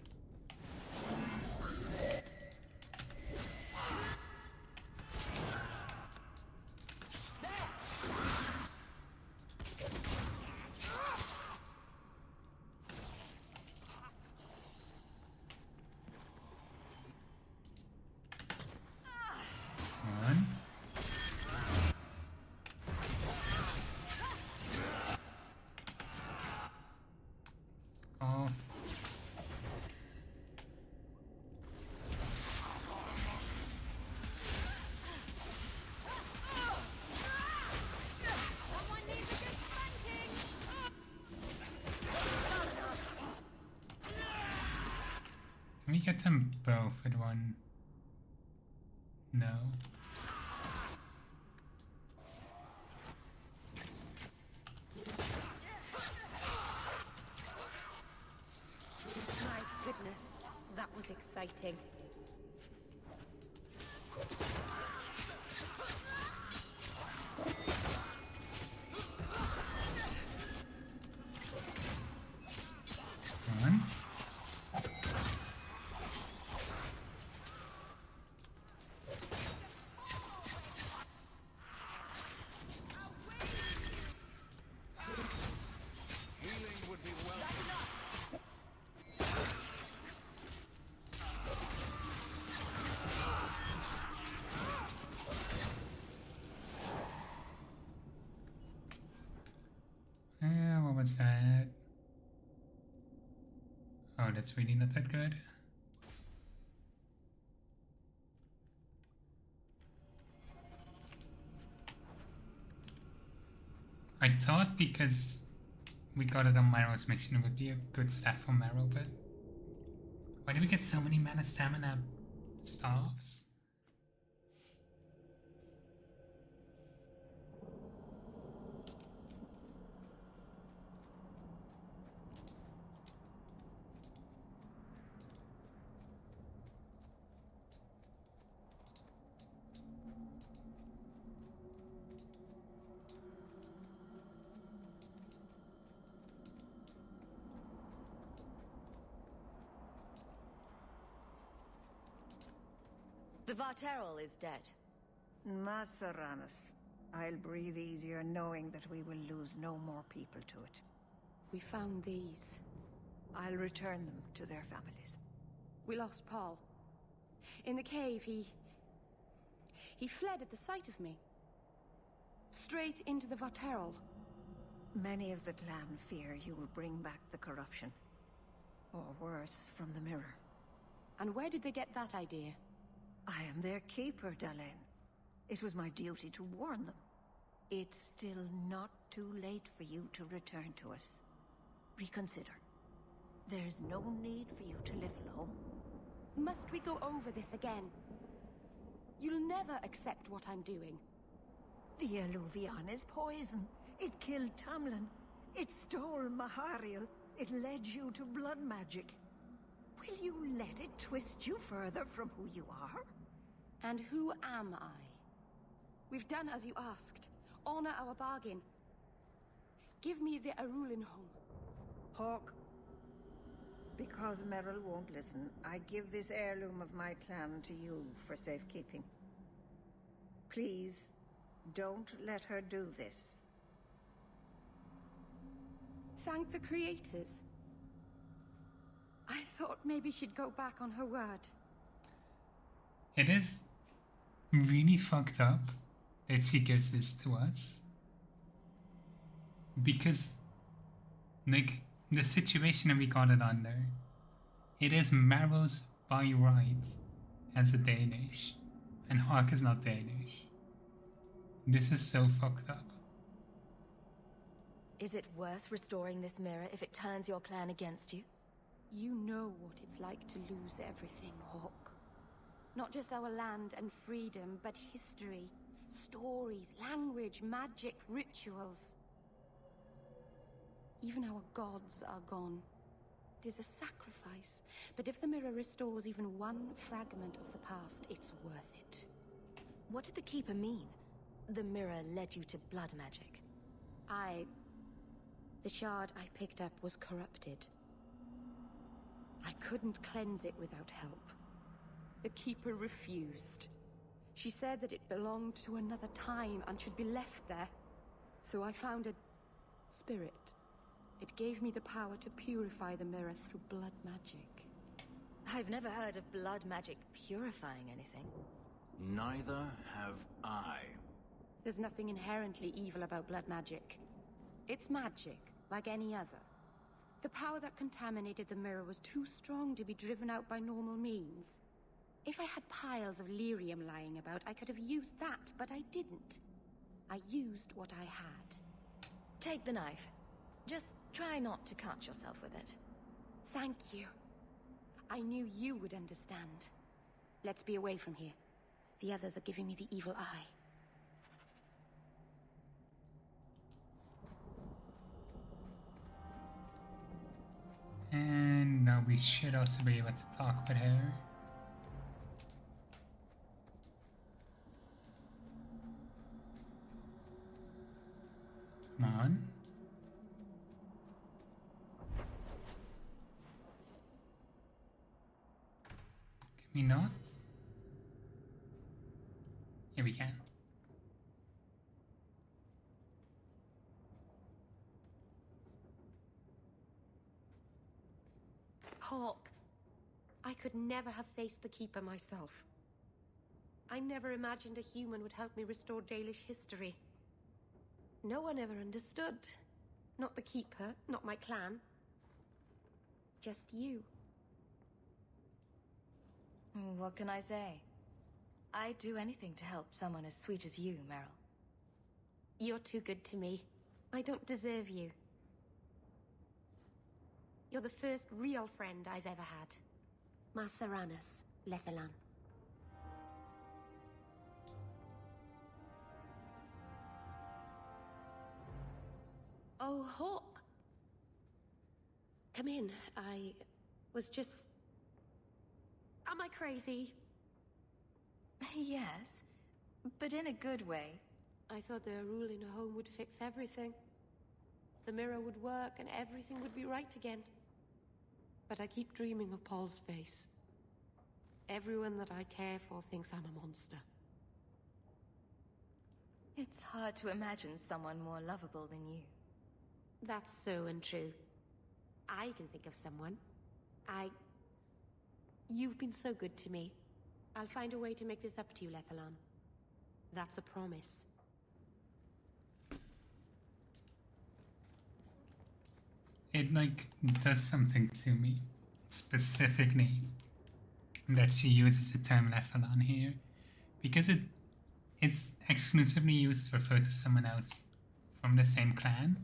S1: One. Off. Can we get them both at one? No.
S14: My goodness, that was exciting.
S1: One. Oh, that's really not that good. I thought because we got it on Marrow's mission it would be a good staff for Marrow, but why do we get so many mana stamina staffs?
S3: The Varterol is dead.
S7: Maceranus. I'll breathe easier knowing that we will lose no more people to it.
S9: We found these.
S7: I'll return them to their families.
S9: We lost Paul. In the cave, he fled at the sight of me. Straight into the Varterol.
S7: Many of the clan fear you will bring back the corruption. Or worse, from the mirror.
S9: And where did they get that idea?
S7: I am their keeper, Dalain. It was my duty to warn them. It's still not too late for you to return to us. Reconsider. There's no need for you to live alone.
S9: Must we go over this again? You'll never accept what I'm doing.
S7: The Eluvian is poison. It killed Tamlin. It stole Mahariel. It led you to blood magic. Will you let it twist you further from who you are?
S9: And who am I? We've done as you asked. Honor our bargain. Give me the Arulin home.
S7: Hawk. Because Merrill won't listen, I give this heirloom of my clan to you for safekeeping. Please, don't let her do this.
S9: Thank the creators. I thought maybe she'd go back on her word.
S1: It is really fucked up that she gives this to us. Because, like, the situation that we got it under, it is Marrow's by right as a Danish, and Hawk is not Danish. This is so fucked up.
S3: Is it worth restoring this mirror if it turns your clan against you?
S9: You know what it's like to lose everything, Hawk. Not just our land and freedom, but history, stories, language, magic, rituals. Even our gods are gone. It is a sacrifice, but if the mirror restores even one fragment of the past, it's worth it.
S3: What did the Keeper mean? The mirror led you to blood magic.
S9: The shard I picked up was corrupted. I couldn't cleanse it without help. The Keeper refused. She said that it belonged to another time and should be left there. So I found a spirit. It gave me the power to purify the mirror through blood magic.
S3: I've never heard of blood magic purifying anything.
S16: Neither have I.
S9: There's nothing inherently evil about blood magic. It's magic, like any other. The power that contaminated the mirror was too strong to be driven out by normal means. If I had piles of lyrium lying about, I could have used that, but I didn't. I used what I had.
S3: Take the knife. Just try not to cut yourself with it.
S9: Thank you. I knew you would understand. Let's be away from here. The others are giving me the evil eye.
S1: And now we should also be able to talk with her. Come on. Can we not? Here we can.
S9: Hawk, I could never have faced the Keeper myself. I never imagined a human would help me restore Dalish history. No one ever understood. Not the Keeper, not my clan. Just you.
S3: What can I say? I'd do anything to help someone as sweet as you, Meryl.
S9: You're too good to me. I don't deserve you. You're the first real friend I've ever had. Masaranas, Lethalan. Oh, Hawk! Come in. I was just... Am I crazy?
S3: Yes, but in a good way.
S9: I thought their rule in a home would fix everything. The mirror would work and everything would be right again. But I keep dreaming of Paul's face. Everyone that I care for thinks I'm a monster.
S3: It's hard to imagine someone more lovable than you.
S9: That's so untrue. I can think of someone. You've been so good to me. I'll find a way to make this up to you, Lethalan. That's a promise.
S1: It, like, does something to me. Specifically, that she uses the term Lethalan here. Because it's exclusively used to refer to someone else from the same clan.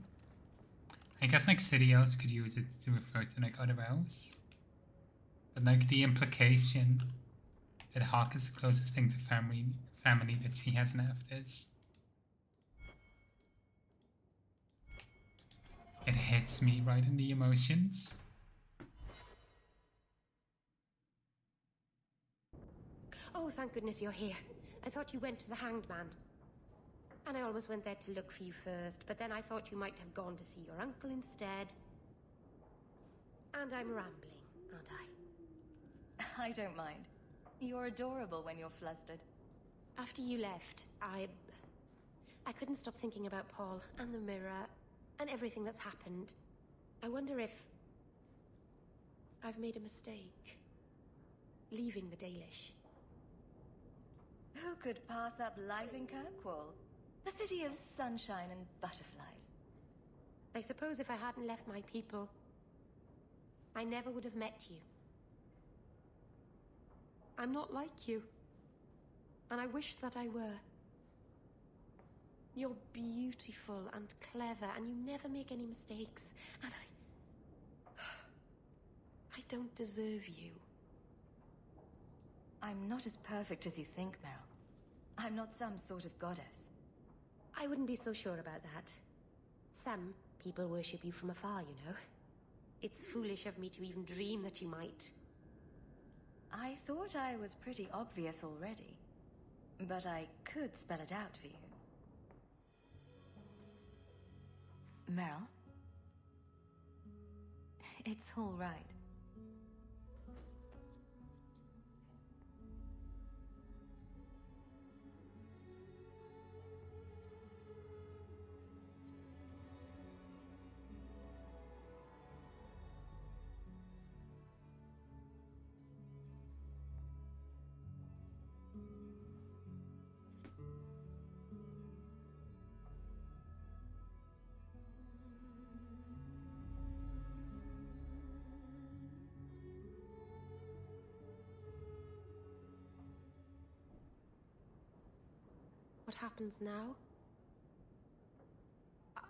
S1: I guess, like, city elves could use it to refer to, like, other elves. But, like, the implication that Hawk is the closest thing to family that she has left is... It hits me right in the emotions.
S9: Oh, thank goodness you're here. I thought you went to the Hanged Man. And I almost went there to look for you first, but then I thought you might have gone to see your uncle instead. And I'm rambling, aren't I?
S3: I don't mind. You're adorable when you're flustered.
S9: After you left, I couldn't stop thinking about Paul and the mirror and everything that's happened. I wonder if I've made a mistake leaving the Dalish.
S3: Who could pass up life in Kirkwall? The city of sunshine and butterflies.
S9: I suppose if I hadn't left my people, I never would have met you. I'm not like you, and I wish that I were. You're beautiful and clever, and you never make any mistakes, and I don't deserve you.
S3: I'm not as perfect as you think, Meryl. I'm not some sort of goddess.
S9: I wouldn't be so sure about that. Some people worship you from afar, you know. It's foolish of me to even dream that you might.
S3: I thought I was pretty obvious already, but I could spell it out for you. Meryl? It's all right.
S9: What happens now?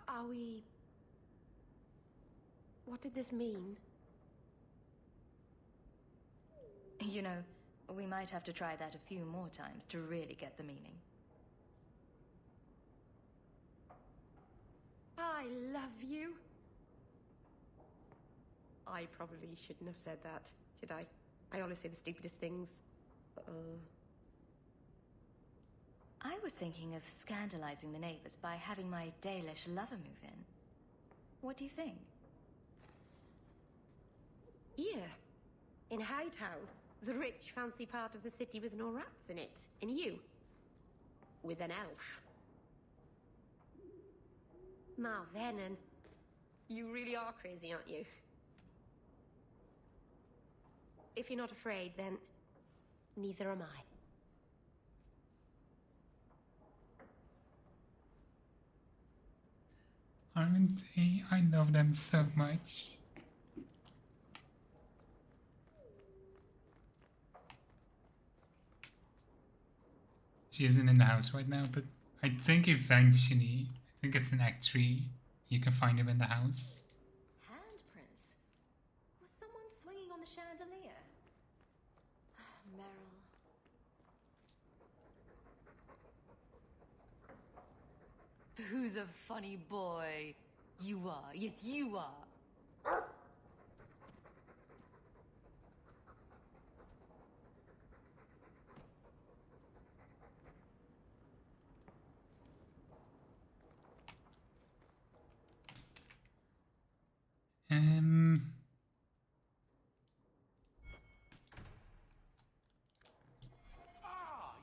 S9: Are we... What did this mean?
S3: You know, we might have to try that a few more times to really get the meaning.
S9: I love you. I probably shouldn't have said that, should I? I always say the stupidest things.
S3: I was thinking of scandalizing the neighbors by having my Dalish lover move in. What do you think?
S9: Here, in Hightown, the rich, fancy part of the city with no rats in it. And you, with an elf. Marvenon, you really are crazy, aren't you? If you're not afraid, then neither am I.
S1: Aren't they? I love them so much. She isn't in the house right now, but I think eventually, I think it's in Act 3, you can find him in the house.
S3: Handprints? Was someone swinging on the chandelier? Meryl. Who's a funny boy? You are. Yes, you are.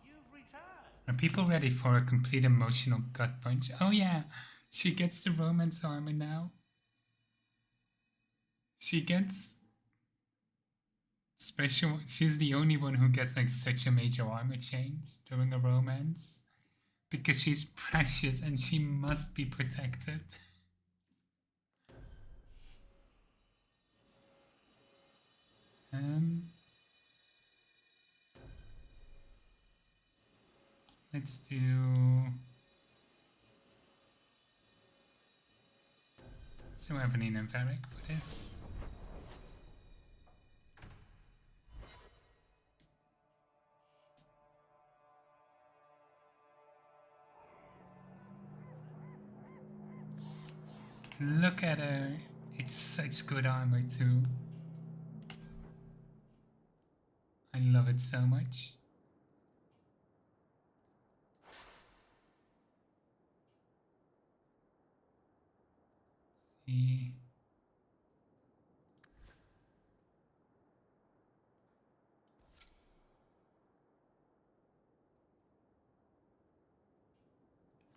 S4: You've returned.
S1: Are people ready for a complete emotional gut punch? Oh yeah, she gets the romance armor now. She gets special. She's the only one who gets like such a major armor change during a romance because she's precious and she must be protected. Let's do. Let's do Evelyn and Varric for this. Look at her. It's such good armor too. I love it so much. See.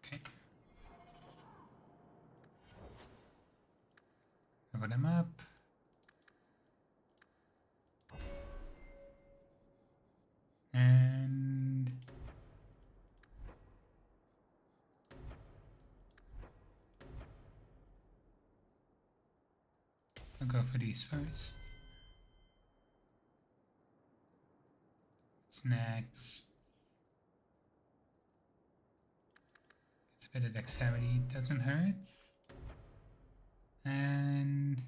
S1: Okay. Cover them up. And I'll go for these first. What's next? It's a bit of dexterity, doesn't hurt. And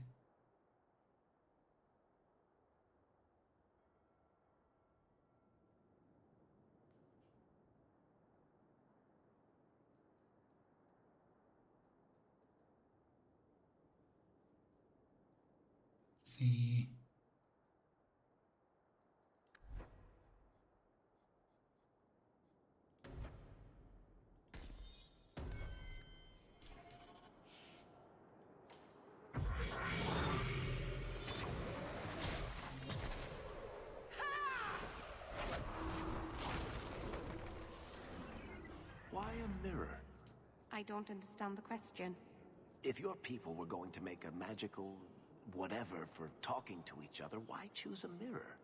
S1: see.
S2: Why a mirror?
S9: I don't understand the question.
S2: If your people were going to make a magical whatever for talking to each other, why choose a mirror?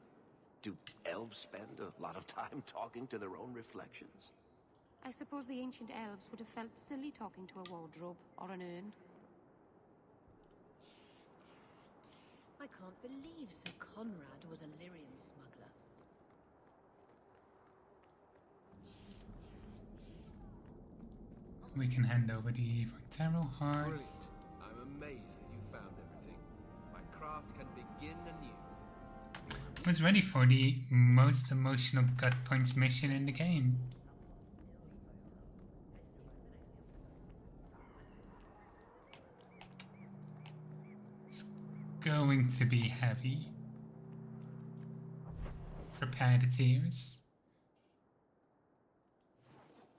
S2: Do elves spend a lot of time talking to their own reflections?
S9: I suppose the ancient elves would have felt silly talking to a wardrobe or an urn.
S21: I can't believe Sir Conrad was a lyrium smuggler.
S1: We can hand over the Tarot heart.
S12: Brilliant. I'm amazed that you found everything. My craft can begin anew.
S1: I was ready for the most emotional gut punch mission in the game. It's going to be heavy. Prepare the tears.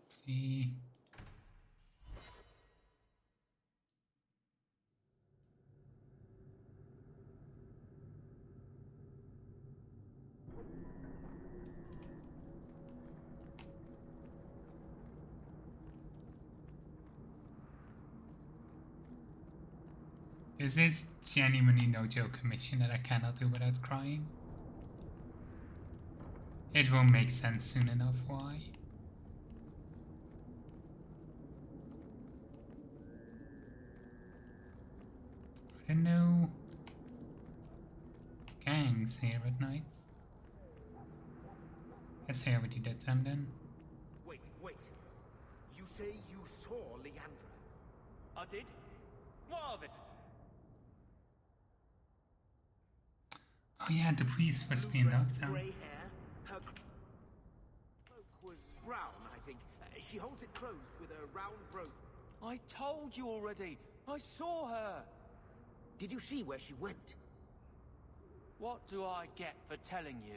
S1: See. This is genuinely no joke a mission that I cannot do without crying. It will make sense soon enough why. There are no gangs here at night. Guess I already did them then.
S10: Wait,
S15: Wait. You say you saw Leandra?
S22: I did. What of it?
S1: Oh yeah, the priest was being knocked down.
S15: Grey hair. Her cloak was brown, I think. She holds it closed with a round brooch.
S22: I told you already. I saw her.
S15: Did you see where she went?
S22: What do I get for telling you?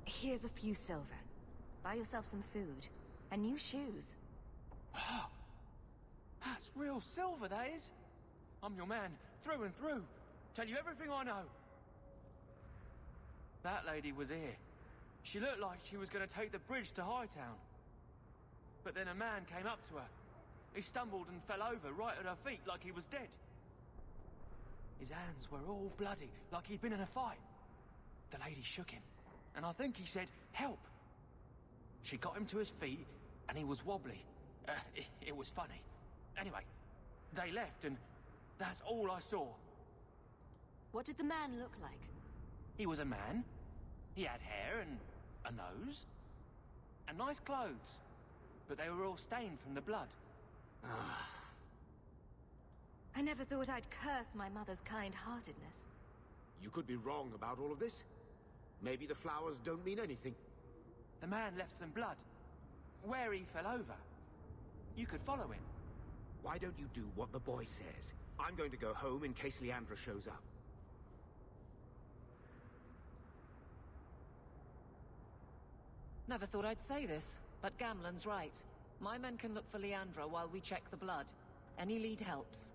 S3: Here's a few silver. Buy yourself some food. And new shoes.
S22: That's real silver, that is. I'm your man, through and through. Tell you everything I know. That lady was here. She looked like she was going to take the bridge to Hightown. But then a man came up to her. He stumbled and fell over right at her feet like he was dead. His hands were all bloody, like he'd been in a fight. The lady shook him, and I think he said, "Help." She got him to his feet, and he was wobbly. It was funny. Anyway, they left, and that's all I saw.
S3: What did the man look like?
S22: He was a man. He had hair and a nose. And nice clothes. But they were all stained from the blood.
S3: I never thought I'd curse my mother's kind-heartedness.
S15: You could be wrong about all of this. Maybe the flowers don't mean anything.
S22: The man left some blood. Where he fell over. You could follow him.
S15: Why don't you do what the boy says? I'm going to go home in case Leandra shows up.
S18: Never thought I'd say this, but Gamlen's right. My men can look for Leandra while we check the blood. Any lead helps.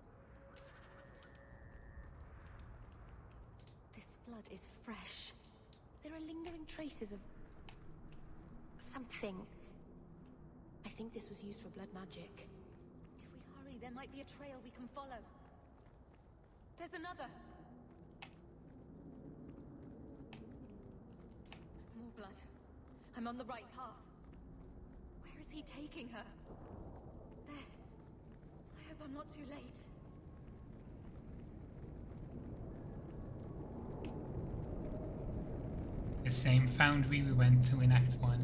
S3: This blood is fresh. There are lingering traces of... something. I think this was used for blood magic. If we hurry, there might be a trail we can follow. There's another! More blood. I'm on the right path. Where is he taking her? There. I hope I'm not too late.
S1: The same foundry we went to in Act 1.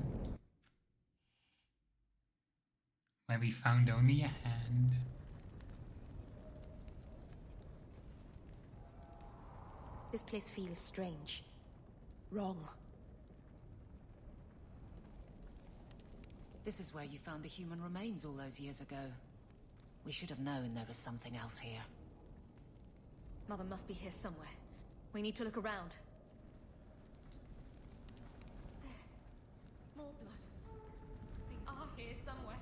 S1: Where we found only a hand.
S3: This place feels strange. Wrong.
S18: This is where you found the human remains all those years ago. We should have known there was something else here.
S3: Mother must be here somewhere. We need to look around. There. More blood. They are here somewhere.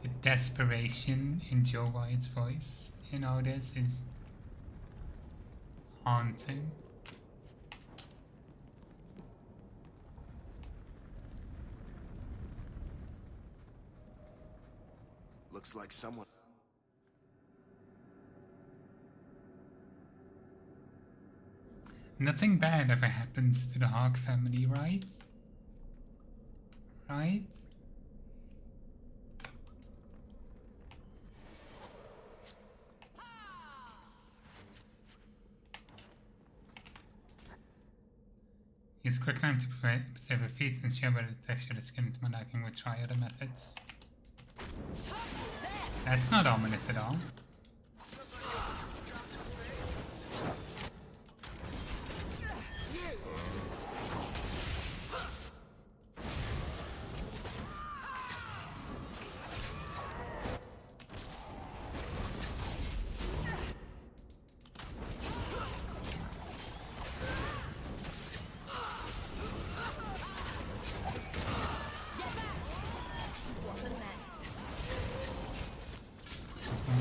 S1: The desperation in Joe Wyatt's voice in all this is haunting.
S2: Looks like someone...
S1: Nothing bad ever happens to the Hawk family, right? Right? Use quick time to preserve a feat and share whether the texture is skin to unlocking with try other methods. That's not ominous at all.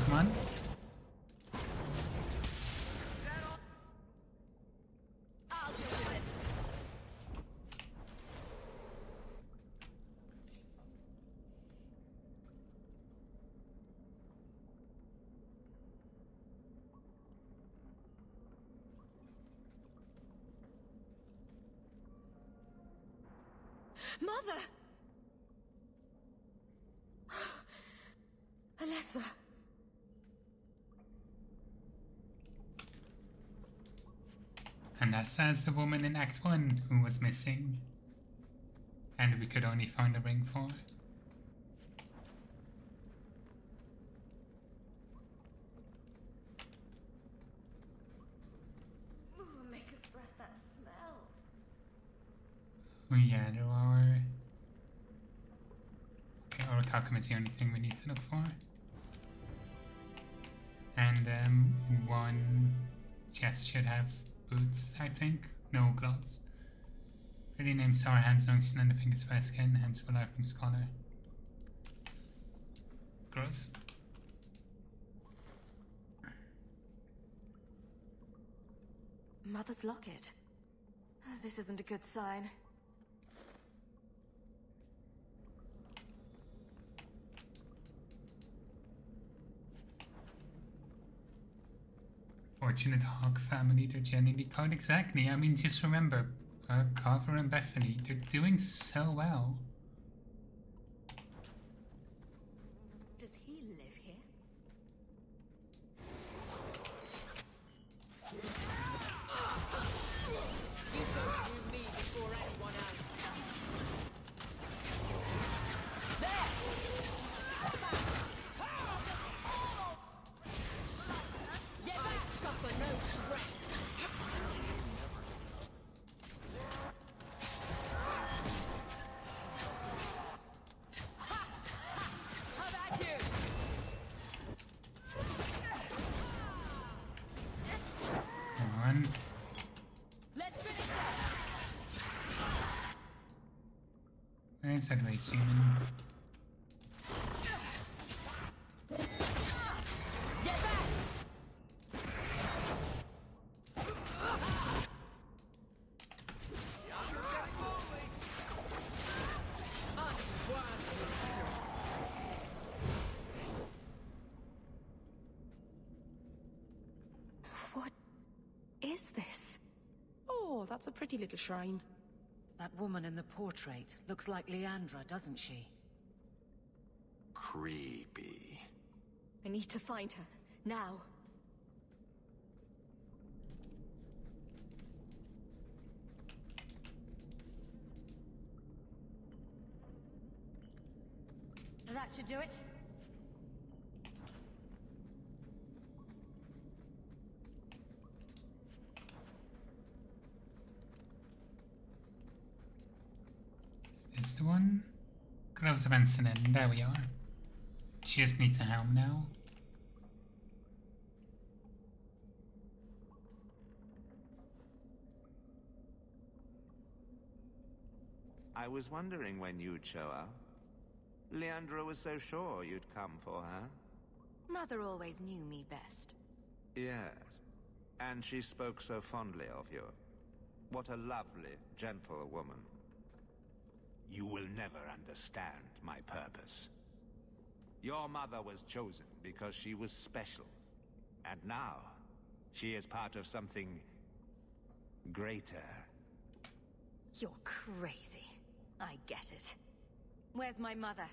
S1: Come on.
S3: I'll deal with this. Mother! Alessa.
S1: And that says the woman in Act 1 who was missing. And we could only find a ring for.
S3: Ooh, make us breath that smell.
S1: Oh yeah, there are... Okay, Orichalcum is the only thing we need to look for. And one chest should have boots, I think. No gloves. Pretty name sour hands, long skin, and the fingers fair skin, hence for life and scholar. Gross.
S3: Mother's locket. This isn't a good sign.
S1: Fortunate Hawk family, they're genuinely called exactly. I mean, just remember, Carver and Bethany, they're doing so well.
S3: Does he live here?
S11: You both knew me before anyone else. There! Get back, suffer no threat! How about you?
S1: Come on.
S11: Let's finish that!
S1: Where's that great demon?
S11: Get back!
S3: What is this?
S14: Oh, that's a pretty little shrine.
S18: That woman in the portrait looks like Leandra, doesn't she?
S17: Creepy.
S3: I need to find her. Now. That should do it.
S1: Is this the one? Gloves of Antonin, there we are. She just needs a helm now.
S5: I was wondering when you'd show up. Leandra was so sure you'd come for her.
S3: Mother always knew me best.
S5: Yes, and she spoke so fondly of you. What a lovely, gentle woman.
S10: You will never understand my purpose. Your mother was chosen because she was special. And now, she is part of something greater.
S3: You're crazy. I get it. Where's my mother?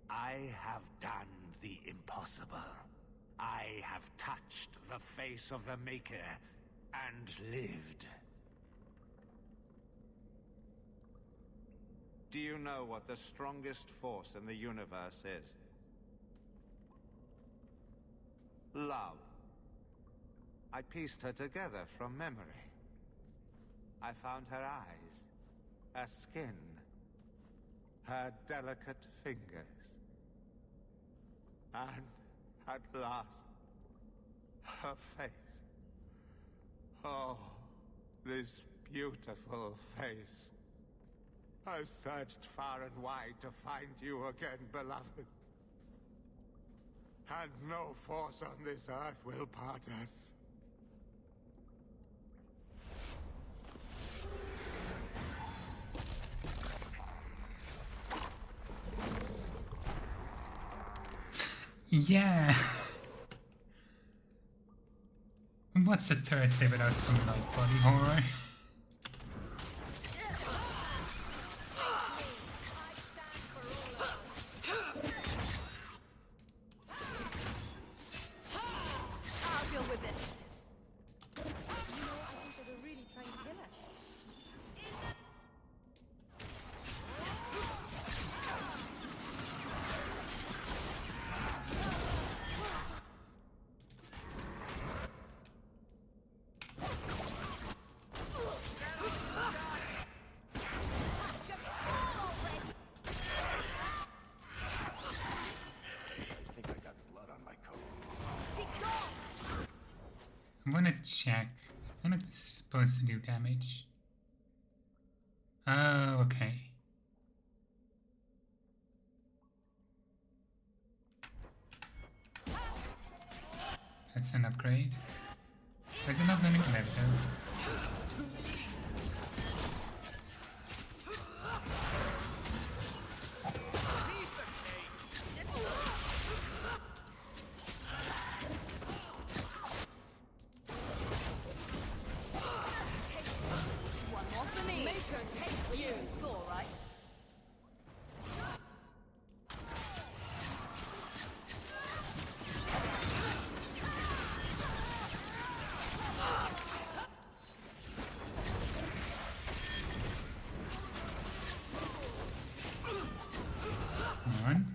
S10: I have done the impossible. I have touched the face of the Maker and lived.
S5: Do you know what the strongest force in the universe is? Love. I pieced her together from memory. I found her eyes, her skin, her delicate fingers. And at last, her face. Oh, this beautiful face. I've searched far and wide to find you again, beloved. And no force on this earth will part us.
S1: Yeah. What's a Thursday without some light body horror? I wanna check. I feel like this is supposed to do damage. Oh, okay. That's an upgrade. There's another enemy. There we go.
S3: One more for me. Make her take for you. Score, right?
S1: Come on.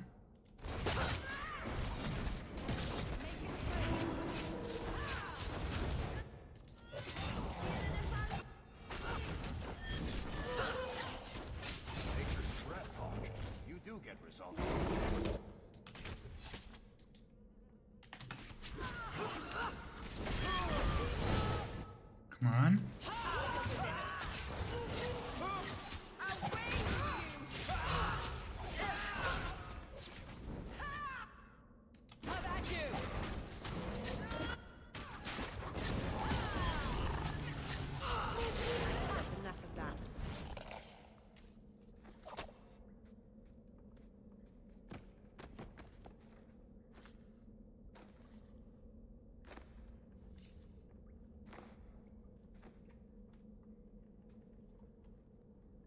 S2: You do get results.
S1: Come on.
S9: Enough of that.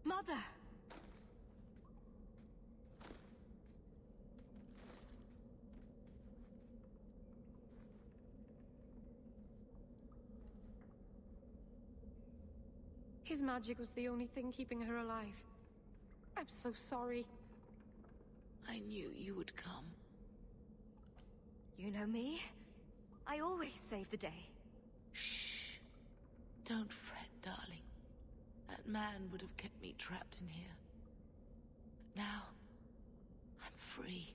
S3: Mother!
S9: His magic was the only thing keeping her alive. I'm so sorry.
S14: I knew you would come.
S3: You know me? I always save the day.
S14: Shh. Don't fret, darling. That man would have kept me trapped in here. But now, I'm free.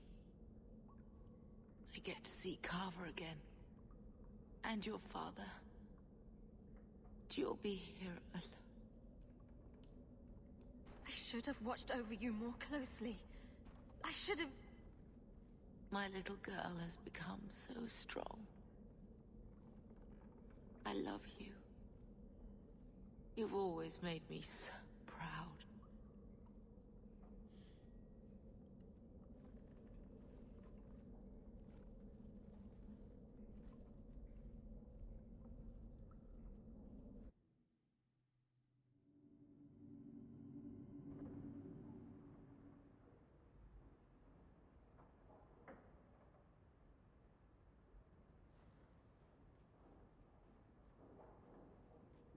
S14: I get to see Carver again. And your father. You'll be here alone.
S3: I should have watched over you more closely. I should have...
S14: My little girl has become so strong. I love you. You've always made me so proud.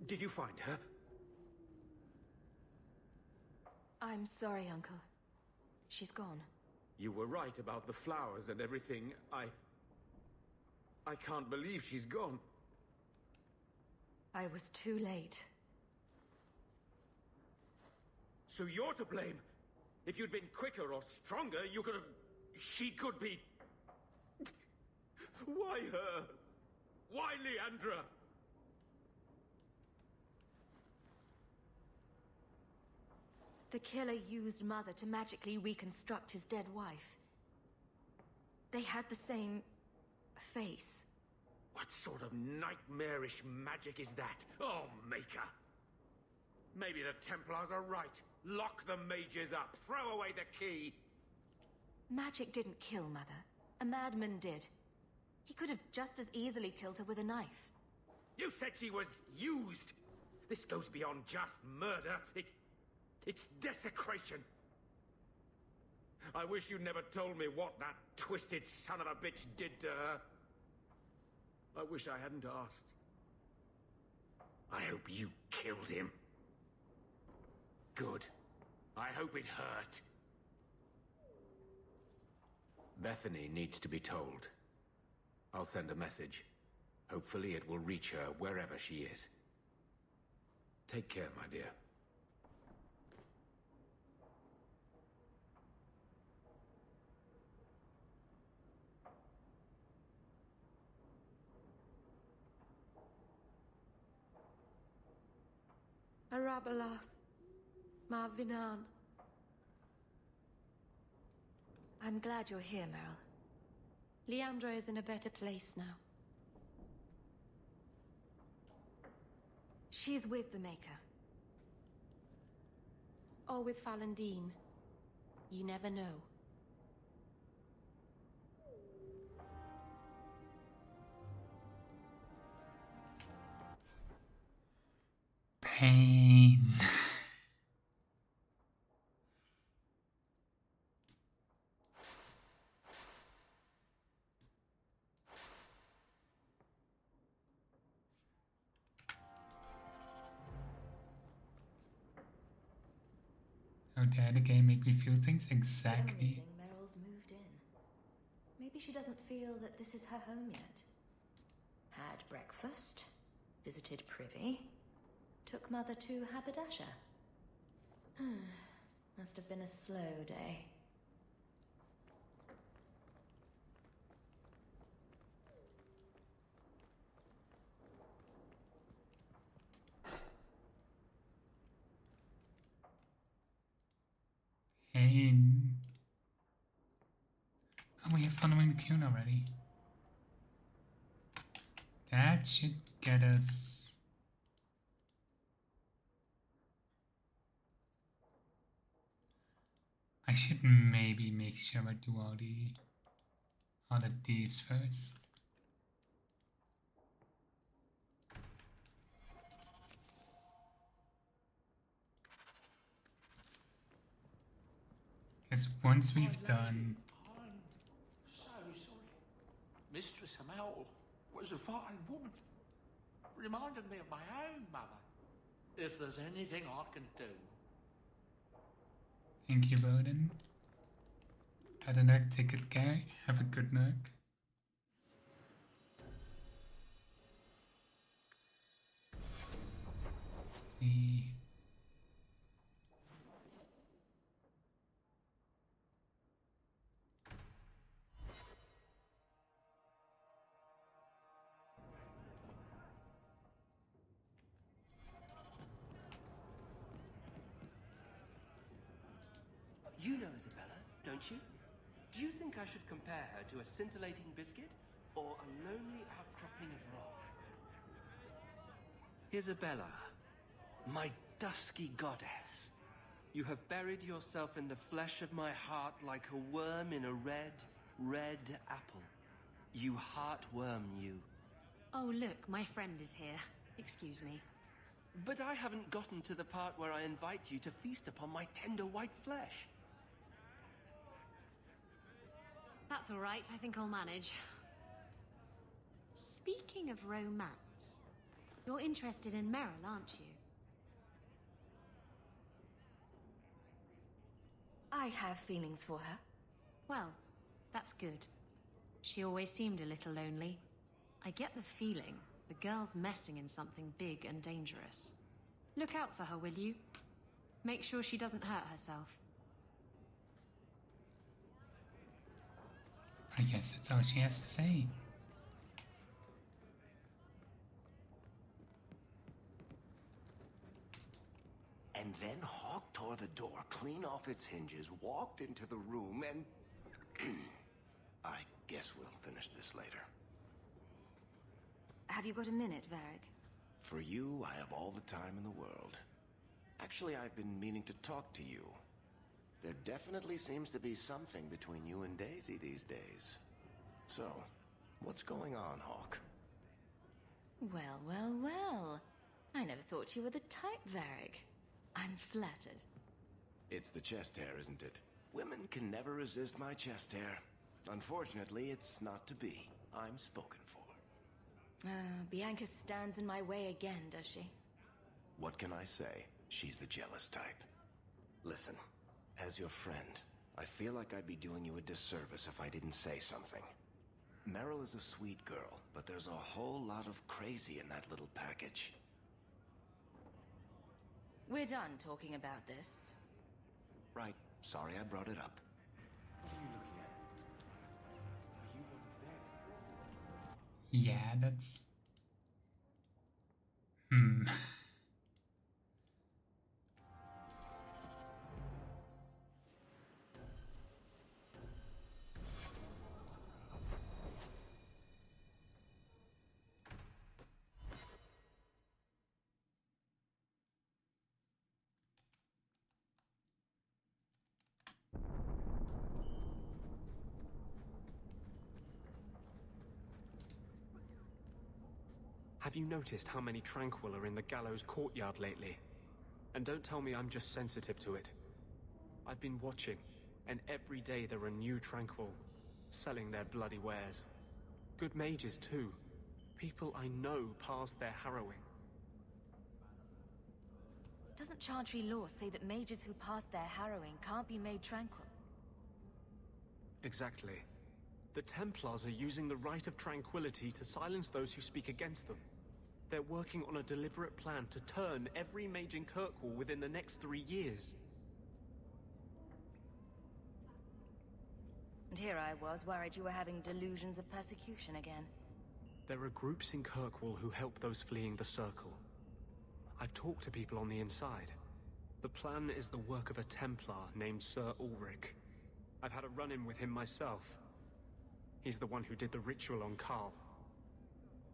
S12: Did you find her?
S3: I'm sorry, Uncle. She's gone.
S12: You were right about the flowers and everything. I can't believe she's gone.
S3: I was too late.
S12: So you're to blame. If you'd been quicker or stronger, you could have... She could be... Why her? Why Leandra?
S3: The killer used Mother to magically reconstruct his dead wife. They had the same... face.
S12: What sort of nightmarish magic is that? Oh, Maker! Maybe the Templars are right. Lock the mages up. Throw away the key.
S3: Magic didn't kill Mother. A madman did. He could have just as easily killed her with a knife.
S12: You said she was used. This goes beyond just murder. It's desecration. I wish you never told me what that twisted son of a bitch did to her. I wish I hadn't asked. I hope you killed him. Good. I hope it hurt. Bethany needs to be told. I'll send a message. Hopefully it will reach her wherever she is. Take care, my dear.
S9: Arabalas. Marvinan.
S3: I'm glad you're here, Meryl.
S9: Leandra is in a better place now.
S3: She's with the Maker.
S9: Or with Falandine. You never know.
S1: Pain. How dare the game make me feel things
S3: The only
S1: exactly.
S3: thing Meryl's moved in. Maybe she doesn't feel that this is her home yet. Had breakfast, visited Privy, took Mother to Haberdasher. Must have been a slow day.
S1: Pain. Oh, we are following the queue already. That should get us. I should maybe make sure I do all of these first. Because once we've done.
S4: I'm so sorry. Mistress Hamel was a fine woman. Reminded me of my own mother. If there's anything I can do.
S1: Thank you, Bowden. Had a night, take good care. Have a good night. See.
S13: You know Isabella, don't you? Do you think I should compare her to a scintillating biscuit or a lonely outcropping of rock? Isabella, my dusky goddess, you have buried yourself in the flesh of my heart like a worm in a red, red apple. You heartworm, you.
S3: Oh, look, my friend is here. Excuse me.
S13: But I haven't gotten to the part where I invite you to feast upon my tender white flesh.
S3: That's all right. I think I'll manage. Speaking of romance, you're interested in Meryl, aren't you? I have feelings for her. Well, that's good. She always seemed a little lonely. I get the feeling the girl's messing in something big and dangerous. Look out for her, will you? Make sure she doesn't hurt herself.
S1: I guess that's all she has to say.
S2: And then Hawk tore the door clean off its hinges, walked into the room, and... I guess we'll finish this later.
S3: Have you got a minute, Varric?
S2: For you, I have all the time in the world. Actually, I've been meaning to talk to you. There definitely seems to be something between you and Daisy these days. So, what's going on, Hawk?
S3: Well, well, well. I never thought you were the type, Varric. I'm flattered.
S2: It's the chest hair, isn't it? Women can never resist my chest hair. Unfortunately, it's not to be. I'm spoken for.
S3: Bianca stands in my way again, does she?
S2: What can I say? She's the jealous type. Listen, as your friend, I feel like I'd be doing you a disservice if I didn't say something. Meryl is a sweet girl, but there's a whole lot of crazy in that little package.
S3: We're done talking about this.
S2: Right. Sorry I brought it up.
S13: What are you looking at? Are you one of them?
S1: Yeah, that's...
S8: Have you noticed how many Tranquil are in the gallows courtyard lately? And don't tell me I'm just sensitive to it. I've been watching, and every day there are new Tranquil, selling their bloody wares. Good mages too. People I know pass their harrowing.
S3: Doesn't Chantry law say that mages who pass their harrowing can't be made tranquil?
S8: Exactly. The Templars are using the Rite of Tranquility to silence those who speak against them. They're working on a deliberate plan to turn every mage in Kirkwall within the next 3 years.
S3: And here I was, worried you were having delusions of persecution again.
S8: There are groups in Kirkwall who help those fleeing the Circle. I've talked to people on the inside. The plan is the work of a Templar named Sir Ulrich. I've had a run-in with him myself. He's the one who did the ritual on Karl.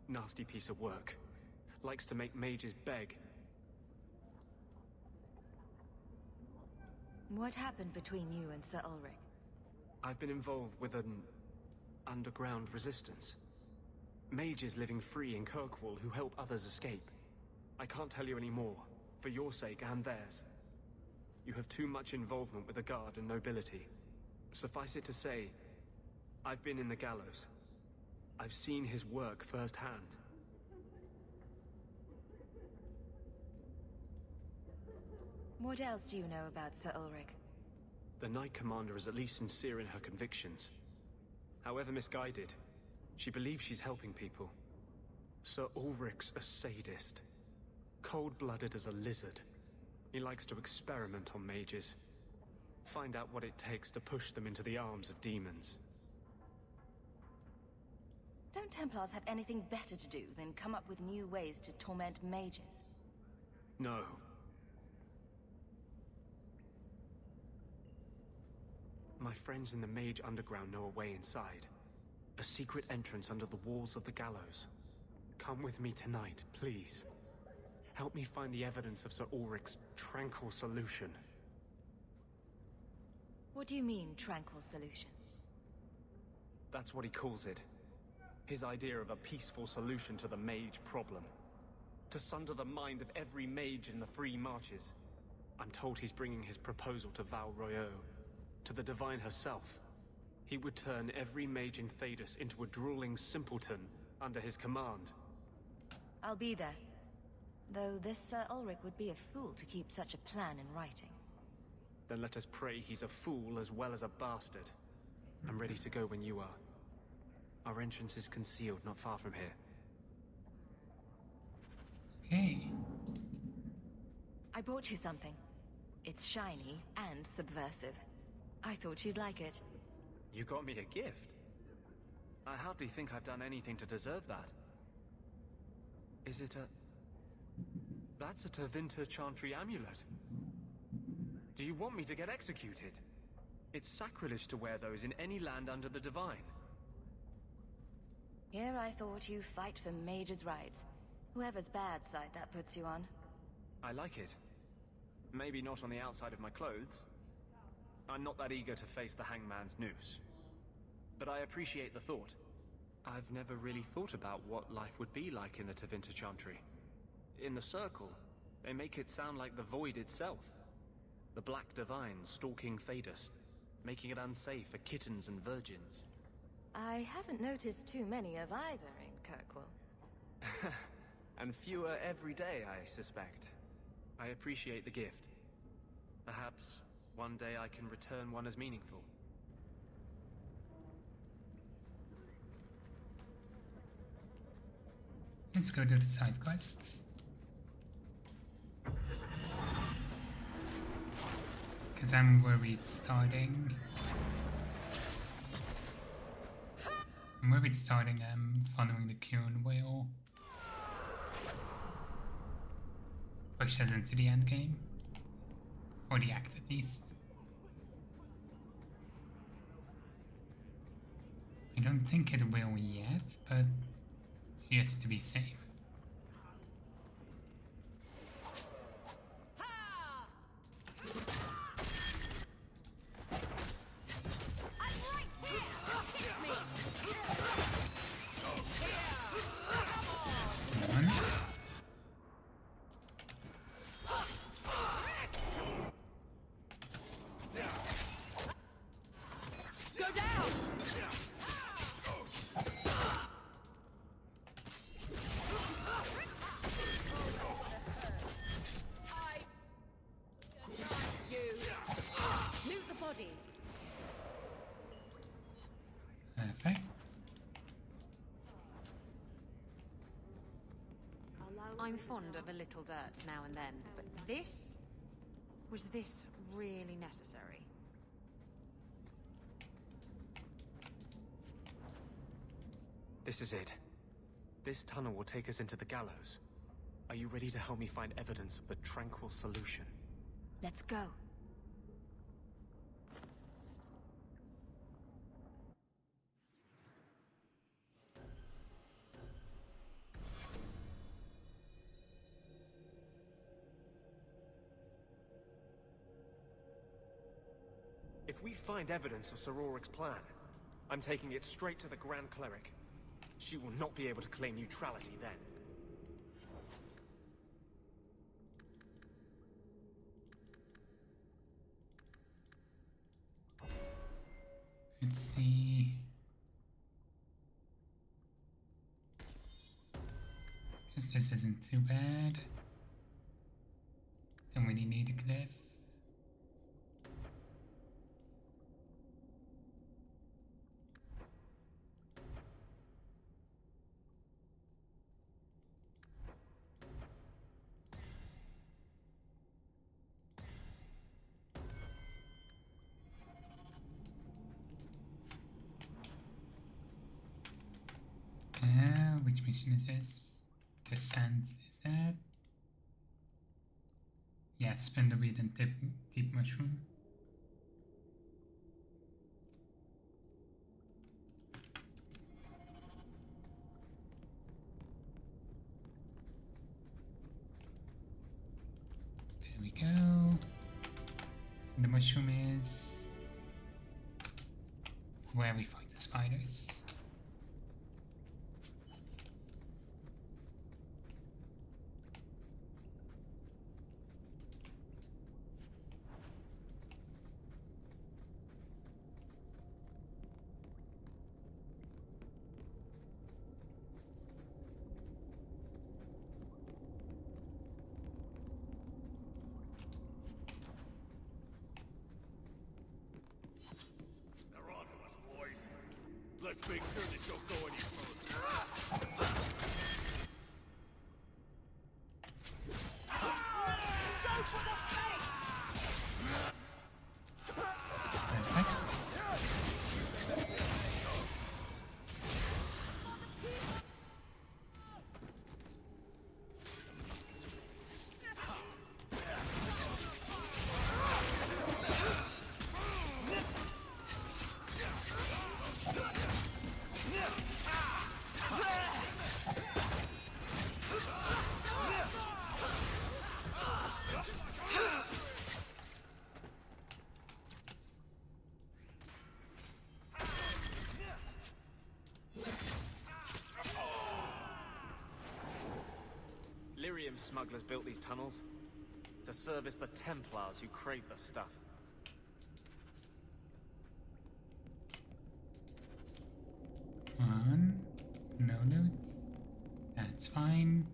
S8: Nasty piece of work. Likes to make mages beg.
S3: What happened between you and Sir Ulrich?
S8: I've been involved with an underground resistance. Mages living free in Kirkwall who help others escape. I can't tell you any more, for your sake and theirs. You have too much involvement with the Guard and nobility. Suffice it to say, I've been in the gallows. I've seen his work firsthand.
S3: What else do you know about Sir Ulrich?
S8: The Knight Commander is at least sincere in her convictions. However misguided, she believes she's helping people. Sir Ulrich's a sadist. Cold-blooded as a lizard. He likes to experiment on mages. Find out what it takes to push them into the arms of demons.
S3: Don't Templars have anything better to do than come up with new ways to torment mages?
S8: No. My friends in the Mage Underground know a way inside. A secret entrance under the walls of the gallows. Come with me tonight, please. Help me find the evidence of Sir Ulrich's tranquil solution.
S3: What do you mean, tranquil solution?
S8: That's what he calls it. His idea of a peaceful solution to the mage problem. To sunder the mind of every mage in the Free Marches. I'm told he's bringing his proposal to Val Royeaux, to the Divine herself. He would turn every mage in Thedas into a drooling simpleton under his command.
S3: I'll be there. Though this Sir Ulrich would be a fool to keep such a plan in writing.
S8: Then let us pray he's a fool as well as a bastard. I'm ready to go when you are. Our entrance is concealed not far from here.
S1: Okay.
S3: I brought you something. It's shiny and subversive. I thought you'd like it.
S8: You got me a gift? I hardly think I've done anything to deserve that. Is it a... That's a Tevinter Chantry amulet. Do you want me to get executed? It's sacrilege to wear those in any land under the Divine.
S3: Here I thought you fight for mages' rights. Whoever's bad side that puts you on.
S8: I like it. Maybe not on the outside of my clothes. I'm not that eager to face the hangman's noose. But I appreciate the thought. I've never really thought about what life would be like in the Tevinter Chantry. In the Circle, they make it sound like the Void itself. The Black Divine stalking Thedas, making it unsafe for kittens and virgins.
S3: I haven't noticed too many of either in Kirkwall.
S8: And fewer every day, I suspect. I appreciate the gift. Perhaps one day I can return one as meaningful.
S1: Let's go to the side quests. Because I'm worried starting. I'm worried starting following the Kyun will push us into the end game. For the act at least. I don't think it will yet, but just to be safe. Come on.
S18: please.
S1: Perfect.
S18: I'm fond of a little dirt now and then, but this? Was this really necessary?
S8: This is it. This tunnel will take us into the gallows. Are you ready to help me find evidence of the tranquil solution?
S3: Let's go.
S8: If we find evidence of Sir Auric's plan, I'm taking it straight to the Grand Cleric. She will not be able to claim neutrality then.
S1: Let's see. Guess this isn't too bad. Don't really need a cliff. Which mission is this? Descent, is that? Yeah, spin the weed and deep mushroom. There we go. And the mushroom is where we fight the spiders.
S10: Let's make sure that you'll go any further. Go for the face!
S8: Smugglers built these tunnels to service the Templars who crave the stuff.
S1: No loot. That's fine.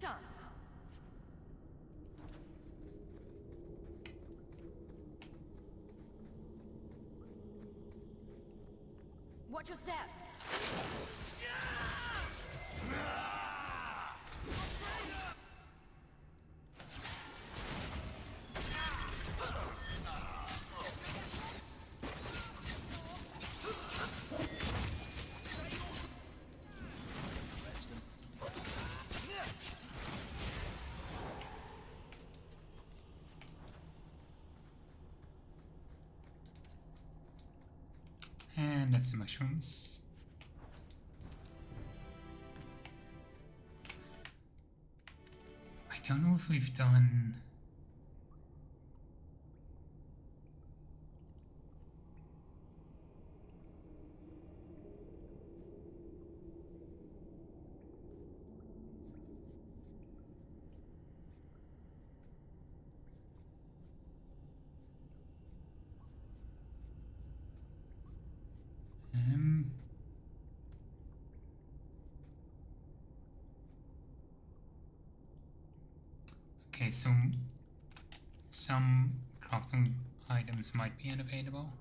S18: Done. Watch your step.
S1: And that's the mushrooms. I don't know if we've done... Okay, so some crafting items might be unavailable.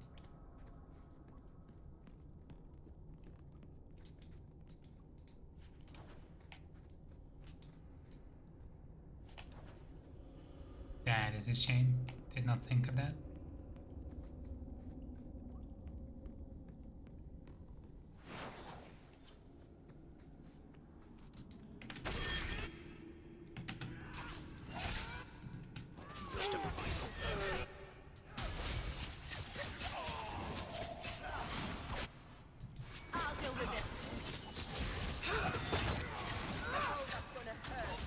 S1: That is a shame. Did not think of that.
S20: I'll deal with this. Oh, that's gonna hurt.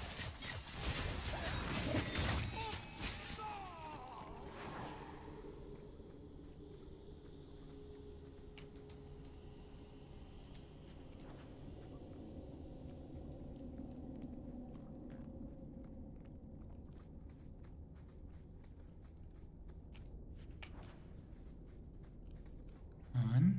S1: On.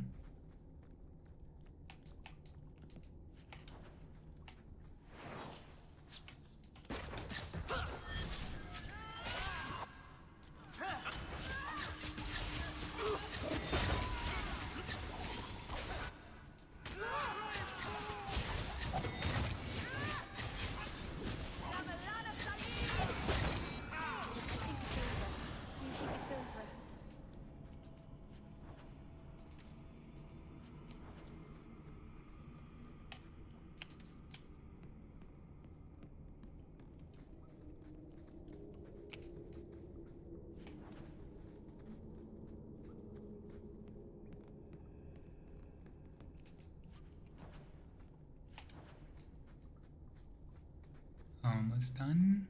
S1: Almost done,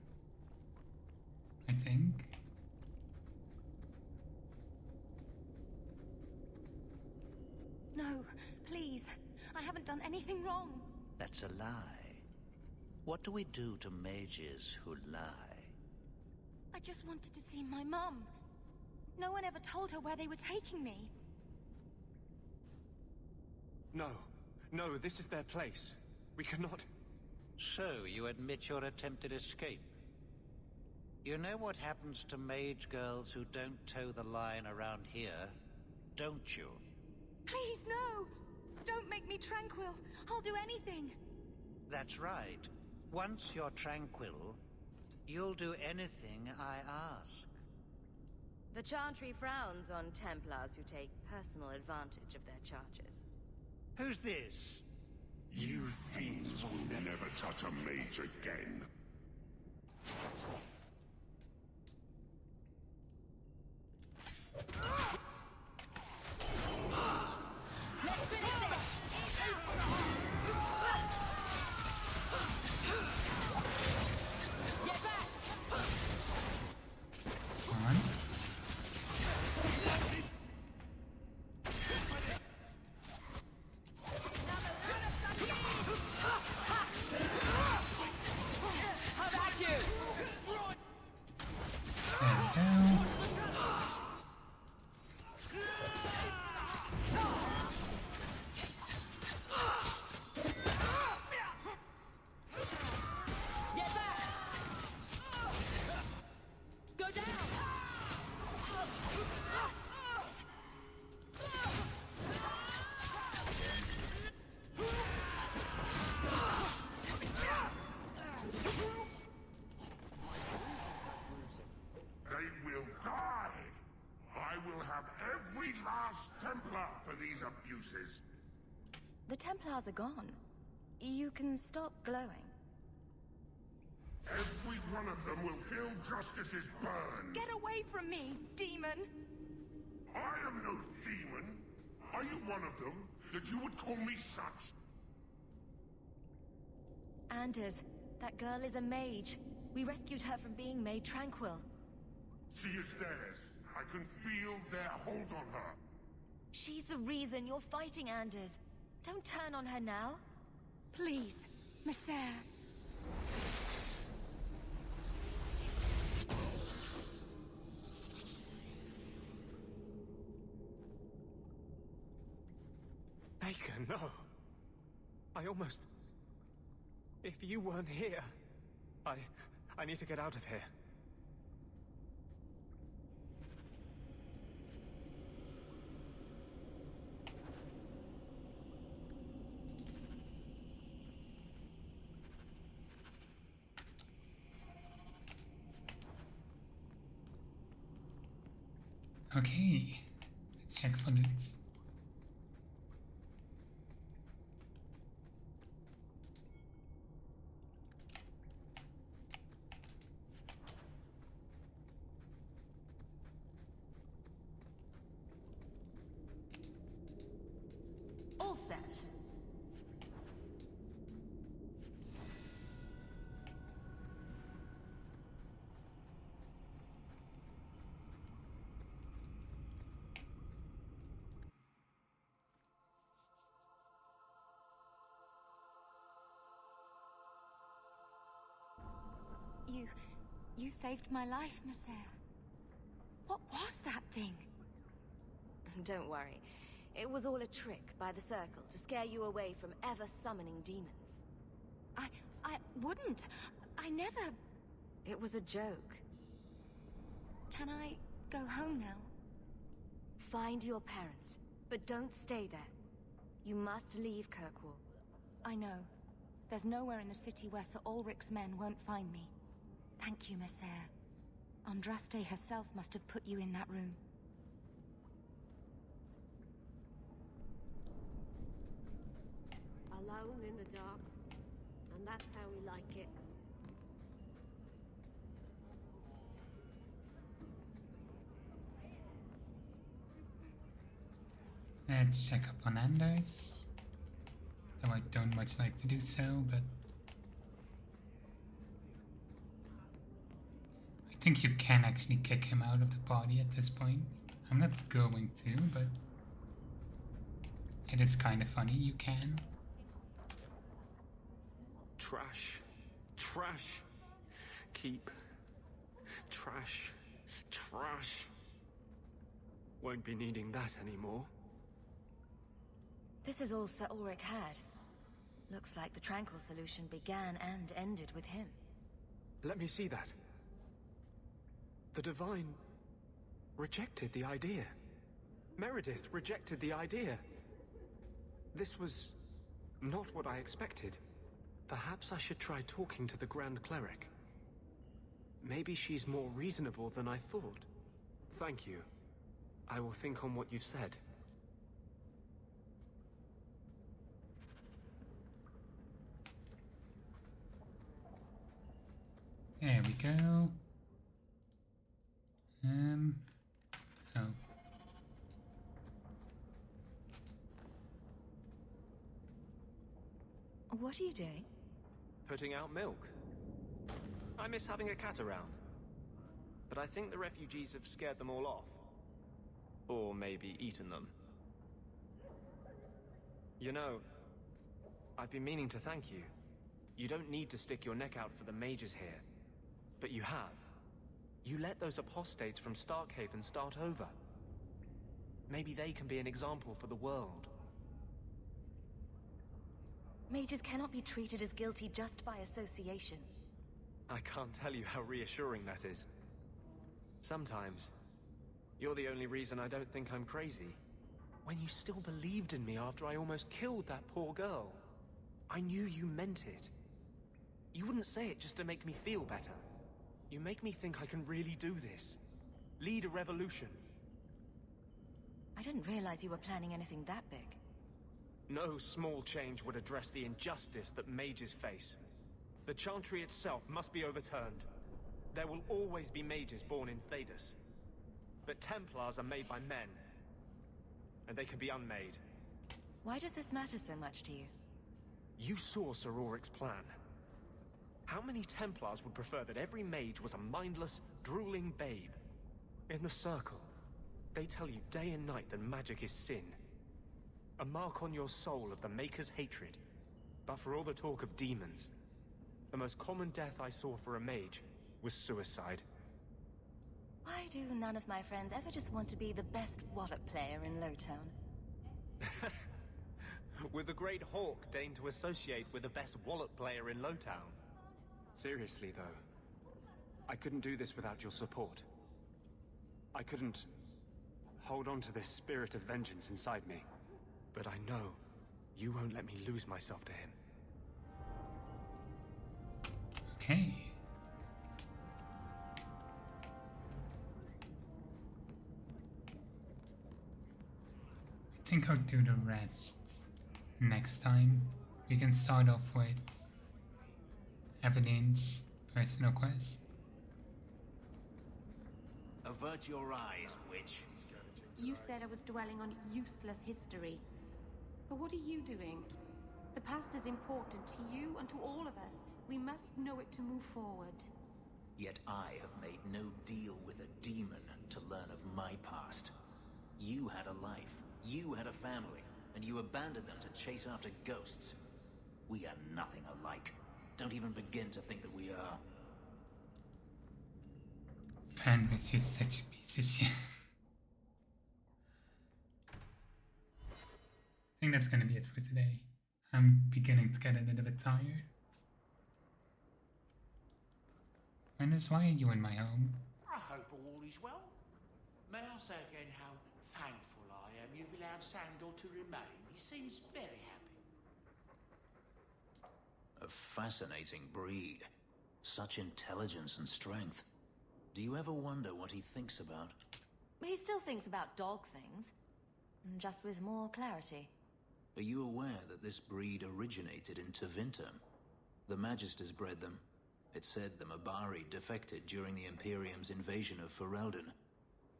S1: I think.
S20: No, please. I haven't done anything wrong.
S6: That's a lie. What do we do to mages who lie?
S20: I just wanted to see my mum. No one ever told her where they were taking me.
S8: No. No, this is their place. We cannot...
S6: So, you admit your attempted escape? You know what happens to mage girls who don't toe the line around here, don't you?
S20: Please, no! Don't make me tranquil. I'll do anything.
S6: That's right. Once you're tranquil, you'll do anything I ask.
S3: The Chantry frowns on Templars who take personal advantage of their charges.
S6: Who's this?
S19: You fiends will never touch a mage again.
S20: Let's finish this! Get back!
S1: On.
S20: How about you?
S1: There we go.
S20: Get back! Go down!
S19: They will die! I will have every last Templar for these abuses.
S3: The Templars are gone. You can stop glowing.
S19: Every one of them will feel justice's burn.
S20: Get away from me, demon!
S19: I am no demon. Are you one of them, that you would call me such?
S3: Anders, that girl is a mage. We rescued her from being made tranquil.
S19: She is theirs. I can feel their hold on her.
S3: She's the reason you're fighting Anders. Don't turn on her now.
S20: Please, Messer.
S8: Baker, no. I almost... If you weren't here, I need to get out of here.
S1: Okay, let's check for loot.
S3: All set.
S20: You saved my life, Monsieur. What was that thing?
S3: Don't worry. It was all a trick by the Circle to scare you away from ever summoning demons.
S20: I wouldn't. I never...
S3: It was a joke.
S20: Can I go home now?
S3: Find your parents, but don't stay there. You must leave Kirkwall.
S20: I know. There's nowhere in the city where Sir Ulrich's men won't find me. Thank you, Monsieur. Andraste herself must have put you in that room.
S7: Alone in the dark. And that's how we like it.
S1: Let's check up on Anders. Though I don't much like to do so, but I think you can actually kick him out of the party at this point. I'm not going to, but it is kind of funny, you can.
S8: Trash. Trash. Keep. Trash. Trash. Won't be needing that anymore.
S3: This is all Sir Ulrich had. Looks like the Tranquil solution began and ended with him.
S8: Let me see that. The Divine rejected the idea. Meredith rejected the idea. This was not what I expected. Perhaps I should try talking to the Grand Cleric. Maybe she's more reasonable than I thought. Thank you. I will think on what you've said.
S1: There we go. Oh.
S3: What are you doing?
S8: Putting out milk. I miss having a cat around. But I think the refugees have scared them all off. Or maybe eaten them. You know, I've been meaning to thank you. You don't need to stick your neck out for the mages here. But you have. You let those apostates from Starkhaven start over. Maybe they can be an example for the world.
S3: Mages cannot be treated as guilty just by association.
S8: I can't tell you how reassuring that is. Sometimes, you're the only reason I don't think I'm crazy. When you still believed in me after I almost killed that poor girl, I knew you meant it. You wouldn't say it just to make me feel better. You make me think I can really do this. Lead a revolution.
S3: I didn't realize you were planning anything that big.
S8: No small change would address the injustice that mages face. The Chantry itself must be overturned. There will always be mages born in Thedas. But Templars are made by men. And they can be unmade.
S3: Why does this matter so much to you?
S8: You saw Sir Ulrich's plan. How many Templars would prefer that every mage was a mindless, drooling babe? In the Circle, they tell you day and night that magic is sin. A mark on your soul of the Maker's hatred. But for all the talk of demons, the most common death I saw for a mage was suicide.
S3: Why do none of my friends ever just want to be the best wallet player in Lowtown?
S8: With the great Hawk deigned to associate with the best wallet player in Lowtown. Seriously though, I couldn't do this without your support. I couldn't hold on to this spirit of vengeance inside me. But I know you won't let me lose myself to him.
S1: Okay. I think I'll do the rest next time. We can start off with Evelyn's personal quest.
S2: Avert your eyes, witch.
S9: You said I was dwelling on useless history. But what are you doing? The past is important to you and to all of us. We must know it to move forward.
S2: Yet I have made no deal with a demon to learn of my past. You had a life, you had a family, and you abandoned them to chase after ghosts. We are nothing alike. Don't even begin to think that we are.
S1: Fanbase is such a piece of shit. I think that's gonna be it for today. I'm beginning to get a little bit tired. Anders, why are you in my home?
S4: I hope all is well. May I say again how thankful I am you've allowed Sandor to remain. He seems very happy.
S2: A fascinating breed. Such intelligence and strength. Do you ever wonder what he thinks about?
S3: He still thinks about dog things, just with more clarity.
S2: Are you aware that this breed originated in Tevinter? The Magisters bred them. It said the Mabari defected during the Imperium's invasion of Ferelden.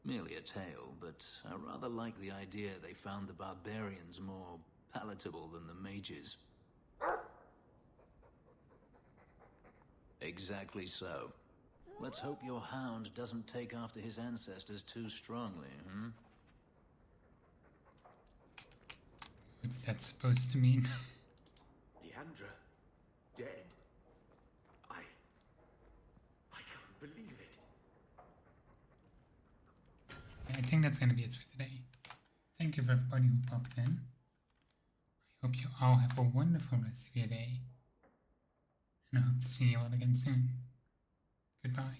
S2: Merely a tale, but I rather like the idea they found the barbarians more palatable than the mages. Exactly so. Let's hope your hound doesn't take after his ancestors too strongly, hmm?
S1: What's that supposed to mean?
S12: Leandra, dead? I can't believe it.
S1: I think that's gonna be it for today. Thank you for everybody who popped in. I hope you all have a wonderful rest of your day. And I hope to see you all again soon. Goodbye.